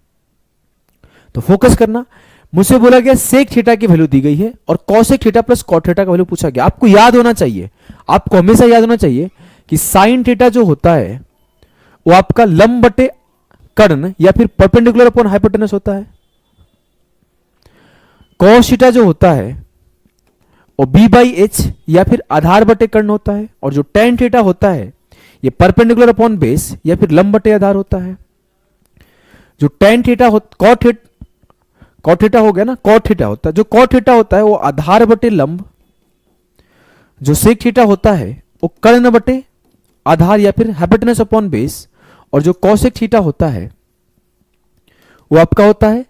S1: तो फोकस करना। मुझसे बोला गया सेक थीटा की वैल्यू दी गई है और cosec theta plus cot theta का वैल्यू पूछा गया। आपको याद होना चाहिए, आपको हमेशा याद होना चाहिए कि साइन थीटा जो होता है वो आपका लंब बटे कर्ण या फिर परपेंडिकुलर अपॉन हाइपोटेनस होता है। कॉस थीटा जो होता है वो b/h या फिर आधार बटे कर्ण होता है, और जो tan थीटा होता है ये परपेंडिकुलर अपॉन बेस या फिर लंब बटे आधार होता है। जो tan थीटा कॉट थीटा हो गया ना, कॉट थीटा होता है, जो कॉट थीटा होता है वो आधार बटे लंब, जो सेक थीटा होता है वो कर्ण बटे आधार या फिर हाइपोटेनस अपॉन बेस, और जो कॉसेक थीटा होता है वो आपका होता है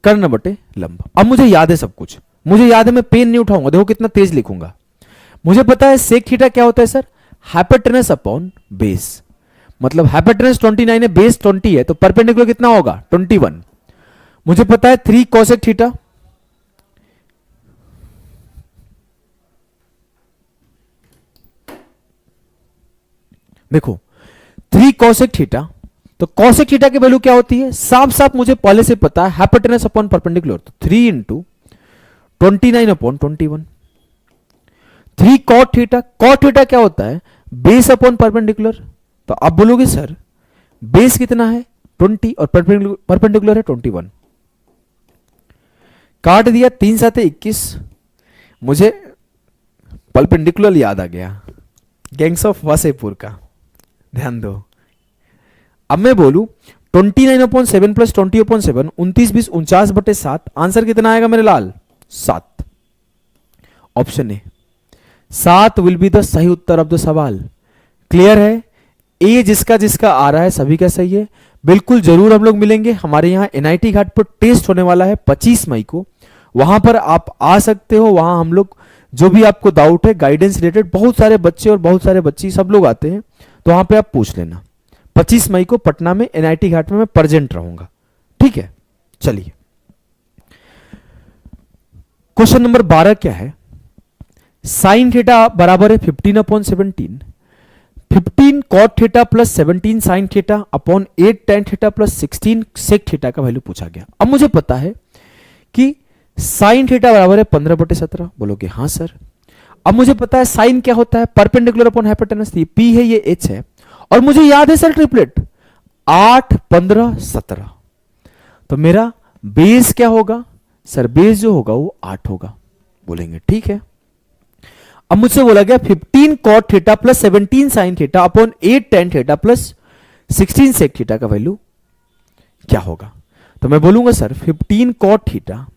S1: कर्ण बटे लंब। अब मुझे याद है सब कुछ, मुझे याद है, मैं पेन नहीं उठाऊंगा, देखो कितना तेज लिखूंगा। मुझे पता है सेक थीटा क्या होता है सर, हाइपोटेनस अपॉन बेस, मतलब हाइपोटेनस 29 है, बेस 20 है, तो परपेंडिकुलर कितना होगा 21। मुझे पता है 3 कॉसेक थीटा, देखो 3 कॉसेक थीटा, तो कॉसेक थीटा की वैल्यू क्या होती है, साफ साफ मुझे पहले से पता है, हाइपोटेनस अपॉन परपेंडिकुलर, तो 3 × 29/21। 3 कॉट थीटा, कॉट थीटा क्या होता है, बेस अपॉन परपेंडिकुलर, तो आप बोलोगे सर बेस कितना है 20 और परपेंडिकुलर है 21। काट दिया, 3 × 7 = 21। मुझे परपेंडिकुलर याद आ गया, गैंग्स ऑफ वासेपुर का। ध्यान दो, अब मैं बोलूं 29/7 प्लस 20/7, 29, 20, 49/7, आंसर कितना आएगा मेरे लाल, 7। Option A 7 will be the सही उत्तर ऑफ द सवाल। क्लियर है? ए जिसका जिसका आ रहा है सभी का सही है। बिल्कुल जरूर हम लोग मिलेंगे, हमारे यहाँ एनआईटी घाट पर टेस्ट होने वाला है 25 मई को, वहां पर आप आ सकते हो। वहां हम लोग जो भी आपको डाउट है गाइडेंस रिलेटेड, बहुत सारे बच्चे और बहुत सारे बच्ची सब लोग आते हैं, तो वहां पे आप पूछ लेना। 25 मई को पटना में एनआईटी घाट में मैं प्रेजेंट रहूंगा, ठीक है। चलिए क्वेश्चन नंबर 12 क्या है? साइन थीटा बराबर है 15/17, 15 cot theta plus 17 sine theta upon 8 tan theta plus 16 sec theta का वैल्यू पूछा गया। अब मुझे पता है कि साइन थीटा बराबर है 15/17, बोलोगे हाँ सर। अब मुझे पता है साइन क्या होता है, परपेंडिकुलर अपॉन हाइपोटेनस, ये पी है ये एच है, और मुझे याद है सर ट्रिपलेट 8 15 17, तो मेरा बेस क्या होगा सर? बेस जो होगा वो 8 होगा, बोलेंगे ठीक है। अब मुझसे बोला गया 15 cot theta plus 17 sine theta upon 8 tan theta plus 16 sec theta का वैल्यू क्या होगा? तो मैं बोलूंगा सर 15 कॉट थीटा,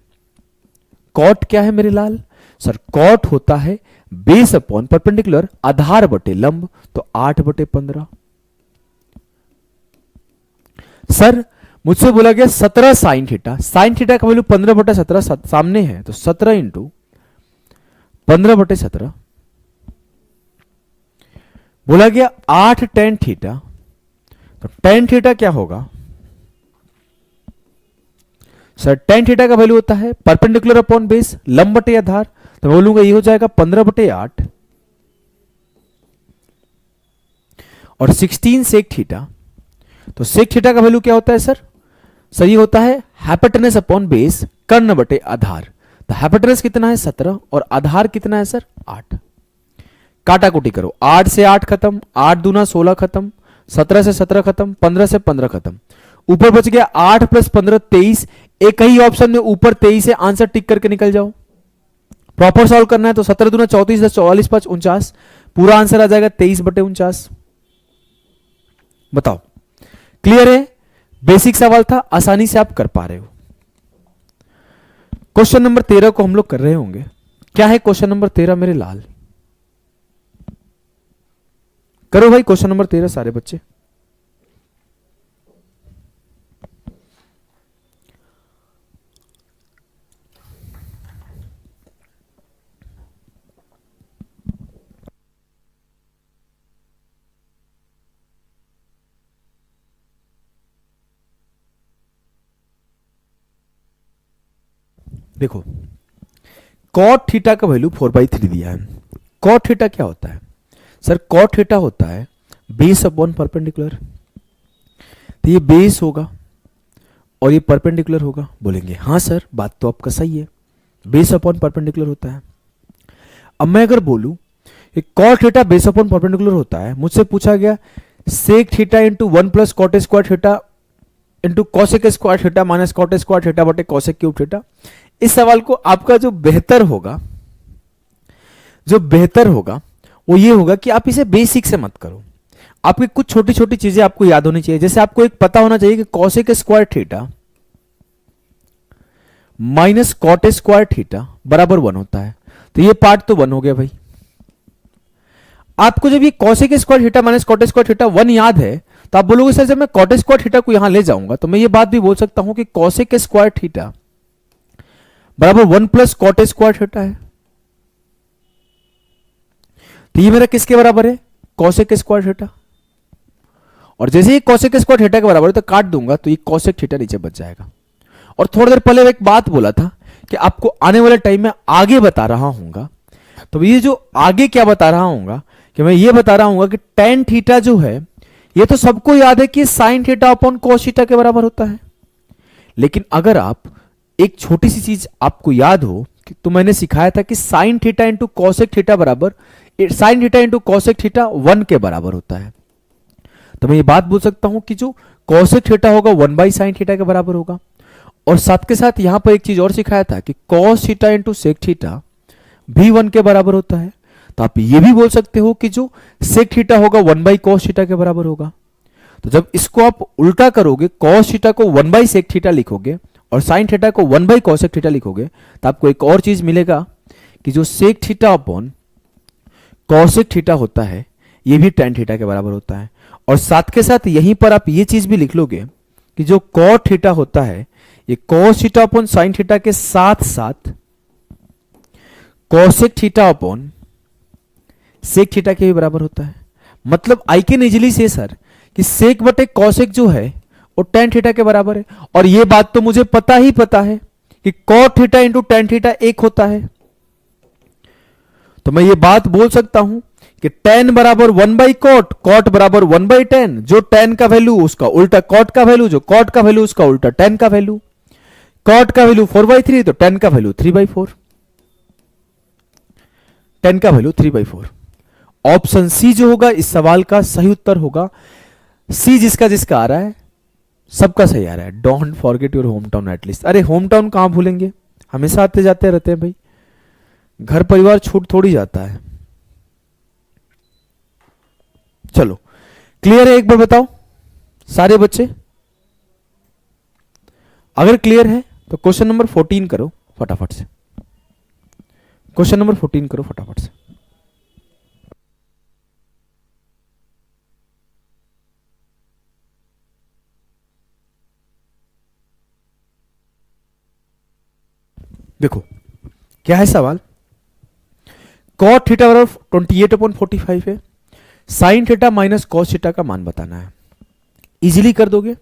S1: कॉट क्या है मेरे लाल? सर कॉट होता है बेस अपॉन परपेंडिकुलर, आधार बटे लंब, तो 8/15। सर मुझसे बोला गया 17 साइन थीटा, साइन थीटा का वैल्यू 15/17 सामने है, तो 17 इंटू 15/17। बोला गया 8 टेन थीटा, तो टेन थीटा क्या होगा सर? टेन थीटा का वैल्यू होता है परपेंडिकुलर अपॉन बेस, लंब बटे आधार, तो बोलूंगा ये हो जाएगा 15/8, और 16 सेक थीटा, तो सेक थीटा का वैल्यू क्या होता है सर? सर ये होता है हाइपोटेनस अपॉन बेस कर्ण बटे आधार, तो हाइपोटेनस कितना है 17 और आधार कितना है सर 8। काटा कुटी करो, 8 से 8 खत्म, 8 दूना 16 खत्म, 17 से 17 खत्म, 15 से 15 खत्म, ऊपर बच गया 8 + 15 23। एक ही ऑप्शन में ऊपर 23 है, आंसर टिक करके निकल जाओ। प्रॉपर सॉल्व करना है तो 17 दूना 34, 10 44 5 49, पूरा आंसर आ जाएगा 23/49। बताओ क्लियर है? बेसिक सवाल था, आसानी से आप कर पा रहे हो। क्वेश्चन नंबर 13 को हम लोग कर रहे होंगे। क्या है क्वेश्चन नंबर 13 मेरे लाल? करो भाई क्वेश्चन नंबर 13 सारे बच्चे। देखो कॉट थीटा का वैल्यू 4/3 दिया है। कॉट थीटा क्या होता है सर? कॉट थीटा होता है बेस अपॉन परपेंडिकुलर, तो ये बेस होगा और ये परपेंडिकुलर होगा, बोलेंगे हाँ सर बात तो आपका सही है, बेस अपॉन परपेंडिकुलर होता है। अब मैं अगर बोलूं कि cot theta base upon perpendicular होता है, मुझसे पूछा गया sec theta into 1 + cot square theta into cosec square theta minus cot square theta बटे कॉसेक क्यूब थीटा। इस सवाल को आपका जो बेहतर होगा वो ये होगा कि आप इसे बेसिक से मत करो। आपकी कुछ छोटी छोटी चीजें आपको याद होनी चाहिए। जैसे आपको एक पता होना चाहिए कि cosec square theta minus cot square theta बराबर 1 होता है, तो ये पार्ट तो 1 हो गया भाई। आपको जब ये cosec square theta minus cot square theta 1 याद है, तो आप बोलोगे सर जब मैं कॉट स्क्वायर थीटा को यहां ले जाऊंगा तो मैं ये बात भी बोल सकता हूं कि कॉसेक स्क्वायर थीटा बराबर 1 + कॉट स्क्वायर थीटा है। तो ये मेरा किसके बराबर है? Cosec square theta. और जैसे ही कॉसेक स्क्वायर थीटा के बराबर है तो काट दूंगा, तो ये कॉसेक थीटा नीचे बच जाएगा। और थोड़ी देर पहले एक बात बोला था कि आपको आने वाले टाइम में आगे बता रहा हूंगा, तो ये जो आगे क्या बता रहा हूंगा कि मैं ये बता रहा हूंगा कि टेन थीटा जो है ये तो सबको याद है कि sine theta upon cos theta के बराबर होता है। लेकिन अगर आप एक छोटी सी चीज आपको याद हो तो मैंने सिखाया था कि sine theta into cosec theta बराबर sine theta into cosec theta 1 के बराबर होता है। तो मैं ये बात बोल सकता हूं कि जो कॉसेक थीटा होगा 1/sin थीटा के बराबर होगा। और साथ के साथ यहां पर एक चीज और सिखाया था कि cos theta into sec theta भी 1 के बराबर होता है। तो आप ये भी बोल सकते हो कि जो सेक थीटा होगा 1/cos थीटा के बराबर होगा। तो जब इसको आप उल्टा करोगे, cos थीटा को 1/sec थीटा लिखोगे और sin थीटा को 1/cosec थीटा लिखोगे, तो आपको एक और चीज मिलेगा कि जो sec theta upon cosec theta होता है ये भी tan थीटा के बराबर होता है। और साथ के साथ यहीं पर आप ये चीज भी लिख लोगे कि जो cot थीटा होता है ये cos theta upon sine theta के साथ साथ cosec theta upon sec theta के भी बराबर होता है। मतलब I can easily say sir कि सेक बटे कॉसेक जो है वो tan थीटा के बराबर है। और ये बात तो मुझे पता ही पता है कि cot theta into tan theta एक होता है। तो मैं ये बात बोल सकता हूं कि tan बराबर 1/cot, cot बराबर 1/tan, जो tan का वैल्यू उसका उल्टा cot का वैल्यू, जो cot का वैल्यू उसका उल्टा tan का वैल्यू। cot का वैल्यू 4/3 तो tan का वैल्यू 3/4, tan का वैल्यू 3/4। ऑप्शन सी जो होगा इस सवाल का सही उत्तर होगा। सी जिसका जिसका आ रहा है सबका सही आ रहा है। Don't forget your home town at least. अरे होम टाउन कहां भूलेंगे, हमेशा आते जाते रहते हैं भाई, घर परिवार छूट थोड़ी जाता है। चलो क्लियर है, एक बार बताओ सारे बच्चे। अगर क्लियर है तो क्वेश्चन नंबर 14 करो फटाफट से। क्वेश्चन नंबर 14 करो फटाफट से। देखो क्या है सवाल, cot थीटा बराबर 28/45 है, sine theta minus cos theta का मान बताना है। इजीली कर दोगे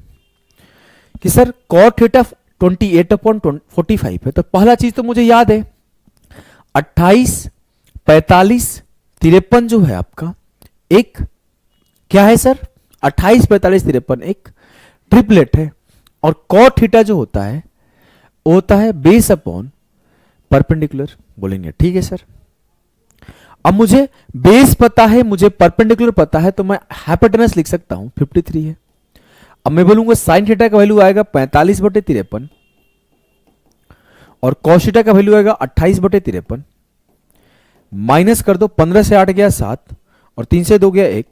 S1: कि सर cot थीटा 28/45 है, तो पहला चीज तो मुझे याद है 28, 45, 53 जो है आपका एक क्या है सर, 28, 45, 53 एक ट्रिपलेट है। और cot थीटा जो होता है वो होता है बेस अपॉन परपेंडिकुलर, बोलेंगे ठीक है सर। अब मुझे बेस पता है, मुझे परपेंडिकुलर पता है, तो मैं हाइपोटेनस लिख सकता हूं 53 है। अब मैं बोलूंगा साइन थीटा का वैल्यू आएगा 45/53 और cos थीटा का वैल्यू आएगा 28/53। माइनस कर दो, 15 से 8 गया 7 और 3 से 2 गया 1,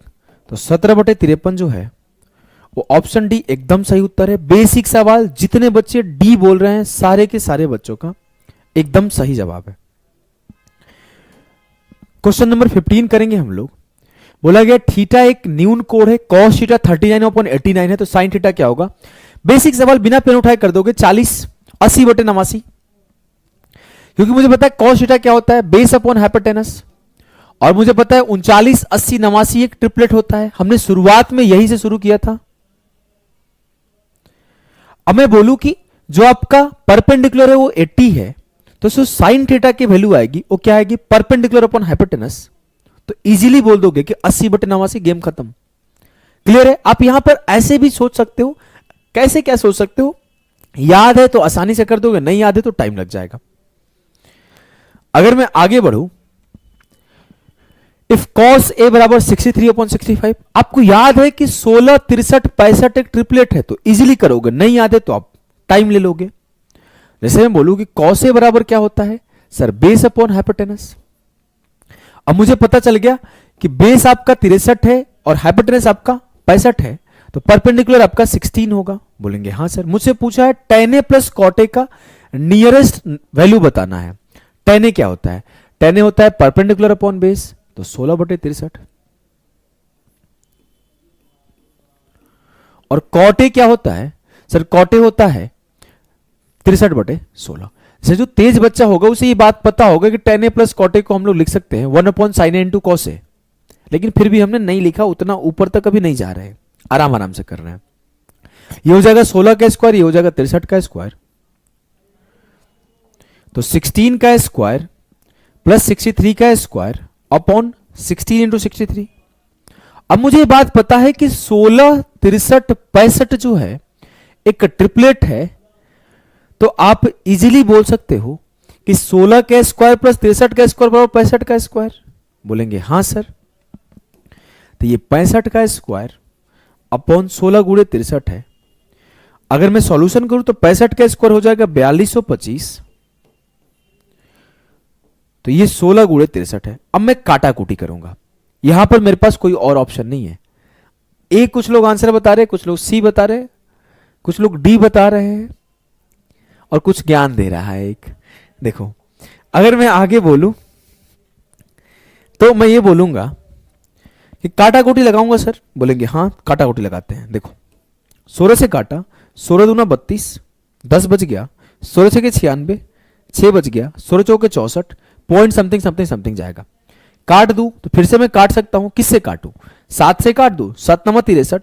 S1: तो 17/53 जो है वो ऑप्शन डी एकदम सही उत्तर है। बेसिक सवाल, जितने बच्चे डी बोल रहे हैं सारे के सारे बच्चों का एकदम सही जवाब है। क्वेश्चन नंबर 15 करेंगे हम लोग। बोला गया थीटा एक न्यून कोण है, cos थीटा 39/89 है, तो साइन थीटा क्या होगा। बेसिक सवाल बिना पेन उठाए कर दोगे 40 80/89, क्योंकि मुझे पता है cos थीटा क्या होता है बेस अपॉन हाइपोटेनस, और मुझे पता है 39 80 89 एक ट्रिपलेट होता है। हमने शुरुआत में यही से शुरू किया था। अब मैं बोलूं कि जो आपका परपेंडिकुलर है वो 80 है, तो साइन थीटा की वैल्यू आएगी वो क्या आएगी, परपेंडिकुलर अपॉन हाइपोटेनस। तो इजीली बोल दोगे कि 80/89, गेम खत्म। क्लियर है। आप यहां पर ऐसे भी सोच सकते हो, कैसे क्या सोच सकते हो, याद है तो आसानी से कर दोगे, नहीं याद है तो टाइम लग जाएगा। अगर मैं आगे बढ़ूं, इफ cos a बराबर 63/65, आपको याद है कि 16 63 65 एक ट्रिपलेट है, तो इजीली करोगे, नहीं याद है तो आप टाइम ले लोगे। जैसे मैं बोलूं कि cos a बराबर क्या होता है सर, बेस अपॉन हाइपोटेनस। अब मुझे पता चल गया कि बेस आपका 63 है और हाइपोटेनस आपका 65 है, तो परपेंडिकुलर आपका 16 होगा। बोलेंगे हाँ सर। मुझसे पूछा है tan a plus cot a का नियरेस्ट वैल्यू बताना है। tan a क्या होता है, tan a होता है परपेंडिकुलर अपॉन बेस, तो 16/63। और cot a क्या होता है सर, cot a होता है 63/16। जैसे जो तेज बच्चा होगा उसे ये बात पता होगा कि tan a plus cot a को हम लोग लिख सकते हैं 1/sin a into cos a, लेकिन फिर भी हमने नहीं लिखा, उतना ऊपर तक अभी नहीं जा रहे हैं, आराम आराम से कर रहे हैं। ये हो जाएगा 16 का स्क्वायर, ये हो जाएगा 63 का स्क्वायर, तो 16 का स्क्वायर प्लस 63 का स्क्वायर अपॉन 16 इंटू 63। अब मुझे ये बात पता है कि 16 63 65 जो है एक ट्रिपलेट है, तो आप इजीली बोल सकते हो कि 16 का स्क्वायर प्लस 63 का स्क्वायर बराबर 65 का स्क्वायर। बोलेंगे हाँ सर। तो ये 65 का स्क्वायर अपॉन 16 गुणे 63 है। अगर मैं सॉल्यूशन करूं तो 65 का स्क्वायर हो जाएगा 4225, तो ये 16 गुणे 63 है। अब मैं काटाकूटी करूंगा, यहां पर मेरे पास कोई और ऑप्शन नहीं है। ए कुछ लोग आंसर बता रहे, कुछ लोग सी बता रहे, कुछ लोग डी बता रहे हैं, और कुछ ज्ञान दे रहा है एक। देखो अगर मैं आगे बोलूं तो मैं ये बोलूंगा कि काटा गोटी लगाऊंगा सर, बोलेंगे हाँ काटा गोटी लगाते हैं। देखो 16 से काटा, 16 दूना 32, 10 बच गया, 16 से 96, 6 बच गया, 16 चौके 64, पॉइंट समथिंग समथिंग समथिंग जाएगा। काट दूं तो फिर से मैं काट सकता हूं, किससे काटूं, 7 से काट दूं, 7 9 63,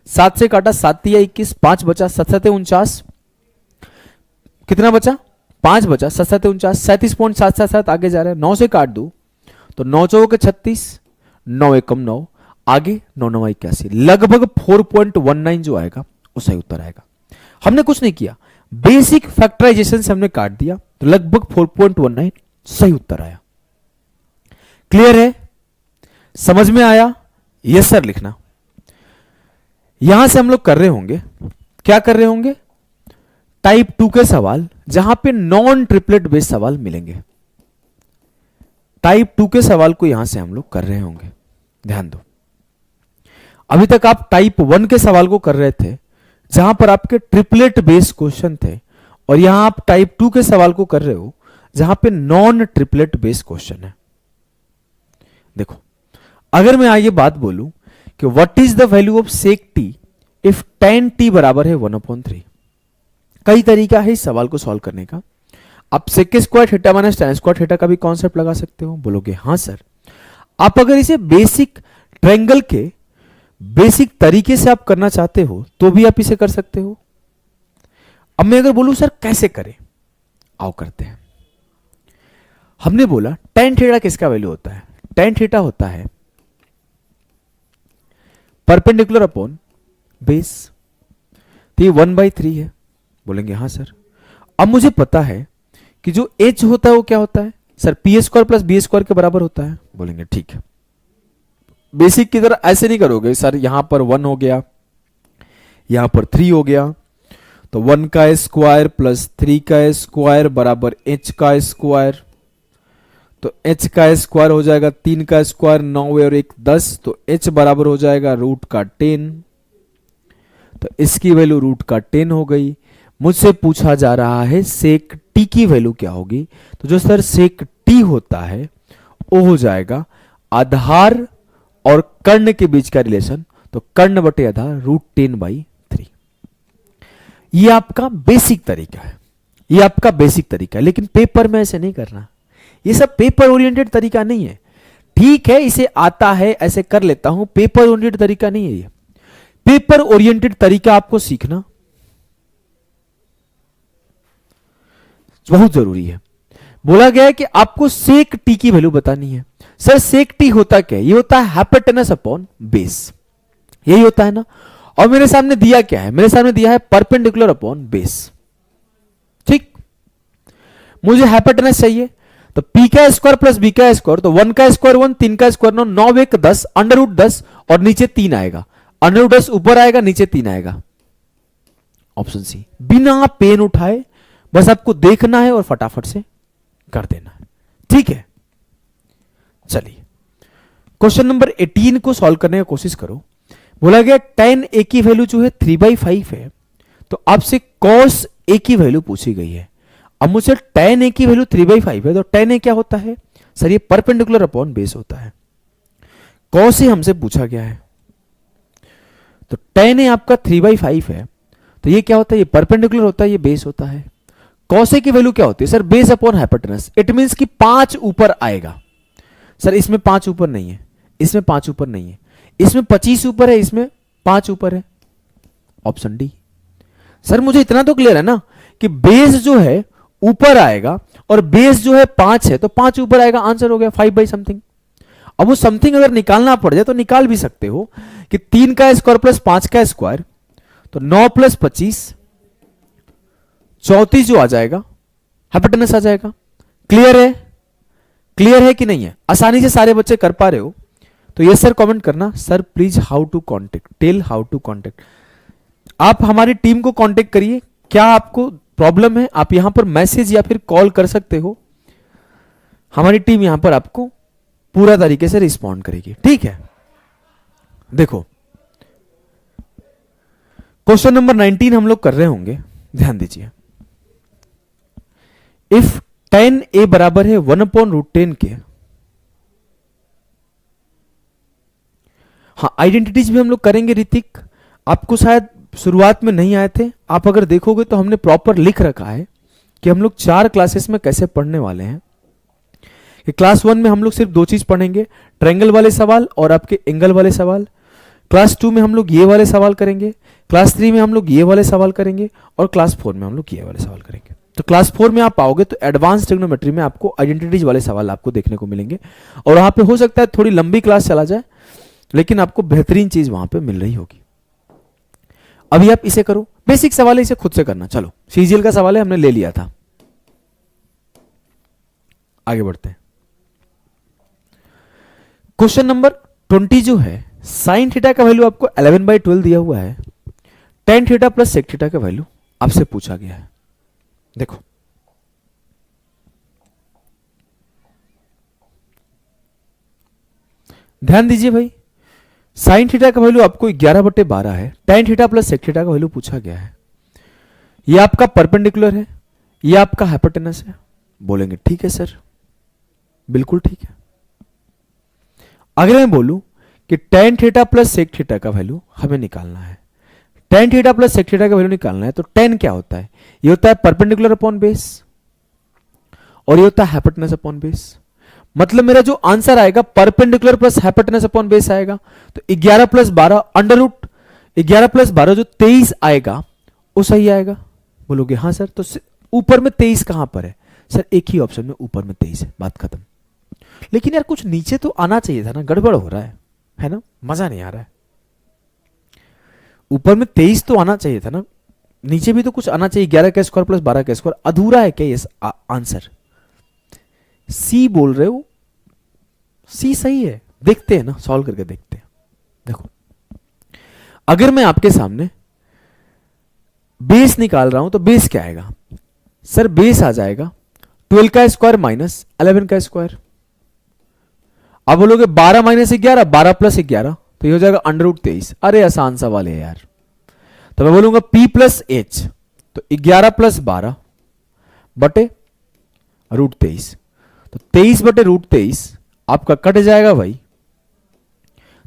S1: 7 से काटा, 7 3 21, 5 बचा, 7 7 49, कितना बचा, 5 बचा, 7 7 49, 37.777 आगे जा रहा है। 9 से काट दूं तो 9 चौके 36, 9 एकम 9, आगे 9 9 81, लगभग 4.19 जो आएगा वो सही उत्तर आएगा। हमने कुछ नहीं किया, बेसिक फैक्टराइजेशन से हमने काट दिया तो लगभग 4.19 सही उत्तर आया। क्लियर है, समझ में आया? यस सर लिखना। यहां से हम लोग कर रहे होंगे, क्या कर रहे होंगे, टाइप 2 के सवाल जहां पे नॉन ट्रिपलेट बेस्ड सवाल मिलेंगे। टाइप 2 के सवाल को यहां से हम लोग कर रहे होंगे, ध्यान दो। अभी तक आप टाइप 1 के सवाल को कर रहे थे जहां पर आपके ट्रिपलेट बेस्ड क्वेश्चन थे, और यहां आप टाइप 2 के सवाल को कर रहे हो जहां पे नॉन ट्रिपलेट बेस्ड क्वेश्चन है। देखो अगर मैं आगे बात बोलूं कि what is the value of sec T if tan t बराबर है 1/3, कई तरीका है इस सवाल को सॉल्व करने का। आप sec square theta minus tan square theta का भी कॉन्सेप्ट लगा सकते हो। बोलोगे हाँ सर। आप अगर इसे बेसिक ट्रायंगल के बेसिक तरीके से आप करना चाहते हो तो भी आप इसे कर सकते हो। अब मैं अगर बोलूं सर कैसे करें, आओ करते हैं। हमने बोला tan थीटा किसका वैल्यू होता है, tan थीटा होता है परपेंडिकुलर अपॉन बेस, तो ये 1/3 है। बोलेंगे हाँ सर। अब मुझे पता है कि जो h होता है वो क्या होता है sir, P square plus B square के बराबर होता है। बोलेंगे ठीक है। बेसिक की तरह ऐसे नहीं करोगे सर, यहां पर 1 हो गया, यहां पर 3 हो गया, तो 1 का स्क्वायर प्लस 3 का स्क्वायर बराबर h का स्क्वायर, तो h का स्क्वायर हो जाएगा 3 का स्क्वायर 9 और 1 10, तो h बराबर हो जाएगा रूट का 10, तो इसकी वैल्यू रूट का 10 हो गई। मुझसे पूछा जा रहा है सेक टी की वैल्यू क्या होगी, तो जो सर सेक टी होता है वो हो जाएगा आधार और कर्ण के बीच का रिलेशन, तो कर्ण बटे आधार √10/3। ये आपका बेसिक तरीका है, ये आपका बेसिक तरीका है, लेकिन पेपर में ऐसे नहीं करना। ये सब पेपर ओरिएंटेड तरीका नहीं है। ठीक है इसे आता है ऐसे कर लेता हूं, पेपर ओरिएंटेड तरीका नहीं है ये। पेपर ओरिएंटेड तरीका आपको सीखना बहुत जरूरी है। बोला गया है कि आपको सेक टी की वैल्यू बतानी है। सर सेक टी होता क्या है, ये होता है हाइपोटेनस अपॉन बेस, यही होता है ना। और मेरे सामने दिया क्या है, मेरे सामने दिया है परपेंडिकुलर अपॉन बेस। ठीक, मुझे हाइपोटेनस चाहिए, तो पी का स्क्वायर प्लस बी का स्क्वायर, तो 1 का स्क्वायर 1, 3 का स्क्वायर 9, 9 1 10, √10 और नीचे 3 आएगा, √10 ऊपर आएगा नीचे 3 आएगा। ऑप्शन सी, बिना पेन उठाए बस आपको देखना है और फटाफट से कर देना है। ठीक है, चलिए क्वेश्चन नंबर 18 को सॉल्व करने की कोशिश करो। बोला गया tan a की वैल्यू जो है 3/5 है, तो आपसे cos a की वैल्यू पूछी गई है। अब मुझसे tan a की वैल्यू 3/5 है, तो tan a क्या होता है सर, ये परपेंडिकुलर अपॉन बेस होता है। cos a हमसे पूछा गया है, तो tan a आपका 3/5 है, तो ये क्या होता है, ये परपेंडिकुलर होता है, ये बेस होता है। cos a की वैल्यू क्या होती है sir, base upon hypotenuse. It means कि 5 ऊपर आएगा। सर इसमें 5 ऊपर नहीं है, इसमें 5 ऊपर नहीं है, इसमें 25 ऊपर है, इसमें 5 ऊपर है। Option D. सर मुझे इतना तो क्लियर है ना कि बेस जो है ऊपर आएगा और बेस जो है 5 है, तो 5 ऊपर आएगा, आंसर हो गया 5 समथिंग। अब वो समथिंग अगर निकालना पड़ जाए तो निकाल भी सकते हो कि 3 का स्क्वायर प्लस 5 का स्क्वायर, तो 9 + 25 34 जो आ जाएगा, हाइपोटेनस आ जाएगा। क्लियर है, क्लियर है कि नहीं है? आसानी से सारे बच्चे कर पा रहे हो तो यस सर कमेंट करना। Sir please how to contact, tell how to contact. आप हमारी टीम को कॉन्टेक्ट करिए। क्या आपको प्रॉब्लम है, आप यहां पर मैसेज या फिर कॉल कर सकते हो, हमारी टीम यहां पर आपको पूरा तरीके से रिस्पॉन्ड करेगी। ठीक है, देखो क्वेश्चन नंबर 19 हम लोग कर रहे होंगे, ध्यान दीजिए। इफ tan a बराबर है 1/√10 के, हाँ, आइडेंटिटीज भी हम लोग करेंगे ऋतिक। आपको शायद शुरुआत में नहीं आए थे, आप अगर देखोगे तो हमने प्रॉपर लिख रखा है कि हम लोग 4 क्लासेस में कैसे पढ़ने वाले हैं। कि क्लास 1 में हम लोग सिर्फ 2 चीज पढ़ेंगे, ट्रायंगल वाले सवाल और आपके एंगल वाले सवाल। क्लास 2 में हम लोग ये वाले सवाल करेंगे, क्लास 3 में हम लोग ये वाले सवाल करेंगे और क्लास 4 में हम लोग ये वाले सवाल करेंगे। तो क्लास 4 में आप आओगे तो एडवांस ट्रिग्नोमेट्री में आपको आइडेंटिटीज वाले सवाल आपको देखने को मिलेंगे, और वहां पे हो सकता है थोड़ी लंबी क्लास चला जाए, लेकिन आपको बेहतरीन चीज वहां पे मिल रही होगी। अभी आप इसे करो, बेसिक सवाल है, इसे खुद से करना। चलो, सीजीएल का सवाल है, हमने ले लिया था। आगे बढ़ते हैं। क्वेश्चन नंबर 20 जो है, साइन थीटा का वैल्यू आपको 11/12 दिया हुआ है, tan theta plus sec theta का वैल्यू आपसे पूछा गया है। देखो, ध्यान दीजिए भाई, साइन थीटा का वैल्यू आपको 11/12 है, tan theta plus sec theta का वैल्यू पूछा गया है। ये आपका परपेंडिकुलर है, ये आपका हाइपोटेनस है। बोलेंगे ठीक है सर, बिल्कुल ठीक है। अगर मैं बोलूं कि tan theta plus sec theta का वैल्यू हमें निकालना है, tan theta plus sec theta का वैल्यू निकालना है, तो टेन क्या होता है? ये होता है परपेंडिकुलर अपॉन बेस, और ये होता है हाइपोटेनस अपॉन बेस। मतलब मेरा जो आंसर आएगा perpendicular plus hypotenuse upon base आएगा। तो 11 प्लस 12 अंडर रूट 11 प्लस 12 जो 23 आएगा वो सही आएगा। बोलोगे हाँ सर, तो ऊपर में 23 कहां पर है? सर एक ही ऑप्शन में ऊपर में 23 है, बात खत्म। लेकिन यार कुछ नीचे तो आना चाहिए था ना, गड़बड़ हो रहा है ना, मजा नहीं आ रहा है। ऊपर में 23 तो आना चाहिए था ना, नीचे भी तो कुछ आना चाहिए। 11 का स्क्वायर प्लस 12 का स्क्वायर अधूरा है क्या ये आंसर? सी बोल रहे हो, सी सही है। देखते हैं ना, सॉल्व करके देखते हैं। देखो, अगर मैं आपके सामने बेस निकाल रहा हूं तो बेस क्या आएगा? सर बेस आ जाएगा 12 का स्क्वायर माइनस 11 का स्क्वायर। अब बोलोगे 12 माइनस 11, 12 प्लस 11, तो ये हो जाएगा अंडर रूट 23। अरे आसान सवाल है यार। तो मैं बोलूंगा P प्लस एच, तो 11 प्लस 12 बटे रूट 23, तो 23 बटे रूट 23 आपका कट जाएगा भाई,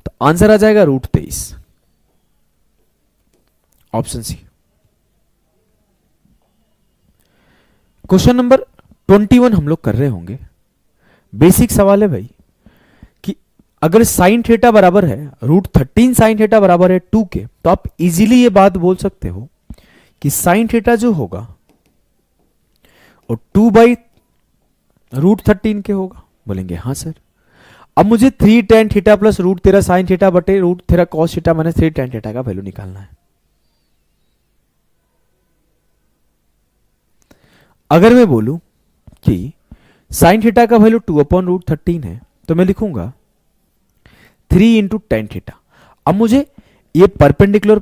S1: तो आंसर आ जाएगा root 23, option C. Question number 21 हम लोग कर रहे होंगे। बेसिक सवाल है भाई कि अगर साइन थीटा बराबर है रूट 13 साइन थीटा बराबर है 2 के, तो आप इजीली ये बात बोल सकते हो कि साइन थीटा जो होगा वो 2 बाई रूट 13 के होगा। बोलेंगे हाँ सर। अब मुझे 3 tan theta plus root 13 sine theta बटे root 13 cos theta minus 3 tan theta का वैल्यू निकालना है। अगर मैं बोलूं कि साइन थीटा का वैल्यू 2/√13 है, तो मैं लिखूंगा 3 इंटू टेन थीटा। अब मुझे ये परपेंडिकुलर,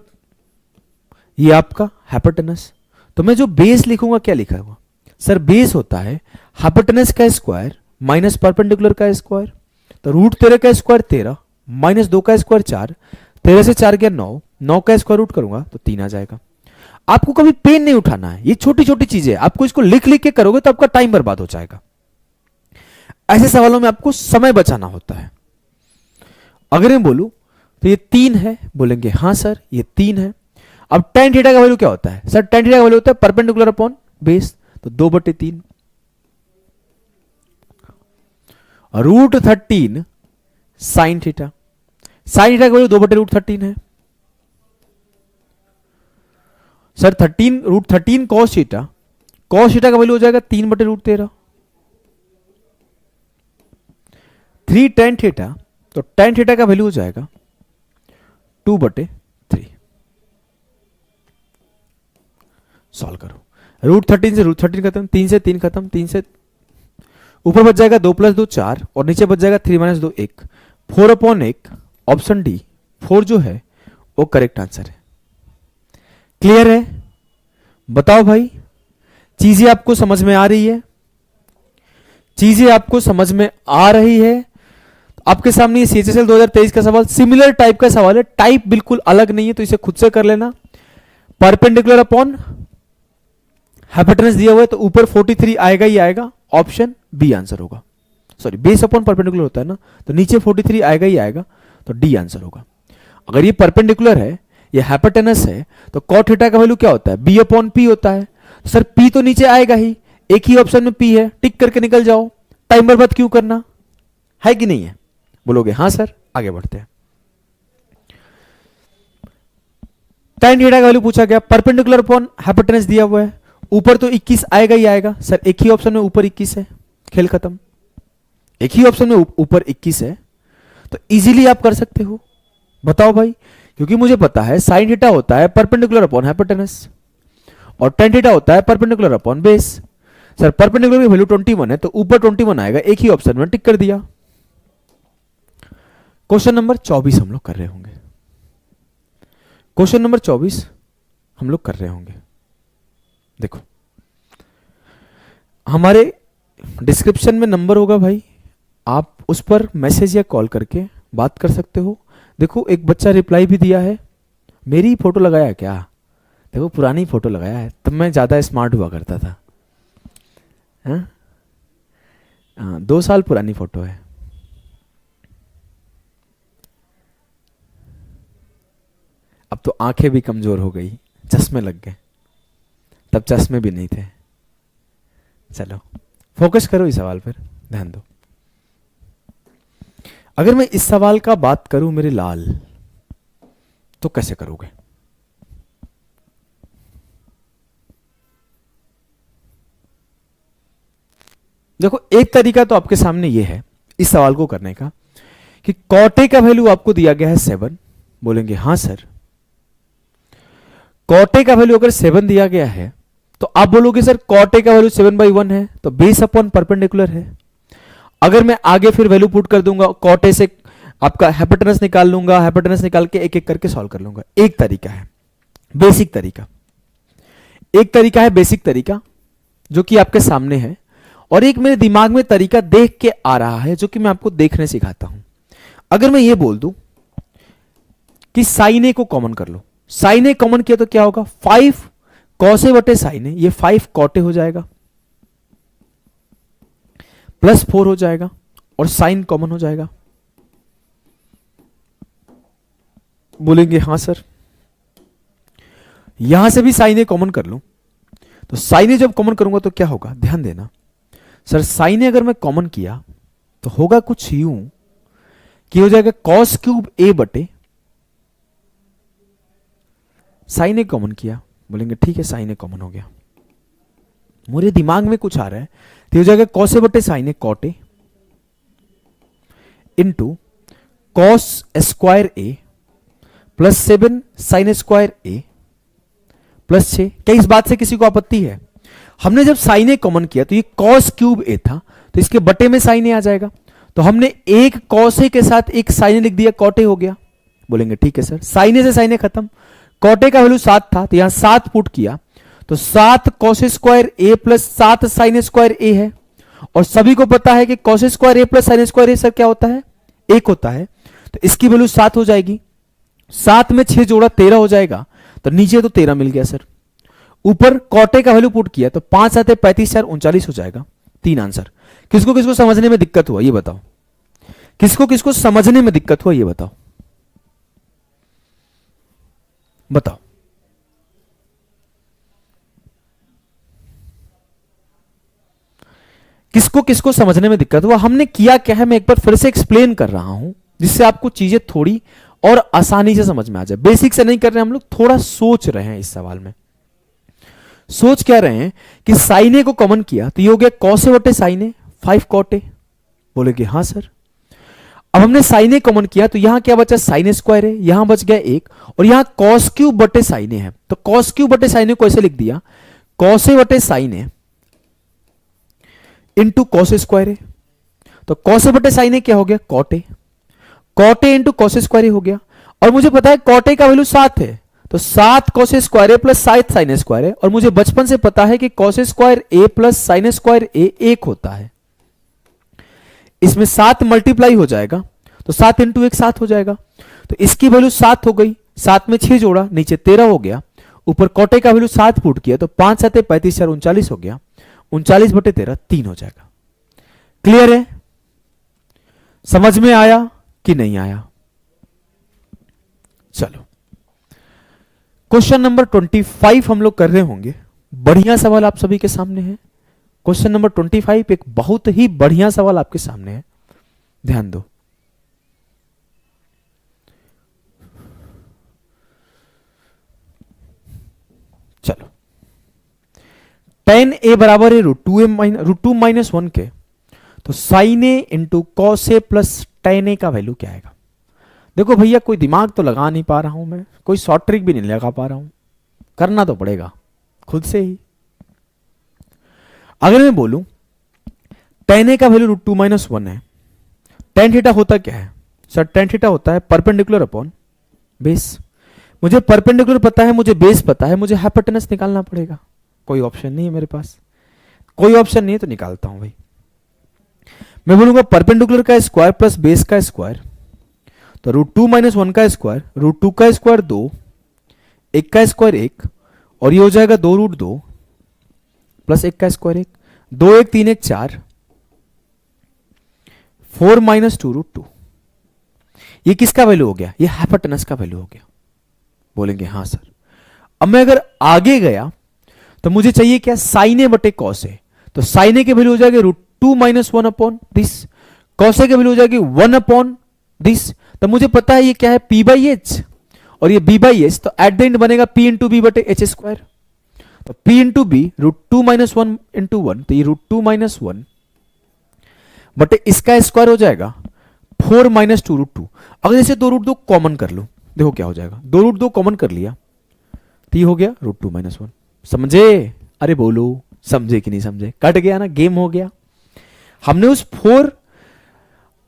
S1: ये आपका हाइपोटेनस, तो मैं जो बेस लिखूंगा क्या लिखा हुआ? सर बेस होता है हाइपोटेनस का स्क्वायर माइनस परपेंडिकुलर का स्क्वायर। तो रूट 13 का स्क्वायर 13 माइनस 2 का स्क्वायर 4, 13 से 4 गया 9, 9 का स्क्वायर रूट करूंगा तो 3 आ जाएगा। आपको कभी पेन नहीं उठाना है, ये छोटी छोटी चीजें आपको इसको लिख लिख के करोगे तो आपका टाइम बर्बाद हो जाएगा। ऐसे सवालों में आपको समय बचाना होता है। अगर मैं बोलूं तो ये 3 है, बोलेंगे हाँ सर ये 3 है। अब tan थीटा का वैल्यू क्या होता है? सर tan थीटा का वैल्यू होता है परपेंडिकुलर अपॉन बेस, तो 2/3 root 13 sine theta. Sine theta का वैल्यू 2/√13 है। Sir 13 root 13 cos theta, cos theta का वैल्यू हो जाएगा 3/√13। 3 tan थीटा, तो tan थीटा का वैल्यू हो जाएगा 2/3। सॉल्व करो, रूट 13 से रूट 13 खत्म, 3 से 3 खत्म, 3 से ऊपर बच जाएगा 2 + 2 4, और नीचे बच जाएगा 3 - 2 1, 4/1। ऑप्शन डी 4 जो है वो करेक्ट आंसर है। क्लियर है? बताओ भाई, चीजें आपको समझ में आ रही है? चीजें आपको समझ में आ रही है? आपके सामने CHSL 2023 का सवाल सिमिलर टाइप का सवाल है, टाइप बिल्कुल अलग नहीं है, तो इसे खुद से कर लेना। परपेंडिकुलर अपॉन हाइपोटेनस दिया हुआ है, तो ऊपर 43 आएगा ही आएगा, ऑप्शन बी आंसर होगा। सॉरी, बेस अपॉन परपेंडिकुलर होता है ना, तो नीचे 43 आएगा ही आएगा, तो डी आंसर होगा। अगर ये परपेंडिकुलर है, ये हाइपोटेनस है, तो कॉट थीटा का वैल्यू क्या होता है, बी अपॉन पी होता है। सर पी तो नीचे आएगा ही, एक ही ऑप्शन में पी है, टिक करके निकल जाओ, टाइम बर्बाद क्यों करना, है कि नहीं है? बोलोगे हाँ सर। आगे बढ़ते हैं। tan थीटा का वैल्यू पूछा गया, परपेंडिकुलर अपॉन हाइपोटेनस दिया हुआ है, ऊपर तो 21 आएगा ही आएगा। सर एक ही ऑप्शन में ऊपर 21 है, खेल खत्म। एक ही ऑप्शन में ऊपर 21 है, तो इजीली आप कर सकते हो। बताओ भाई, क्योंकि मुझे पता है sin थीटा होता है परपेंडिकुलर अपॉन हाइपोटेनस और tan थीटा होता है perpendicular upon base. Sir perpendicular की वैल्यू 21 है, तो ऊपर 21 आएगा, एक ही ऑप्शन में टिक कर दिया। क्वेश्चन नंबर 24 हम लोग कर रहे होंगे। क्वेश्चन नंबर 24 हम लोग कर रहे होंगे। देखो हमारे डिस्क्रिप्शन में नंबर होगा भाई, आप उस पर मैसेज या कॉल करके बात कर सकते हो। देखो एक बच्चा रिप्लाई भी दिया है, मेरी फोटो लगाया है क्या? देखो पुरानी फोटो लगाया है, तब मैं ज्यादा स्मार्ट हुआ करता था। हाँ 2 साल पुरानी फोटो है। अब तो आंखें भी कमजोर हो गई, चश्मे लग गए, तब चश्मे भी नहीं थे। चलो फोकस करो इस सवाल पर, ध्यान दो। अगर मैं इस सवाल का बात करूं मेरे लाल, तो कैसे करोगे? देखो एक तरीका तो आपके सामने यह है इस सवाल को करने का कि कॉटे का वैल्यू आपको दिया गया है 7, बोलेंगे हाँ सर। कॉटे का वैल्यू अगर 7 दिया गया है तो आप बोलोगे सर कॉटे का वैल्यू 7/1 है, तो बेस अपॉन परपेंडिकुलर है। अगर मैं आगे फिर वैल्यू पुट कर दूंगा, कॉटे से आपका हाइपोटेनस निकाल लूंगा, हाइपोटेनस निकाल के एक एक करके सॉल्व कर लूंगा। एक तरीका है बेसिक तरीका, एक तरीका है बेसिक तरीका जो कि आपके सामने है, और एक मेरे दिमाग में तरीका देख के आ रहा है जो कि मैं आपको देखने सिखाता हूं। अगर मैं ये बोल दूं कि साइन ए को कॉमन कर लो, साइन ए कॉमन किया तो क्या होगा, 5 कॉसे बटे साइन ए, ये 5 कॉटे हो जाएगा, प्लस 4 हो जाएगा, और साइन कॉमन हो जाएगा। बोलेंगे हाँ सर। यहां से भी साइन ए कॉमन कर लूं, तो साइन ए जब कॉमन करूंगा तो क्या होगा, ध्यान देना सर। साइन ए अगर मैं कॉमन किया तो होगा कुछ यूं कि हो जाएगा कॉस क्यूब ए बटे साइन ए कॉमन किया, बोलेंगे ठीक है साइन ए कॉमन हो गया। मेरे दिमाग में कुछ आ रहा है, तो हो जाएगा कॉस ए बटे sine A cot A into cos square A plus 7 sine square A plus 6। क्या इस बात से किसी को आपत्ति है? हमने जब साइन ए कॉमन किया तो ये कॉस क्यूब ए था, तो इसके बटे में साइन ए आ जाएगा, तो हमने एक कॉस ए के साथ एक साइन ए लिख दिया, कॉट ए हो गया। बोलेंगे ठीक है सर, साइन ए से साइन ए खत्म, कॉट ए का वैल्यू 7 था तो यहां 7 पुट किया, तो 7 cos square A plus 7 sine square ए है, और सभी को पता है कि cos square A plus sign square A sir क्या होता है, 1 होता है, तो इसकी वैल्यू 7 हो जाएगी। 7 में 6 जोड़ा 13 हो जाएगा, तो नीचे तो 13 मिल गया सर। ऊपर कॉटे का वैल्यू पुट किया तो 5 7 35 4 39 हो जाएगा। 3 आंसर। किसको किसको समझने में दिक्कत हुआ ये बताओ, किसको किसको समझने में दिक्कत हुआ ये बताओ, बताओ। किसको किसको समझने में दिक्कत हुआ? हमने किया क्या है मैं एक बार फिर से एक्सप्लेन कर रहा हूं, जिससे आपको चीजें थोड़ी और आसानी से समझ में आ जाए। बेसिक से नहीं कर रहे हम लोग, थोड़ा सोच रहे हैं इस सवाल में। सोच क्या रहे हैं कि साइन ए को कॉमन किया तो ये हो गया कॉस ए बटे साइन ए, 5 कॉट ए। बोलेगे हाँ सर। अब हमने साइन ए कॉमन किया तो यहां क्या बचा, साइन स्क्वायर है, यहां बच गया 1, और यहां कॉस क्यूब बटे साइन ए है, तो कॉस क्यूब बटे साइन ए को ऐसे लिख दिया, कॉस ए बटे sine A into cos square A. तो कॉस ए बटे साइन ए क्या हो गया, cot A, cot A into cos square A हो गया। और मुझे पता है कॉट ए का वैल्यू 7 है, तो 7 cos square A plus 7 sine square ए, और मुझे बचपन से पता है कि cos square A plus sign square ए 1 होता है। इसमें 7 मल्टीप्लाई हो जाएगा, तो 7 इंटू 1 7 हो जाएगा, तो इसकी वैल्यू 7 हो गई। 7 में 6 जोड़ा, नीचे 13 हो गया, ऊपर कॉटे का वैल्यू 7 पुट किया तो 5 7 35 4 39 हो गया, 39 बटे 13 3 हो जाएगा। क्लियर है? समझ में आया कि नहीं आया? क्वेश्चन नंबर 25 हम लोग कर रहे होंगे। बढ़िया सवाल आप सभी के सामने है। क्वेश्चन नंबर 25 एक बहुत ही बढ़िया सवाल आपके सामने है, ध्यान दो। चलो, tan a बराबर है √2 माइनस 1 के, तो sine A into cos A plus tan a का वैल्यू क्या आएगा? देखो भैया, कोई दिमाग तो लगा नहीं पा रहा हूं मैं, कोई शॉर्ट ट्रिक भी नहीं लगा पा रहा हूं, करना तो पड़ेगा खुद से ही। अगर मैं बोलूं tan a का वैल्यू √2 माइनस 1 है, tan थीटा होता क्या है सर? tan थीटा होता है परपेंडिकुलर अपॉन बेस। मुझे परपेंडिकुलर पता है, मुझे बेस पता है, मुझे हाइपोटेनस निकालना पड़ेगा। कोई ऑप्शन नहीं है मेरे पास, कोई ऑप्शन नहीं है तो निकालता हूं भाई। मैं बोलूंगा परपेंडिकुलर का स्क्वायर प्लस बेस का स्क्वायर, तो √2 माइनस 1 का स्क्वायर, √2 का स्क्वायर 2, 1 का स्क्वायर 1, और ये हो जाएगा 2√2 प्लस 1 का स्क्वायर 1, 2 1 3 1 4, 4 माइनस 2√2। ये किसका वैल्यू हो गया? ये हाइपोटेनस का वैल्यू हो गया। बोलेंगे हाँ सर। अब मैं अगर आगे गया तो मुझे चाहिए क्या? साइन ए बटे कॉस ए। तो साइन ए की वैल्यू हो जाएगी √2 minus 1 upon this, cos A की वैल्यू हो जाएगी 1 अपॉन दिस। तो मुझे पता है ये क्या है? P बाई एच, और ये B बाई एच, तो एट द एंड बनेगा P इंटू बी बटे एच स्क्वायर। तो P into B √2 minus 1 into 1, तो ये √2 माइनस 1 बटे इसका स्क्वायर हो जाएगा 4 माइनस 2√2। अगर जैसे 2√2 कॉमन कर लो, देखो क्या हो जाएगा। 2√2 कॉमन कर लिया तो ये हो गया √2 माइनस 1। समझे? अरे बोलो, समझे कि नहीं समझे? कट गया ना, गेम हो गया। हमने उस 4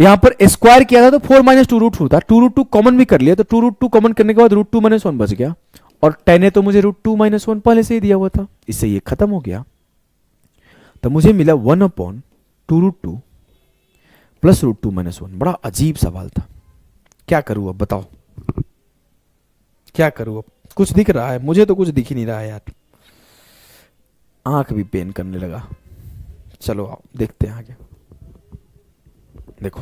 S1: यहां पर स्क्वायर किया था तो 4 माइनस 2√2 था, 2√2 कॉमन भी कर लिया, तो 2√2 कॉमन करने के बाद √2 माइनस 1 बच गया, और tan है तो मुझे √2 माइनस 1 पहले से ही दिया हुआ था, इससे ये खत्म हो गया। तो मुझे मिला 1 अपॉन 2√2 प्लस √2 माइनस 1। बड़ा अजीब सवाल था, क्या करूं अब बताओ, क्या करूं अब? कुछ दिख रहा है? मुझे तो कुछ दिख ही नहीं रहा है यार, आंख भी पेन करने लगा। चलो आओ देखते हैं आगे। देखो,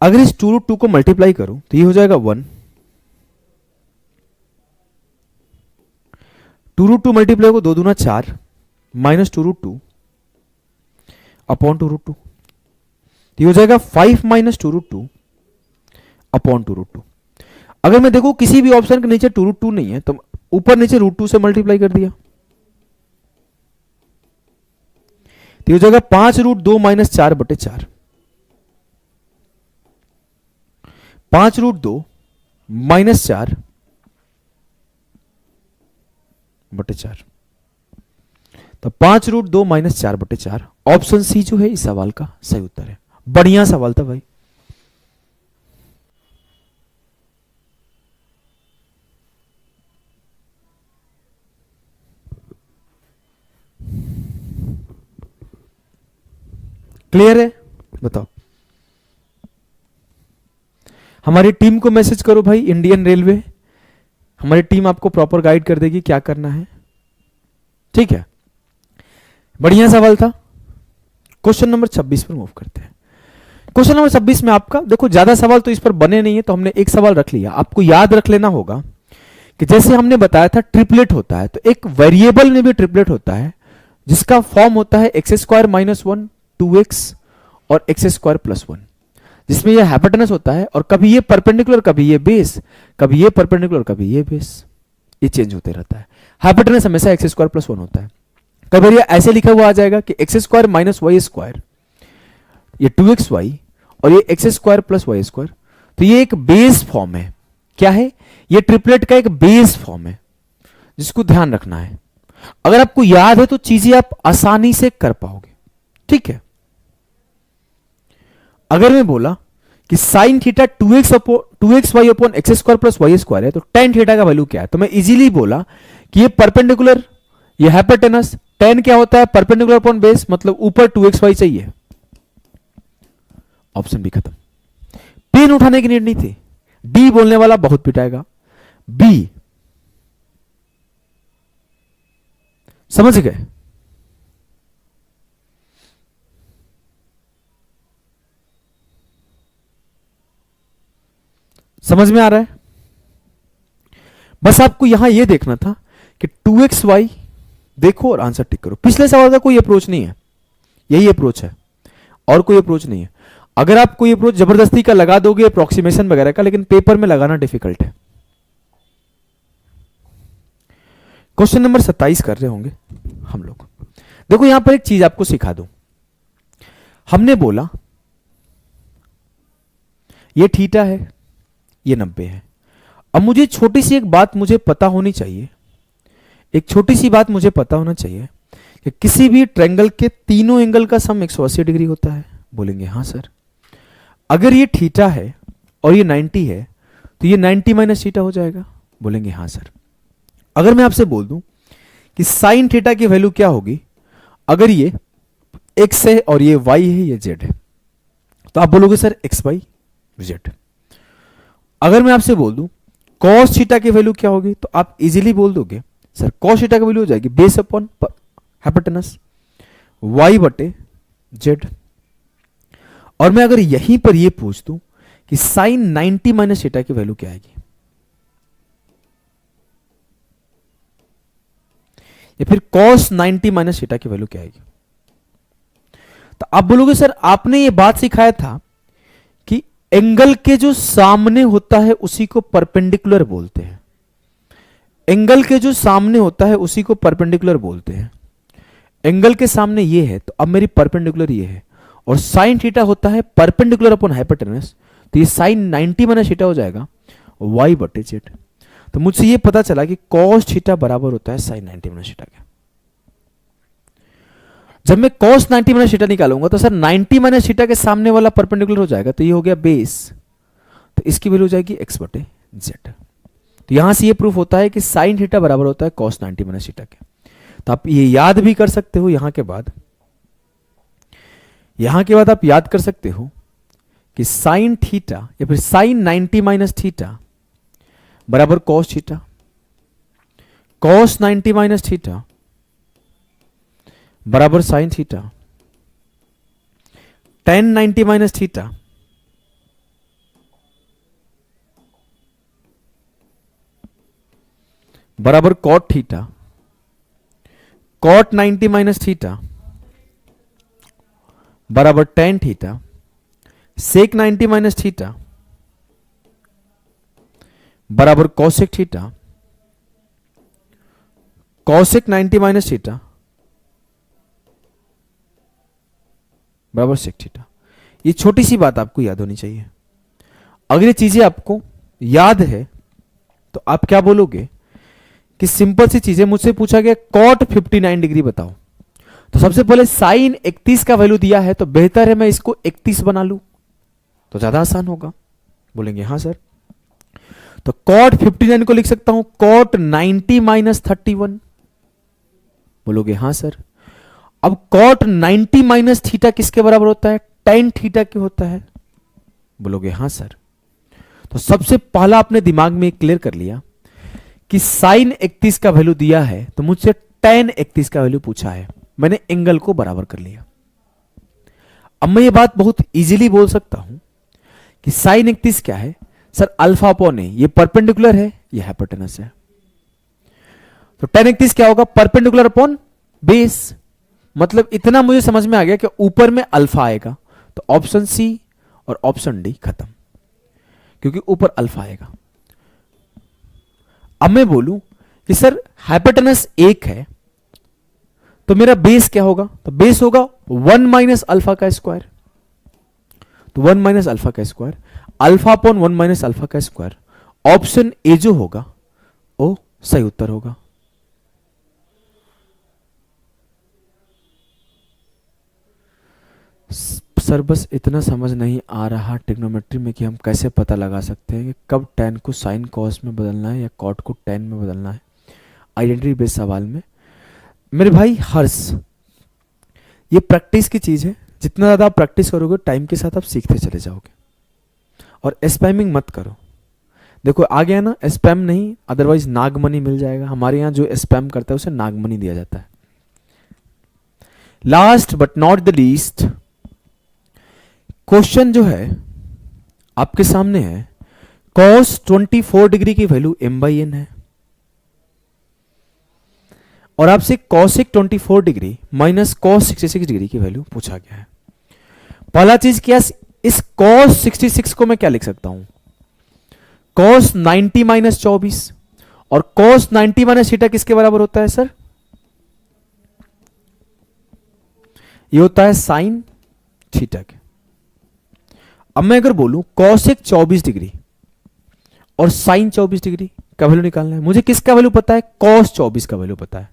S1: अगर इस 2√2 को मल्टीप्लाई करूं तो ये हो जाएगा 1, 2√2 मल्टीप्लाई को 2 दूना 4 माइनस 2√2 अपॉन 2√2, ये हो जाएगा 5 माइनस 2√2 अपॉन 2√2। अगर मैं देखो किसी भी ऑप्शन के नीचे 2√2 नहीं है तो ऊपर नीचे √2 से मल्टीप्लाई कर दिया, तो ये हो जाएगा 5√2 माइनस 4 बटे 4, 5√2 माइनस 4 बटे 4, तो 5√2 माइनस 4 बटे 4। ऑप्शन सी जो है इस सवाल का सही उत्तर है। बढ़िया सवाल था भाई। क्लियर है? बताओ। हमारी टीम को मैसेज करो भाई, इंडियन रेलवे, हमारी टीम आपको प्रॉपर गाइड कर देगी क्या करना है। ठीक है, बढ़िया सवाल था। क्वेश्चन नंबर 26 पर मूव करते हैं। क्वेश्चन नंबर 26 में आपका देखो ज्यादा सवाल तो इस पर बने नहीं है, तो हमने एक सवाल रख लिया। आपको याद रख लेना होगा कि जैसे हमने बताया था ट्रिपलेट होता है, तो एक वेरिएबल में भी ट्रिपलेट होता है जिसका फॉर्म होता है एक्स स्क्वायर माइनस 1, 2x और एक्स स्क्वायर प्लस 1, जिसमें यह हाइपोटेनस होता है, और कभी ये परपेंडिकुलर, कभी ये बेस, कभी ये परपेंडिकुलर, कभी ये बेस, ये चेंज होते रहता है। हाइपोटेनस हमेशा एक्स स्क्वायर प्लस 1 होता है। कई बार ये ऐसे लिखा हुआ आ जाएगा कि X square minus Y square, ये 2xy, और ये X square plus Y square, तो ये एक बेस फॉर्म है। क्या है? ये ट्रिपलेट का एक बेस फॉर्म है जिसको ध्यान रखना है। अगर आपको याद है तो चीजें आप आसानी से कर पाओगे। ठीक है, अगर मैं बोला कि sine theta 2xy upon X square plus Y square है, तो tan थीटा का वैल्यू क्या है? तो मैं इजीली बोला कि ये परपेंडिकुलर, ये हाइपोटेनस, tan क्या होता है? परपेंडिकुलर अपॉन बेस, मतलब ऊपर 2xy चाहिए। ऑप्शन भी खत्म, पेन उठाने की नीड नहीं थी। डी बोलने वाला बहुत पिटाएगा। बी, समझ गए? समझ में आ रहा है? बस आपको यहां यह देखना था कि 2xy देखो और आंसर टिक करो। पिछले सवाल का कोई अप्रोच नहीं है, यही अप्रोच है और कोई अप्रोच नहीं है। अगर आप कोई अप्रोच जबरदस्ती का लगा दोगे अप्रोक्सीमेशन वगैरह का, लेकिन पेपर में लगाना डिफिकल्ट है। क्वेश्चन नंबर 27 कर रहे होंगे हम लोग। देखो यहां पर एक चीज आपको सिखा दूं। हमने बोला ये थीटा है, ये 90 है। अब मुझे छोटी सी एक बात मुझे पता होनी चाहिए, एक छोटी सी बात मुझे पता होना चाहिए कि किसी भी ट्रायंगल के तीनों एंगल का सम 180 डिग्री होता है। बोलेंगे हाँ सर। अगर ये थीटा है और ये 90 है तो ये 90 माइनस थीटा हो जाएगा। बोलेंगे हाँ सर। अगर मैं आपसे बोल दूं कि साइन थीटा की वैल्यू क्या होगी, अगर ये x है और ये y है, ये z है, तो आप बोलोगे सर x y z। अगर मैं आपसे बोल दूं cos थीटा की वैल्यू क्या होगी, तो आप इजीली बोल दोगे सर cos थीटा की वैल्यू हो जाएगी बेस अपॉन हाइपोटेनस y बटे z। और मैं अगर यहीं पर ये पूछ दूं कि साइन 90 माइनस थीटा की वैल्यू क्या आएगी, या फिर cos 90 माइनस थीटा की वैल्यू क्या आएगी, तो आप बोलोगे सर आपने ये बात सिखाया था कि एंगल के जो सामने होता है उसी को परपेंडिकुलर बोलते हैं। एंगल के जो सामने होता है उसी को परपेंडिकुलर बोलते हैं। एंगल के सामने ये है तो अब मेरी परपेंडिकुलर ये है, और साइन थीटा होता है परपेंडिकुलर अपॉन हाइपोटेनस, तो ये साइन 90 माइनस थीटा हो जाएगा y बटे z। तो मुझसे ये पता चला कि cos थीटा बराबर होता है साइन 90 माइनस थीटा के। जब मैं cos 90 माइनस थीटा निकालूंगा तो सर 90 माइनस थीटा के सामने वाला परपेंडिकुलर हो जाएगा, तो ये हो गया बेस, तो इसकी वैल्यू हो जाएगी x बटे z। तो यहां से ये प्रूफ होता है कि साइन थीटा बराबर होता है cos 90 माइनस थीटा के। तो आप ये याद भी कर सकते हो, यहां के बाद आप याद कर सकते हो कि साइन थीटा या फिर साइन 90 माइनस थीटा बराबर cos theta, cos 90 minus theta बराबर sine theta, tan 90 minus theta बराबर cot theta, cot 90 minus theta बराबर tan theta, sec 90 minus theta बराबर cosec theta, cosec 90 minus theta बराबर sec थीटा। ये छोटी सी बात आपको याद होनी चाहिए। अगर ये चीजें आपको याद है तो आप क्या बोलोगे कि सिंपल सी चीजें, मुझसे पूछा गया cot 59 डिग्री बताओ, तो सबसे पहले साइन 31 का वैल्यू दिया है तो बेहतर है मैं इसको 31 बना लूं, तो ज्यादा आसान होगा। बोलेंगे हाँ सर। तो cot 59 को लिख सकता हूं cot 90 माइनस 31। बोलोगे हाँ सर। अब cot 90 माइनस थीटा किसके बराबर होता है, tan थीटा के होता है। बोलोगे हाँ सर। तो सबसे पहला आपने दिमाग में क्लियर कर लिया कि साइन 31 का वैल्यू दिया है तो मुझसे tan 31 का वैल्यू पूछा है, मैंने एंगल को बराबर कर लिया। अब मैं ये बात बहुत इजीली बोल सकता हूं कि साइन 31 क्या है सर, अल्फा अपॉन ए, ये परपेंडिकुलर है, ये हाइपोटेनस है, तो tan 31 क्या होगा, परपेंडिकुलर अपॉन बेस। मतलब इतना मुझे समझ में आ गया कि ऊपर में अल्फा आएगा, तो ऑप्शन सी और ऑप्शन डी खत्म, क्योंकि ऊपर अल्फा आएगा। अब मैं बोलूं कि सर हाइपोटेनस 1 है तो मेरा बेस क्या होगा, तो बेस होगा 1 माइनस अल्फा का स्क्वायर, तो 1 माइनस अल्फा का square, alpha upon 1 minus alpha का स्क्वायर। ऑप्शन ए जो होगा वो सही उत्तर होगा। सर बस इतना समझ नहीं आ रहा ट्रिग्नोमेट्री में कि हम कैसे पता लगा सकते हैं कि कब tan को साइन कॉस में बदलना है या कॉट को tan में बदलना है आइडेंटिटी बेस्ड सवाल में। मेरे भाई हर्ष, ये प्रैक्टिस की चीज है, जितना ज्यादा आप प्रैक्टिस करोगे टाइम के साथ आप सीखते चले जाओगे। और स्पैमिंग मत करो। देखो आ गया ना, स्पैम नहीं, अदरवाइज नागमनी मिल जाएगा। हमारे यहां जो स्पैम करता है उसे नागमनी दिया जाता है। Last but not the least, question जो है आपके सामने है, cos 24 डिग्री की वैल्यू m/n है। और आपसे cosec 24 degree minus cos 66 degree की वैल्यू पूछा गया है। पहला चीज क्या, इस cos 66 को मैं क्या लिख सकता हूं, cos 90 माइनस 24, और cos 90 माइनस थीटा किसके बराबर होता है सर, ये होता है साइन थीटा के। अब मैं अगर बोलूं cosec 24 डिग्री और साइन 24 डिग्री का वैल्यू निकालना है, मुझे किसका वैल्यू पता है, cos 24 का वैल्यू पता है।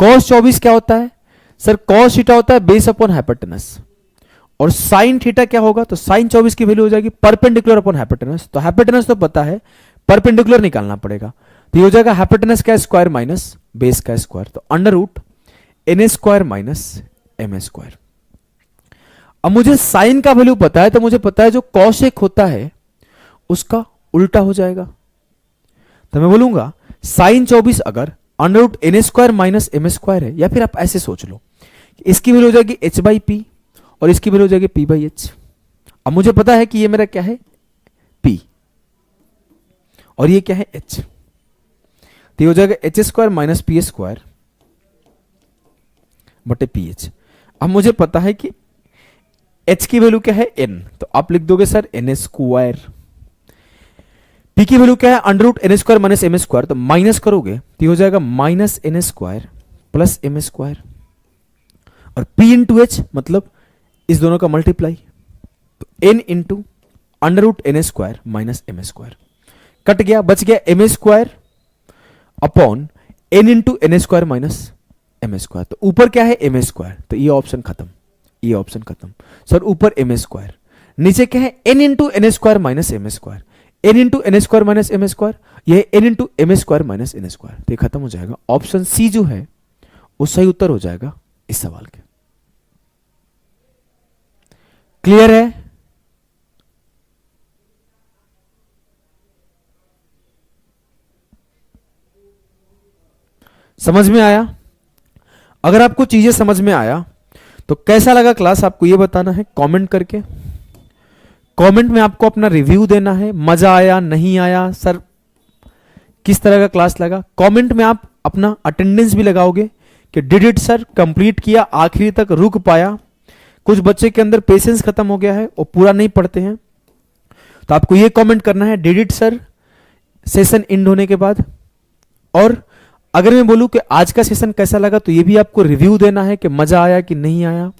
S1: cos 24 क्या होता है सर, cos थीटा होता है बेस अपॉन हाइपोटेनस, और साइन थीटा क्या होगा, तो साइन 24 की वैल्यू हो जाएगी परपेंडिकुलर अपॉन हाइपोटेनस। तो हाइपोटेनस तो पता है, परपेंडिकुलर निकालना पड़ेगा, तो ये हो जाएगा हाइपोटेनस का स्क्वायर माइनस बेस का स्क्वायर, तो under root N square minus M square. अब मुझे साइन का वैल्यू पता है, तो मुझे पता है जो कॉसेक होता है उसका उल्टा हो जाएगा, तो मैं बोलूंगा साइन 24 अगर under root N square minus M square है, या फिर आप ऐसे सोच लो इसकी वैल्यू हो जाएगी एच बाई पी और इसकी वैल्यू हो जाएगी पी बाई एच। अब मुझे पता है कि ये मेरा क्या है पी और ये क्या है एच, तो ये हो जाएगा H square minus P square बटे पी एच। अब मुझे पता है कि h की वैल्यू क्या है n, तो आप लिख दोगे सर n स्क्वायर, p की वैल्यू क्या है under root N square minus M square, तो माइनस करोगे तो हो जाएगा minus N square plus M square, और p इंटू एच मतलब इस दोनों का मल्टीप्लाई, तो n into under root N square minus M square, कट गया, बच गया M square upon n into N square minus M square, तो ऊपर क्या है एम स्क्वायर, तो ये ऑप्शन खत्म, ये ऑप्शन खत्म सर, ऊपर एम स्क्वायर, नीचे क्या है n into N square minus M square, n into N square minus M square, ये n into M square minus N square, तो ये खत्म हो जाएगा। ऑप्शन सी जो है वो सही उत्तर हो जाएगा इस सवाल के। क्लियर है? समझ में आया? अगर आपको चीजें समझ में आया तो कैसा लगा क्लास आपको ये बताना है कमेंट करके। कमेंट में आपको अपना रिव्यू देना है, मजा आया नहीं आया, सर किस तरह का क्लास लगा। कमेंट में आप अपना अटेंडेंस भी लगाओगे कि डिड इट सर, कंप्लीट किया, आखिरी तक रुक पाया। कुछ बच्चे के अंदर पेशेंस खत्म हो गया है, वो पूरा नहीं पढ़ते हैं, तो आपको ये कमेंट करना है did it sir session and होने के बाद। और अगर मैं बोलूं कि आज का सेशन कैसा लगा, तो ये भी आपको रिव्यू देना है कि मजा आया कि नहीं आया,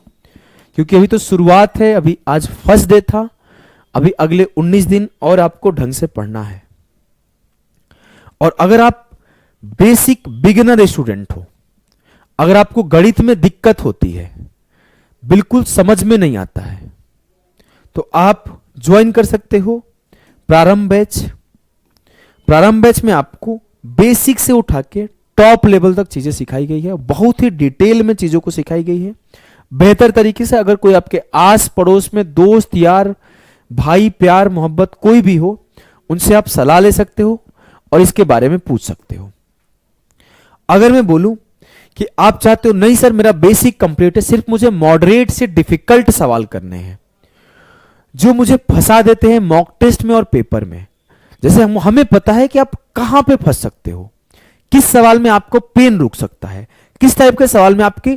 S1: क्योंकि अभी तो शुरुआत है, अभी आज फर्स्ट डे था, अभी अगले 19 दिन और आपको ढंग से पढ़ना है। और अगर आप बेसिक बिगिनर स्टूडेंट हो, अगर आपको गणित में दिक्कत होती है, बिल्कुल समझ में नहीं आता है, तो आप ज्वाइन कर सकते हो प्रारंभ बैच। प्रारंभ बैच में आपको बेसिक से उठा के टॉप लेवल तक चीजें सिखाई गई है, बहुत ही डिटेल में चीजों को सिखाई गई है, बेहतर तरीके से। अगर कोई आपके आस पड़ोस में दोस्त यार भाई प्यार मोहब्बत कोई भी हो, उनसे आप सलाह ले सकते हो और इसके बारे में पूछ सकते हो। अगर मैं बोलूं कि आप चाहते हो नहीं सर मेरा बेसिक कंप्लीट है, सिर्फ मुझे मॉडरेट से डिफिकल्ट सवाल करने हैं जो मुझे फंसा देते हैं मॉक टेस्ट में और पेपर में, जैसे हमें पता है कि आप कहां पे फंस सकते हो, किस सवाल में आपको पेन रुक सकता है, किस टाइप के सवाल में आपकी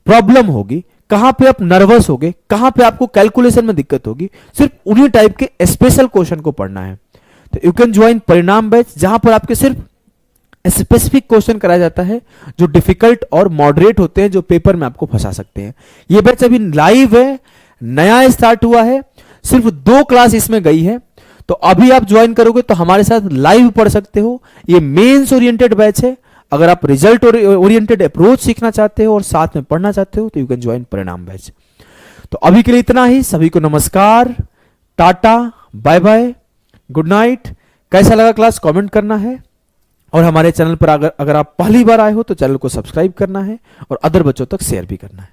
S1: प्रॉब्लम होगी, कहां पे आप नर्वस होगे, कहां पे आपको कैलकुलेशन में दिक्कत होगी, सिर्फ उन्हीं टाइप के स्पेशल क्वेश्चन को पढ़ना है। तो you can join Parinam batch, जहां पर आपके सिर्फ स्पेसिफिक क्वेश्चन कराया जाता है जो डिफिकल्ट और मॉडरेट होते हैं, जो पेपर में आपको फंसा सकते हैं। ये बैच अभी लाइव है, नया स्टार्ट हुआ है, सिर्फ 2 क्लास इसमें गई है, तो अभी आप ज्वाइन करोगे तो हमारे साथ लाइव पढ़ सकते हो। ये मेंस ओरिएंटेड बैच है। अगर आप रिजल्ट ओरिएंटेड अप्रोच सीखना चाहते हो और साथ में पढ़ना चाहते हो तो you can join Parinam batch. तो अभी के लिए इतना ही। सभी को नमस्कार, tata, bye bye, good night. कैसा लगा क्लास कमेंट करना है, और हमारे चैनल पर अगर आप पहली बार आए हो तो चैनल को सब्सक्राइब करना है और अदर बच्चों तक शेयर भी करना है।